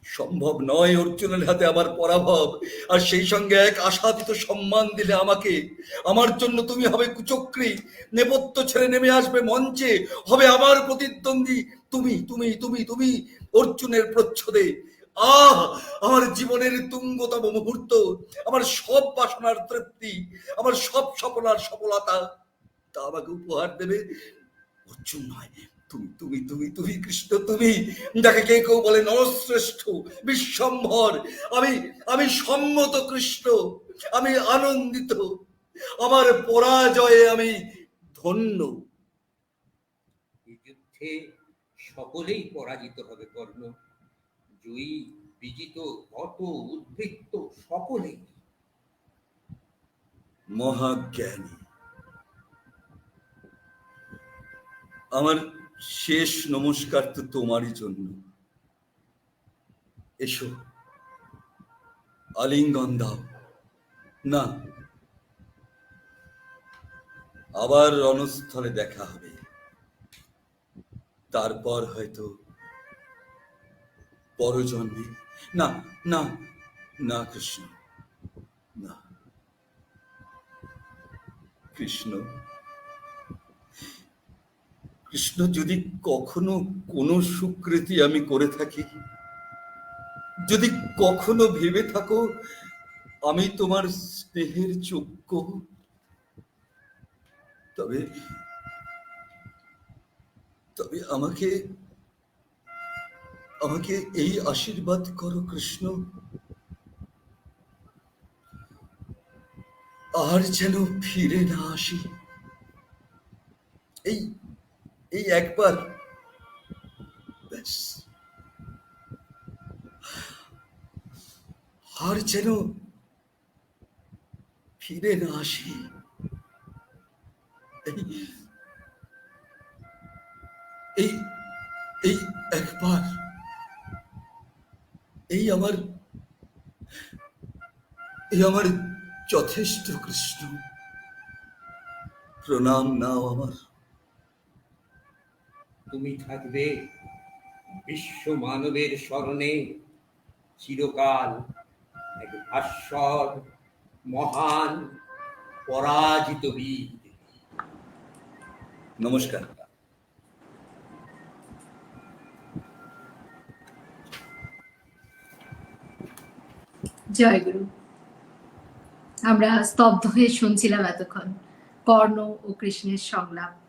সম্ভব নয় অর্জুনের হাতে আমার পরাভব, আর সেই সঙ্গে এক আশাতীত সম্মান দিলে আমাকে। আমার জন্য তুমি হবে কুচক্রী, নেপথ্য ছেড়ে নেমে আসবে মঞ্চে, হবে আমার প্রতিদ্বন্দ্বী। তুমি তুমি তুমি তুমি অর্জুনের প্রচ্ছদে। আহ, আমার জীবনের তুঙ্গতম মুহূর্ত, আমার সব বাসনার তৃপ্তি, আমার সব স্বপ্নার সফলতা, তা আমাকে উপহার দেবে। অর্জুন নয়, তুমি তুমি তুমি তুমি কৃষ্ণ, তুমি যাকে কে কেউ বলে নরশ্রেষ্ঠ, বিশ্বম্ভর। আমি আমি সম্মত কৃষ্ণ, আমি আনন্দিত, আমার পরাজয়ে আমি ধন্য। এই যুদ্ধে সকলেই পরাজিত হবে কর্ণ। জয়ী, বিজিত, হত, উদ্বৃত্ত সকলেই। মহাজ্ঞানী, আমার শেষ নমস্কার তো তোমারই জন্য। এসো, আলিঙ্গন দাও। না, আবার রণস্থলে দেখা হবে, তারপর হয়তো পরজন্মে। না, না, না কৃষ্ণ, না কৃষ্ণ, কৃষ্ণ, যদি কখনো কোনো সুকৃতি আমি করে থাকি, যদি কখনো ভেবে থাকো আমি তোমার স্নেহের যোগ্য, তবে তবে আমাকে আমাকে এই আশীর্বাদ করো কৃষ্ণ, আর যেন ফিরে না আসি। এই এই একবার, ব্যাস, আর যেন ফিরে না আসি। এই এই এই একবার, এই আমার যথেষ্ট কৃষ্ণ। প্রণাম নাও আমার। তুমি থাকবে বিশ্ব মানবের স্মরণে চিরকাল, এক ভাস্বর, মহান, পরাজিত বীর। নমস্কার। জয় গুরু। আমরা স্তব্ধ হয়ে শুনছিলাম এতক্ষণ কর্ণ ও কৃষ্ণের সংলাপ।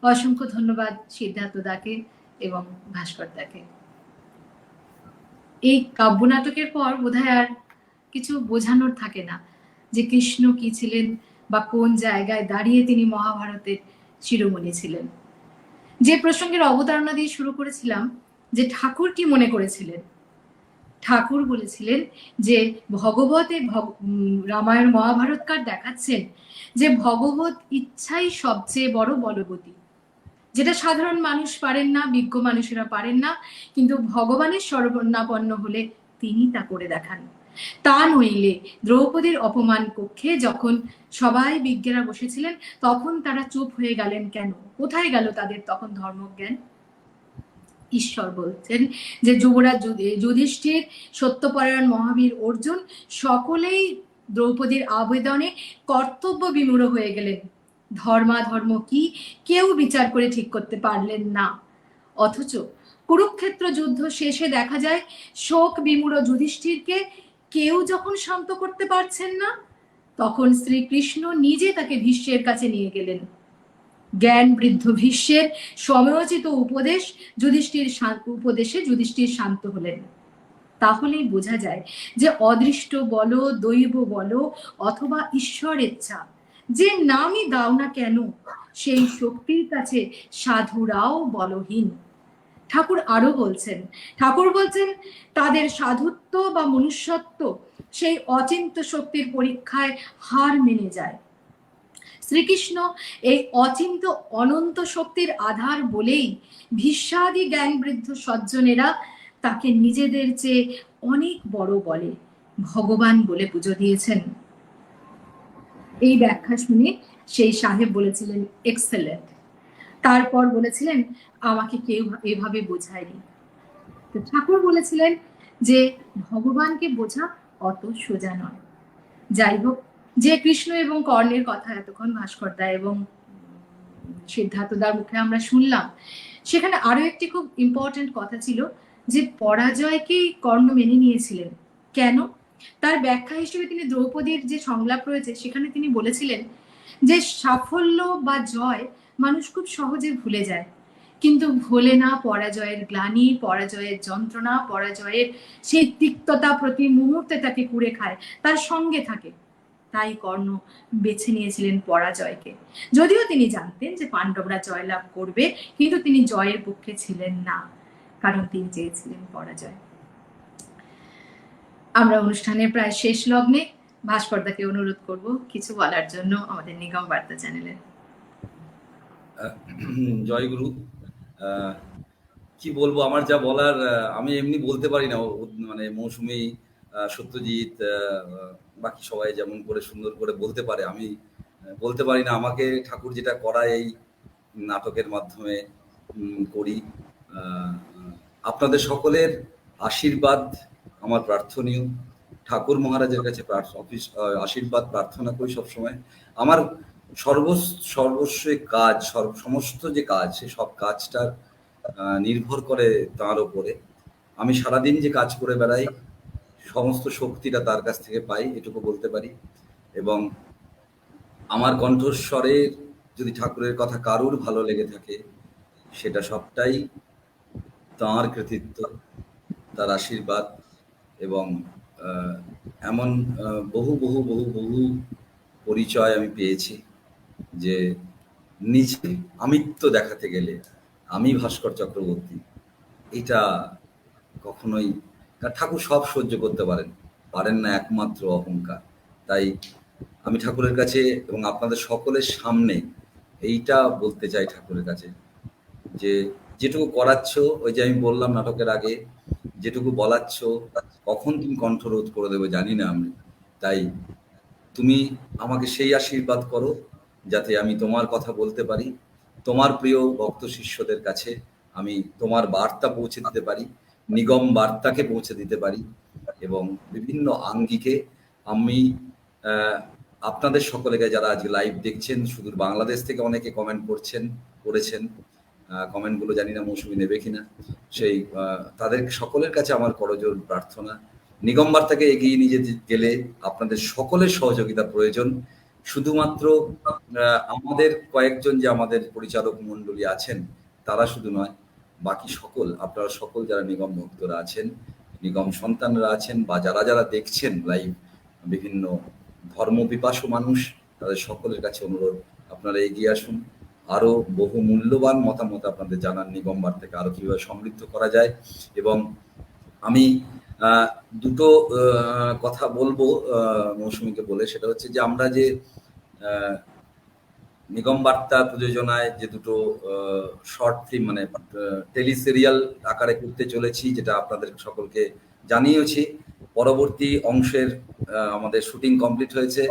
অসংখ্য ধন্যবাদ সিদ্ধার্থ দাকে এবং ভাস্কর দাকে। এই কাব্য নাটকের পর বোধহয় আর কিছু বোঝানোর থাকে না যে কৃষ্ণ কি ছিলেন বা কোন জায়গায় দাঁড়িয়ে তিনি মহাভারতের শিরোমণি ছিলেন। যে প্রসঙ্গের অবতারণা দিয়ে শুরু করেছিলাম, যে ঠাকুর কি মনে করেছিলেন, ঠাকুর বলেছিলেন যে ভগবতে রামায়ণ মহাভারতকার দেখাচ্ছেন যে ভগবত ইচ্ছাই সবচেয়ে বড় বলবতী, যেটা সাধারণ মানুষ পারেন না, বিজ্ঞ মানুষেরা পারেন না, কিন্তু ভগবানের শরণাপন্ন হলে তিনি তা করে দেখান। তা নইলে দ্রৌপদীর অপমান কক্ষে যখন সবাই বিজ্ঞেরা বসেছিলেন তখন তারা চুপ হয়ে গেলেন কেন? কোথায় গেল তাদের তখন ধর্মজ্ঞান? ঈশ্বর বলছেন যে যুবরাজ যুধিষ্ঠির, সত্যপরায়ণ মহাবীর অর্জুন সকলেই দ্রৌপদীর আবেদনে কর্তব্য বিমূঢ় হয়ে গেলেন। ধর্মাধর্ম কি কেউ বিচার করে ঠিক করতে পারলেন না। অথচ কুরুক্ষেত্র যুদ্ধ শেষে দেখা যায় শোক বিমূঢ় যুধিষ্ঠিরকে কেউ যখন শান্ত করতে পারছেন না, তখন শ্রীকৃষ্ণ নিজে তাকে ভীষ্মের কাছে নিয়ে গেলেন। জ্ঞান বৃদ্ধ ভীষ্মের সময়োচিত উপদেশে যুধিষ্ঠির শান্ত হলেন। তাহলেই বোঝা যায় যে অদৃষ্ট বলো, দৈব বলো অথবা ঈশ্বর ইচ্ছা, যে নামই দাও না কেন, সেই শক্তির কাছে সাধুরাও বলহীন। ঠাকুর আরো বলছেন, তাদের সাধুত্ব বা মনুষ্যত্ব সেই অচিন্ত শক্তির পরীক্ষায় হার মেনে যায়। শ্রীকৃষ্ণ এই অচিন্ত অনন্ত শক্তির আধার বলেই ভীষ্মাদি জ্ঞান বৃদ্ধ সজ্জনেরা তাকে নিজেদের চেয়ে অনেক বড় বলে, ভগবান বলে পুজো দিয়েছেন। এই ব্যাখ্যা শুনে সেই সাহেব বলেছিলেন এক্সেলেন্ট। তারপর বলেছিলেন আমাকে কেউ এভাবে বোঝায়নি। তো ঠাকুর বলেছিলেন যে ভগবানকে বোঝা অত সোজা নয়। যাই হোক, যে কৃষ্ণ এবং কর্ণের কথা এতক্ষণ ভাস্করদা এবং সিদ্ধার্থদার মুখে আমরা শুনলাম, সেখানে আরো একটি খুব ইম্পর্টেন্ট কথা ছিল যে পরাজয়কেই কর্ণ মেনে নিয়েছিলেন। কেন? তার ব্যাখ্যা হিসেবে তিনি দ্রৌপদীর যে সংলাপ রয়েছে সেখানে তিনি বলেছিলেন যে সাফল্য বা জয় মানুষ খুব সহজে ভুলে যায়, কিন্তু ভোলে না পরাজয়ের গ্লানি, পরাজয়ের যন্ত্রণা, পরাজয়ের সেই তিক্ততা প্রতি মুহূর্তে তাকে কুড়ে খায়, তার সঙ্গে থাকে। তাই কর্ণ বেছে নিয়েছিলেন পরাজয়কে, যদিও তিনি জানতেন যে পাণ্ডবরা জয়লাভ করবে, কিন্তু তিনি জয়ের পক্ষে ছিলেন না, কারণ তিনি চেয়েছিলেন পরাজয়। আমরা অনুষ্ঠানের প্রায় শেষ লগ্নে ভাস্করদাকে অনুরোধ করব কিছু বলার জন্য আমাদের নিগম বার্তা চ্যানেলে। জয় গুরু। কি বলবো, আমার যা বলার আমি এমনি বলতে পারি না। মানে মৌসুমী, সত্যজিৎ, বাকি সবাই যেমন করে সুন্দর করে বলতে পারে, আমি বলতে পারি না। আমাকে ঠাকুর যেটা করায় এই নাটকের মাধ্যমে করি। আপনাদের সকলের আশীর্বাদ আমার প্রার্থনীয়। ঠাকুর মহারাজের কাছে আশীর্বাদ প্রার্থনা করি সবসময়। আমার সর্বস্বই কাজ, সমস্ত যে কাজ, সে সব কাজটার নির্ভর করে তার উপরে। আমি সারাদিন যে কাজ করে বেড়াই, সমস্ত শক্তিটা তার কাছ থেকে পাই, এটুকু বলতে পারি। এবং আমার কণ্ঠস্বরের যদি ঠাকুরের কথা কারুর ভালো লেগে থাকে, সেটা সবটাই তাঁর কৃতিত্ব, তার আশীর্বাদ। এবং এমন বহু বহু বহু বহু পরিচয় আমি পেয়েছি যে নিজে আমিত্ব দেখাতে গেলে আমি ভাস্কর চক্রবর্তী, এটা কখনোই ঠাকুর সব সহ্য করতে পারেন না, একমাত্র অহংকার। তাই আমি ঠাকুরের কাছে এবং আপনাদের সকলের সামনে এইটা বলতে চাই ঠাকুরের কাছে যে যেটুকু করাচ্ছ, ওই যে আমি বললাম নাটকের আগে, যেটুকু বলাচ্ছ, কখন তুমি কণ্ঠরোধ করে দেবে জানি না আমি। তাই তুমি আমাকে সেই আশীর্বাদ করো যাতে আমি তোমার কথা বলতে পারি, তোমার প্রিয় ভক্ত শিষ্যদের কাছে আমি তোমার বার্তা পৌঁছে দিতে পারি, নিগম বার্তাকে পৌঁছে দিতে পারি। এবং বিভিন্ন আঙ্গিকে আমি আপনাদের সকলকে, যারা আজকে লাইভ দেখছেন, সুদূর বাংলাদেশ থেকে অনেকে কমেন্ট করেছেন, কমেন্টগুলো জানি না মৌসুমী নেবে কিনা, সেই তাদের সকলের কাছে আমার করজোড় প্রার্থনা, নিগম বার্তাকে এগিয়ে নিয়ে গেলে আপনাদের সকলের সহযোগিতা প্রয়োজন। শুধুমাত্র আমাদের কয়েকজন যে আমাদের পরিচালক মণ্ডলী আছেন তারা শুধু নয়, বাকি সকল, আপনারা সকল যারা নিগম ভক্তরা আছেন, নিগম সন্তানরা আছেন, বা যারা যারা দেখছেন লাইভ, বিভিন্ন ধর্মপিপাসু মানুষ, তাদের সকলের কাছে অনুরোধ, আপনারা এগিয়ে আসুন। আরো বহু মূল্যবান মতামত আপনাদের জানান নিগম বার্তাকে আরো কিভাবে সমৃদ্ধ করা যায়। এবং আমি দুটো কথা বলবো মৌসুমীকে বলে, সেটা হচ্ছে যে আমরা যে নিগম বার্তা প্রযোজনায় যে দুটো শর্ট ফিল্ম, মানে টেলি সিরিয়াল আকারে করতে চলেছি, যেটা আপনাদের সকলকে জানিয়েছি। পরবর্তী অংশের আমাদের শুটিং কমপ্লিট হয়েছে,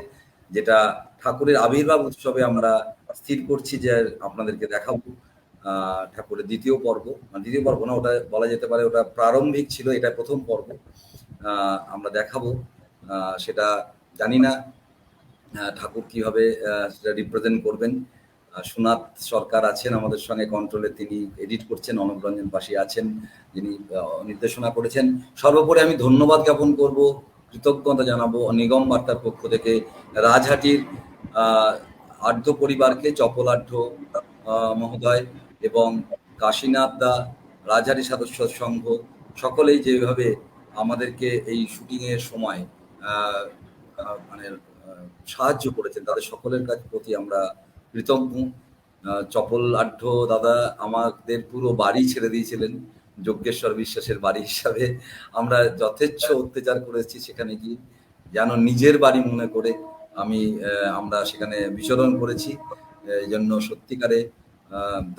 যেটা ঠাকুরের আবির্ভাব উৎসবে আমরা স্থির করছি যে আপনাদেরকে দেখাবো। ঠাকুরের দ্বিতীয় পর্ব না, ওটা বলা যেতে পারে ওটা প্রারম্ভিক ছিল, এটা প্রথম পর্ব আমরা দেখাবো। সেটা জানি না ঠাকুর কিভাবে সেটা রিপ্রেজেন্ট করবেন। সুনাথ সরকার আছেন আমাদের সঙ্গে কন্ট্রোলে, তিনি এডিট করছেন, অনুপ রঞ্জন পাশি আছেন যিনি নির্দেশনা করেছেন। সর্বোপরি আমি ধন্যবাদ জ্ঞাপন করব, কৃতজ্ঞতা জানাবো নিগম বার্তার পক্ষ থেকে রাজহাটির আঢ্য পরিবারকে, চপল আঢ্য মহোদয় এবং কাশীনাথ দা, রাজহাটি সদস্য সংঘ, সকলেই যেভাবে আমাদেরকে এই শুটিংয়ের সময় মানে সাহায্য করেছেন, তাদের সকলের প্রতি আমরা কৃতজ্ঞ। চপল আঢ্য দাদা আমাদের পুরো বাড়ি ছেড়ে দিয়েছিলেন, যজ্ঞেশ্বর বিশ্বাসের বাড়ি হিসাবে। আমরা যথেচ্ছ অত্যাচার করেছি সেখানে গিয়ে, যেন নিজের বাড়ি মনে করে আমরা সেখানে বিচরণ করেছি। এই জন্য সত্যিকারে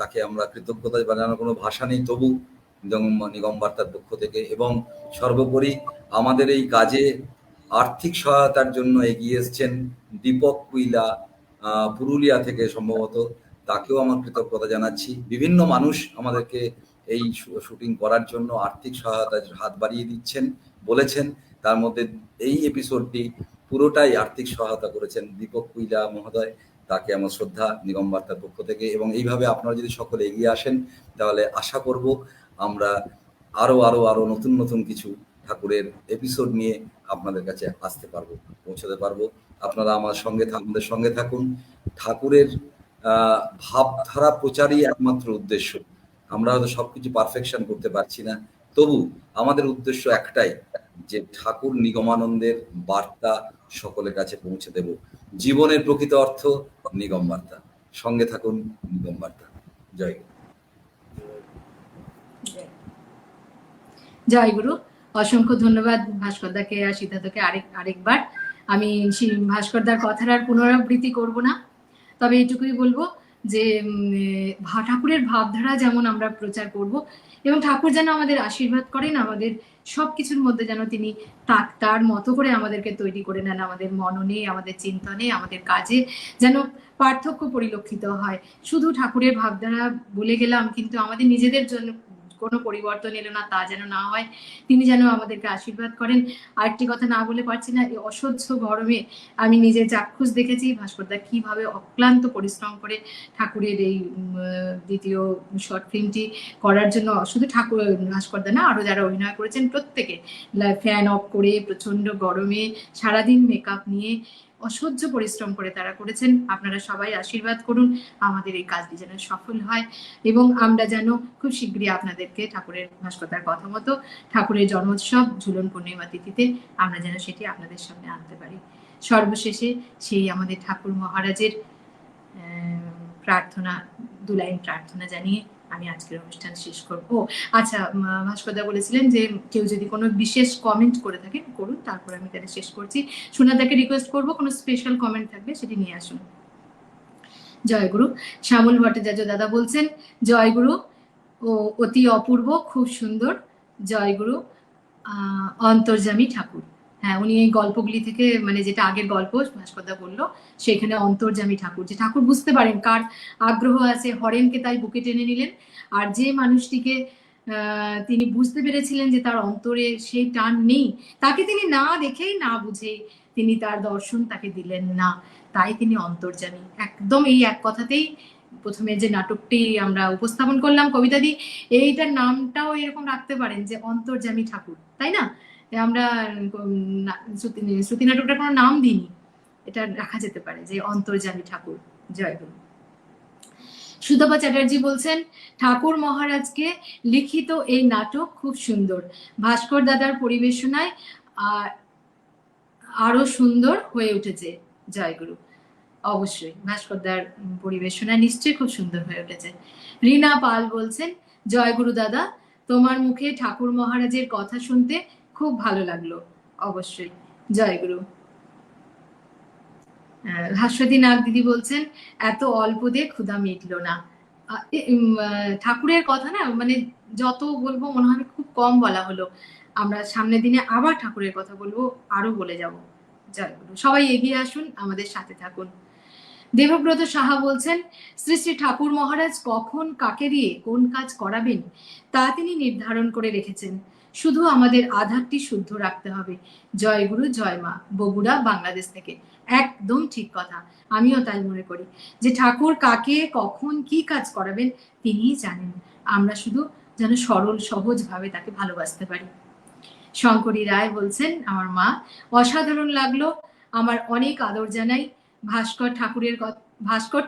তাকে আমরা কৃতজ্ঞতা জানানোর কোনো ভাষা নেই। তবু নিগম বার্তার পক্ষ থেকে এবং সর্বোপরি আমাদের এই কাজে আর্থিক সহায়তার জন্য এগিয়ে এসছেন দীপক কুইলা, পুরুলিয়া থেকে সম্ভবত, তাকেও আমার কৃতজ্ঞতা জানাচ্ছি। বিভিন্ন মানুষ আমাদেরকে এই শুটিং করার জন্য আর্থিক সহায়তার হাত বাড়িয়ে দিচ্ছেন, বলেছেন। তার মধ্যে এই এপিসোডটি পুরোটাই আর্থিক সহায়তা করেছেন দীপক কুইলা মহোদয়, তাকে আমার শ্রদ্ধা নিগম বার্তার পক্ষ থেকে। এবং এইভাবে আপনারা যদি সকলে এগিয়ে আসেন তাহলে আশা করব আমরা আরো নতুন নতুন কিছু ঠাকুরের এপিসোড নিয়ে আপনাদের কাছে আসতে পারবো, পৌঁছতে পারবো। আপনারা আমাদের সঙ্গে থাকুন। ঠাকুরের ভাবধারা প্রচারই একমাত্র উদ্দেশ্য। আমরা হয়তো সবকিছু পারফেকশন করতে পারছি না, তবু আমাদের উদ্দেশ্য একটাই, যে ঠাকুর নিগমানন্দের বার্তা সকলের কাছে পৌঁছে দেব। জীবনের প্রকৃত অর্থ নিগম বার্তা। সঙ্গে থাকুন নিগম বার্তা। জয় গুরু। জয় গুরু। অসংখ্য ধন্যবাদ ভাস্করদাকে আর সিদ্ধার্থকে আরেকবার। আমি ভাস্করদার কথার আর পুনরাবৃত্তি করব না, তবে এইটুকুই বলবো যে ঠাকুরের ভাবধারা যেমন আমরা প্রচার করব এবং ঠাকুর যেন আমাদের আশীর্বাদ করেন, আমাদের সবকিছুর মধ্যে যেন তিনি তার মতো করে আমাদেরকে তৈরি করে নেন, আমাদের মননে, আমাদের চিন্তনে, আমাদের কাজে যেন পার্থক্য পরিলক্ষিত হয়। শুধু ঠাকুরের ভাবধারা বলে গেলাম কিন্তু আমাদের নিজেদের জন্য কোনো পরিবর্তন এলো না, তা যেন না হয়। তিনি যেন আমাদেরকে আশীর্বাদ করেন। আরেকটি কথা না বলে পারছি না, এই অসহ্য গরমে আমি নিজের চাক্ষুষ দেখেছি ভাস্করদা কিভাবে অক্লান্ত পরিশ্রম করে ঠাকুরের এই দ্বিতীয় শর্ট ফিল্মটি করার জন্য, শুধু ভাস্করদা না, আরো যারা অভিনয় করেছেন প্রত্যেকে ফ্যান অফ করে প্রচন্ড গরমে সারাদিন মেকআপ নিয়ে অসহ্য পরিশ্রম করে তারা করেছেন। আপনারা সবাই আশীর্বাদ করুন আমাদের এই কাজটি যেন সফল হয় এবং আমরা যেন খুব শীঘ্রই আপনাদেরকে ঠাকুরের ভাস্করদার কথা মতো ঠাকুরের জন্মোৎসব ঝুলন পূর্ণিমা তিথিতে আমরা যেন সেটি আপনাদের সামনে আনতে পারি। সর্বশেষে সেই আমাদের ঠাকুর মহারাজের প্রার্থনা, 2 লাইন প্রার্থনা জানিয়ে আমি আজকের অনুষ্ঠান শেষ করব। আচ্ছা, ভাস্করদা বলেছিলেন যে কেউ যদি কোনো বিশেষ কমেন্ট করে থাকেন করুন, তারপর আমি তাহলে শেষ করছি। সোনাদাকে রিকোয়েস্ট করবো কোনো স্পেশাল কমেন্ট থাকবে সেটি নিয়ে আসুন। জয় গুরু। শ্যামল ভট্টাচার্য দাদা বলছেন জয় গুরু, ও অতি অপূর্ব, খুব সুন্দর। জয় গুরু। অন্তর্যামী ঠাকুর, হ্যাঁ উনি এই গল্পগুলি থেকে, মানে যেটা আগের গল্প ভাস্করদা বললো সেখানে অন্তর্যামী ঠাকুর, যে ঠাকুর বুঝতে পারেন কার আগ্রহ আছে, হরেনকে তাই বুকে টেনে নিলেন। আর যে মানুষটিকে তিনি বুঝতে পেরেছিলেন যে তার অন্তরে সেই টান নেই, তাকে তিনি না দেখেই না বুঝেই তিনি তার দর্শন তাকে দিলেন না, তাই তিনি অন্তর্যামী। একদম এই এক কথাতেই প্রথমে যে নাটকটি আমরা উপস্থাপন করলাম কবিতাদি, এইটার নামটাও এরকম রাখতে পারেন যে অন্তর্যামী ঠাকুর, তাই না? আমরা শ্রুতি নাটকটার কোনো নাম দিইনি, এটা রাখা যেতে পারে যে অন্তর্যামী ঠাকুর। জয় গুরু। সুধপা চ্যাটার্জি বলছেন ঠাকুর মহারাজকে লিখিত এই নাটক খুব সুন্দর, ভাস্কর দাদার পরিবেশনায় আরো সুন্দর হয়ে উঠেছে। জয় গুরু। অবশ্যই ভাস্করদার পরিবেশনায় নিশ্চয়ই খুব সুন্দর হয়ে উঠেছে। রীনা পাল বলছেন জয় গুরু দাদা, তোমার মুখে ঠাকুর মহারাজের কথা শুনতে খুব ভালো লাগলো। অবশ্যই। জয় গুরু। হাস্বতী নাগ দিদি বলছেন এত অল্প দিয়ে ক্ষুধা মিটলো না। ঠাকুরের কথা না, মানে যত বলবো মনে হয় খুব কম বলা হলো। আমরা সামনের দিনে আবার ঠাকুরের কথা বলবো, আরো বলে যাব। জয় গুরু। সবাই এগিয়ে আসুন, আমাদের সাথে থাকুন। দেবব্রত সাহা বলছেন শ্রী শ্রী ঠাকুর মহারাজ কখন কাকে দিয়ে কোন কাজ করাবেন তা তিনি নির্ধারণ করে রেখেছেন, শুধু আমাদের আধারটি শুদ্ধ রাখতে হবে। জয় গুরু, জয় মা। বগুড়া, বাংলাদেশ থেকে। একদম ঠিক কথা, আমিও তাই মনে করি যে ঠাকুর কাকে কখন কি কাজ করাবেন তিনিই জানেন, আমরা শুধু যেন সরল সহজ ভাবে তাকে ভালোবাসতে পারি। শঙ্করী রায় বলছেন আমার মা, অসাধারণ লাগলো, আমার অনেক আদর জানাই। ভাস্কর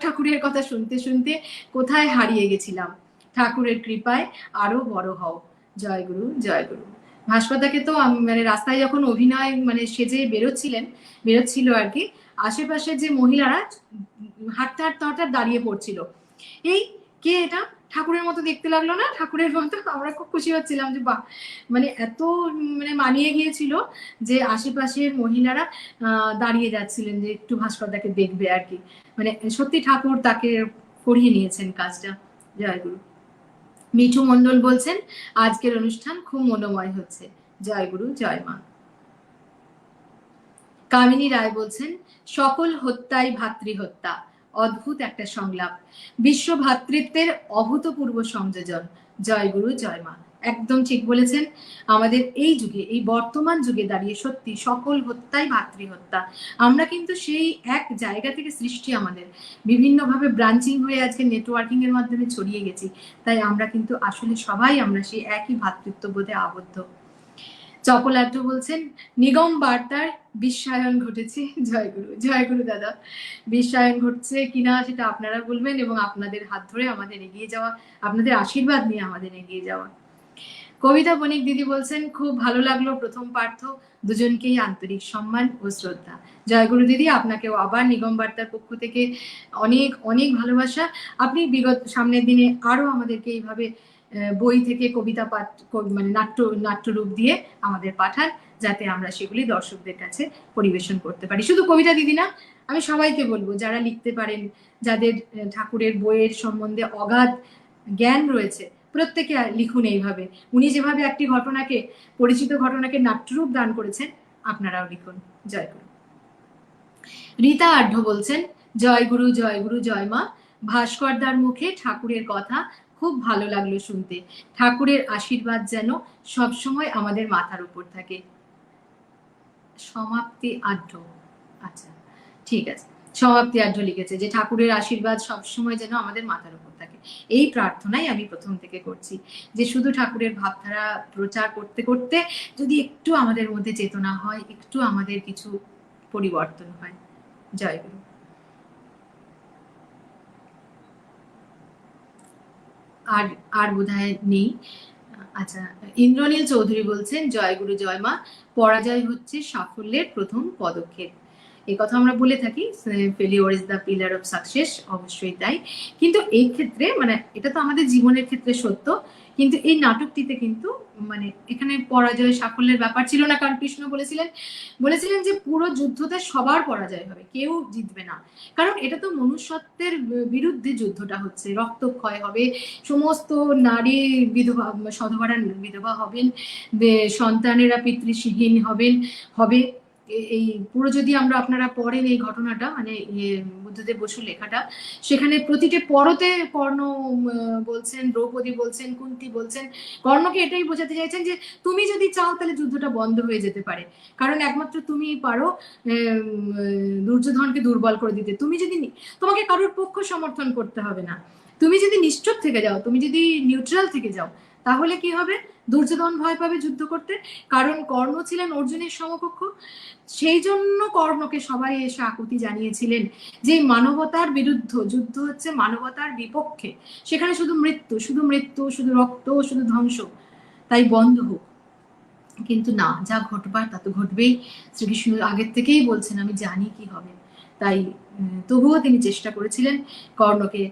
ঠাকুরের কথা শুনতে শুনতে কোথায় হারিয়ে গেছিলাম, ঠাকুরের কৃপায় আরো বড় হও। জয় গুরু, জয় গুরু। ভাস্করদাকে তো মানে রাস্তায় যখন অভিনয় মানে সেজে বেরোচ্ছিল আর কি, আশেপাশে যে মহিলারা হাঁটতে হাঁটতে হঠাৎ দাঁড়িয়ে পড়ছিল, এই কে এটা, ঠাকুরের মতো দেখতে লাগলো না, ঠাকুরের মতো। আমরা খুব খুশি হচ্ছিলাম যে বাহ, মানে এত মানে মানিয়ে গিয়েছিল যে আশেপাশের মহিলারা দাঁড়িয়ে যাচ্ছিলেন যে একটু ভাস্করদাকে দেখবে আর কি। মানে সত্যি ঠাকুর তাকে করিয়ে নিয়েছেন কাজটা। জয়গুরু। মিঠু মণ্ডল বলছেন আজকের অনুষ্ঠান খুব মনোময় হচ্ছে। জয়গুরু, জয় মা। কামিনী রায় বলছেন সকল হত্যাই ভাতৃহত্যা, অদ্ভুত একটা সংলাপ, বিশ্ব ভ্রাতৃত্বের অভূতপূর্ব সংযোজন। জয় গুরু, জয় মা। একদম ঠিক বলেছেন। আমাদের এই যুগে, এই বর্তমান যুগে দাঁড়িয়ে সত্যি সকল হত্যাই ভাতৃহত্যা। আমরা কিন্তু সেই এক জায়গা থেকে সৃষ্টি, আমাদের বিভিন্নভাবে ব্রাঞ্চিং হয়ে আজকে নেটওয়ার্কিং এর মাধ্যমে ছড়িয়ে গেছি। তাই আমরা কিন্তু আসলে সবাই আমরা সেই একই ভ্রাতৃত্ববোধে আবদ্ধ। চপলাঢ্য বলছেন নিগম বার্তার বিশ্বায়ন ঘটেছে। জয়গুরু, জয়গুরু দাদা। বিশ্বায়ন ঘটছে কিনা সেটা আপনারা বলবেন, এবং আপনাদের হাত ধরে আমাদের এগিয়ে যাওয়া, আপনাদের আশীর্বাদ নিয়ে আমাদের এগিয়ে যাওয়া। কবিতা বণিক দিদি বলছেন খুব ভালো লাগলো প্রথম পার্থ, দুজনকেই আন্তরিক সম্মান ও শ্রদ্ধা। জয়গুরু দিদি, আপনাকেও আবার নিগম বার্তার পক্ষ থেকে অনেক অনেক ভালোবাসা। আপনি বিগত সামনের দিনে আরো আমাদেরকে এইভাবে বই থেকে কবিতা পাঠ, মানে নাট্যরূপ দিয়ে আমাদের পাঠান, যাতে আমরা সেগুলি দর্শকদের কাছে পরিবেশন করতে পারি। শুধু কবিতা দিদি না, আমি সবাইকে বলবো যারা লিখতে পারেন, যাদের ঠাকুরের বইয়ের সম্বন্ধে অগাধ জ্ঞান রয়েছে, প্রত্যেকে লিখুন এইভাবে। উনি যেভাবে একটি ঘটনাকে, পরিচিত ঘটনাকে নাট্যরূপ দান করেছেন, আপনারাও লিখুন। জয় গুরু। রীতা আঢ্য বলছেন জয় গুরু, জয় গুরু, জয় মা। ভাস্করদার মুখে ঠাকুরের কথা খুব ভালো লাগলো শুনতে। ঠাকুরের আশীর্বাদ যেন সবসময় আমাদের মাথার উপর থাকে। সমাপ্তি আঢ্য, আচ্ছা ঠিক আছে, সমাপ্তি আঢ্য লিখেছে যে ঠাকুরের আশীর্বাদ সবসময় যেন আমাদের মাথার উপর থাকে। এই প্রার্থনাই আমি প্রথম থেকে করছি, যে শুধু ঠাকুরের ভাবধারা প্রচার করতে করতে যদি একটু আমাদের মধ্যে চেতনা হয়, একটু আমাদের কিছু পরিবর্তন হয়। জয় গুরু। আর আর বোধহয় নেই। আচ্ছা, ইন্দ্রনীল চৌধুরী বলছেন জয় গুরু, জয় মা। পরাজয় হচ্ছে সাফল্যের প্রথম পদক্ষেপ। এই কথা আমরা বলে থাকি, failure is the pillar of success, অবশ্যই তাই। কিন্তু এই ক্ষেত্রে মানে এটা তো আমাদের জীবনের ক্ষেত্রে সত্য, কিন্তু এই নাটকটিতে কিন্তু মানে এখানে পরাজয় সাফল্যের ব্যাপার ছিল না, কারণ কৃষ্ণ বলেছিলেন যে পুরো যুদ্ধতে সবার পরাজয় হবে, কেউ জিতবে না। কারণ এটা তো মনুষ্যত্বের বিরুদ্ধে যুদ্ধটা হচ্ছে, রক্তক্ষয় হবে, সমস্ত নারী বিধবা, সধবারা বিধবা হবেন, সন্তানেরা পিতৃহীন হবে। এই পুরো যদি আপনারা পড়েন এই ঘটনাটা, মানে বুদ্ধদেব বসুর লেখাটা, সেখানে প্রতিটি পরতে কর্ণ বলছেন, দ্রৌপদী বলছেন, কুন্তি বলছেন, কর্ণকে এটাই বোঝাতে চাইছেন যে তুমি যদি চাও তাহলে যুদ্ধটা বন্ধ হয়ে যেতে পারে, কারণ একমাত্র তুমি পারো দুর্যোধনকে দুর্বল করে দিতে। তুমি যদি, তোমাকে কারোর পক্ষ সমর্থন করতে হবে না, তুমি যদি নিশ্চুপ থেকে যাও, তুমি যদি নিউট্রাল থেকে যাও, তাহলে কি হবে? দুর্যোধন ভয় পাবে যুদ্ধ করতে, কারণ কর্ণ ছিলেন অর্জুনের সমকক্ষ। সেই জন্য কর্ণকে সবাই এসে আকুতি জানিয়েছিলেন যে মানবতার বিরুদ্ধ যুদ্ধ হচ্ছে, মানবতার বিপক্ষে, সেখানে শুধু মৃত্যু, শুধু মৃত্যু, শুধু রক্ত, শুধু ধ্বংস, তাই বন্ধ হোক। কিন্তু না, যা ঘটবার তা তো ঘটবেই। শ্রীকৃষ্ণ আগের থেকেই বলছেন আমি জানি কি হবে, তাই তবুও তিনি চেষ্টা করেছিলেন কর্ণকে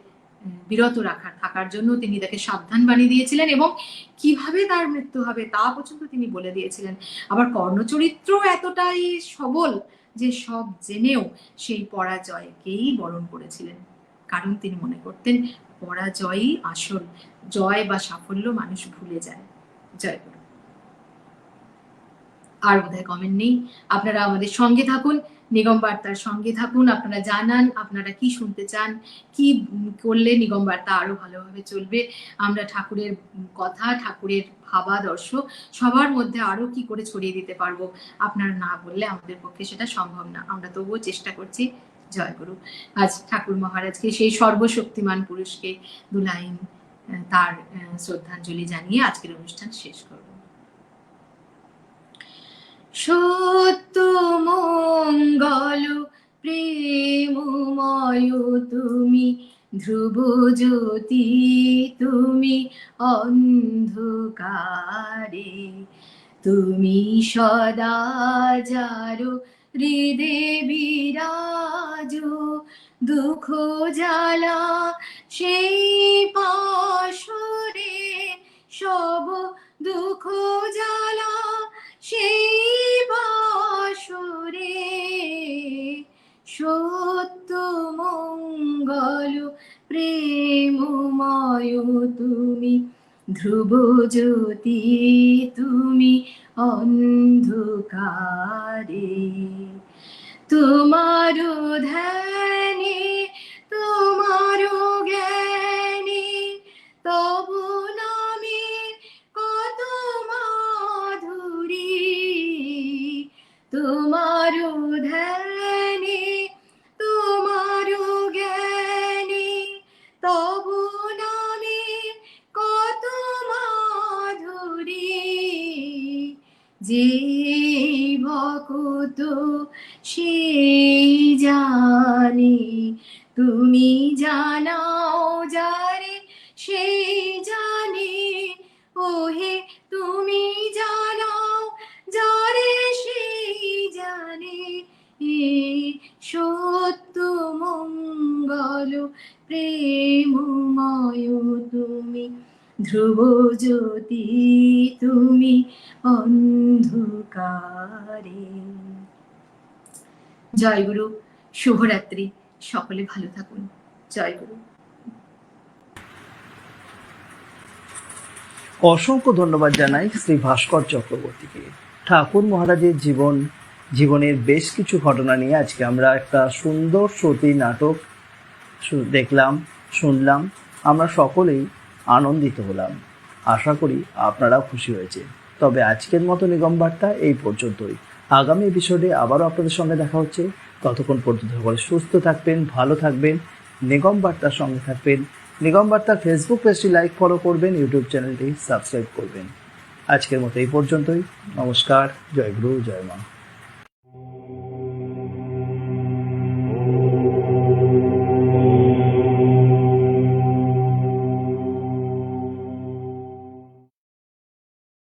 বিরত থাকার জন্য। তিনি তাকে সাবধান বানিয়ে দিয়েছিলেন, এবং কিভাবে তার মৃত্যু হবে তা পর্যন্ত তিনি বলে দিয়েছিলেন। আবার কর্ণ চরিত্র এতটাই সবল যে সব জেনেও সেই পরাজয়কেই বরণ করেছিলেন, কারণ তিনি মনে করতেন পরাজয়ই আসল, জয় বা সাফল্য মানুষ ভুলে যায়। জয় গুরু। আর বোধহয় কমেন্ট নেই। আপনারা আমাদের সঙ্গে থাকুন, নিগম বার্তার সঙ্গে থাকুন। আপনারা জানান আপনারা কি শুনতে চান, কি করলে নিগম বার্তা আরো ভালোভাবে চলবে। আমরা ঠাকুরের কথা, ঠাকুরের ভাবাদর্শ সবার মধ্যে আরো কি করে ছড়িয়ে দিতে পারবো, আপনারা না বললে আমাদের পক্ষে সেটা সম্ভব না। আমরা তবুও চেষ্টা করছি। জয় গুরু। আজ ঠাকুর মহারাজকে, সেই সর্বশক্তিমান পুরুষকে 2 লাইন তার শ্রদ্ধাঞ্জলি জানিয়ে আজকের অনুষ্ঠান শেষ করব। সত্য মঙ্গল প্রেমময় তুমি, ধ্রুব জ্যোতি তুমি অন্ধকারে, তুমি সদা যারো হৃদে বিরাজ আজো দুঃখ জ্বালা সেই পাশরে, সব দুঃখ জ্বালা সেই বাসরে, সত্য মঙ্গল প্রেমময় তুমি, ধ্রুব জ্যোতি তুমি অন্ধকারে। তোমার ধ্যানে তোমার জ্ঞানে তব নামে কত মাধুরী, তোমার ধ্যানে তোমার জ্ঞানে তব নামে কত মাধুরী, যে ভক্ত সেই জানে, তুমি জানাও যারে সেই জানে, ওহে তুমি জানাও যারে সেই জানে, এ সত্য মঙ্গল প্রেমময় তুমি, ধ্রুব জ্যোতি তুমি অন্ধকারে। জয় গুরু, শুভরাত্রি, সকলে ভালো থাকুন। জয় গুরু। অসংখ্য ধন্যবাদ জানাই শ্রী ভাস্কর চক্রবর্তীকে। ঠাকুর মহারাজের জীবনের বেশ কিছু ঘটনা নিয়ে আজকে আমরা একটা সুন্দর শ্রুতি নাটক দেখলাম, শুনলাম। আমরা সকলেই আনন্দিত হলাম। আশা করি আপনারাও খুশি হয়েছে। তবে আজকের মতো নিগম বার্তা এই পর্যন্তই। আগামী এপিসোডে আবারও আপনাদের সঙ্গে দেখা হচ্ছে। ততক্ষণ পর্যন্ত সকলে সুস্থ থাকবেন, ভালো থাকবেন, নিগম বার্তার সঙ্গে থাকবেন। নিগম বার্তার ফেসবুক পেজটি লাইক, ফলো করবেন, ইউটিউব চ্যানেলটি সাবস্ক্রাইব করবেন। আজকের মতো এই পর্যন্তই। নমস্কার, জয় গুরু, জয় মা।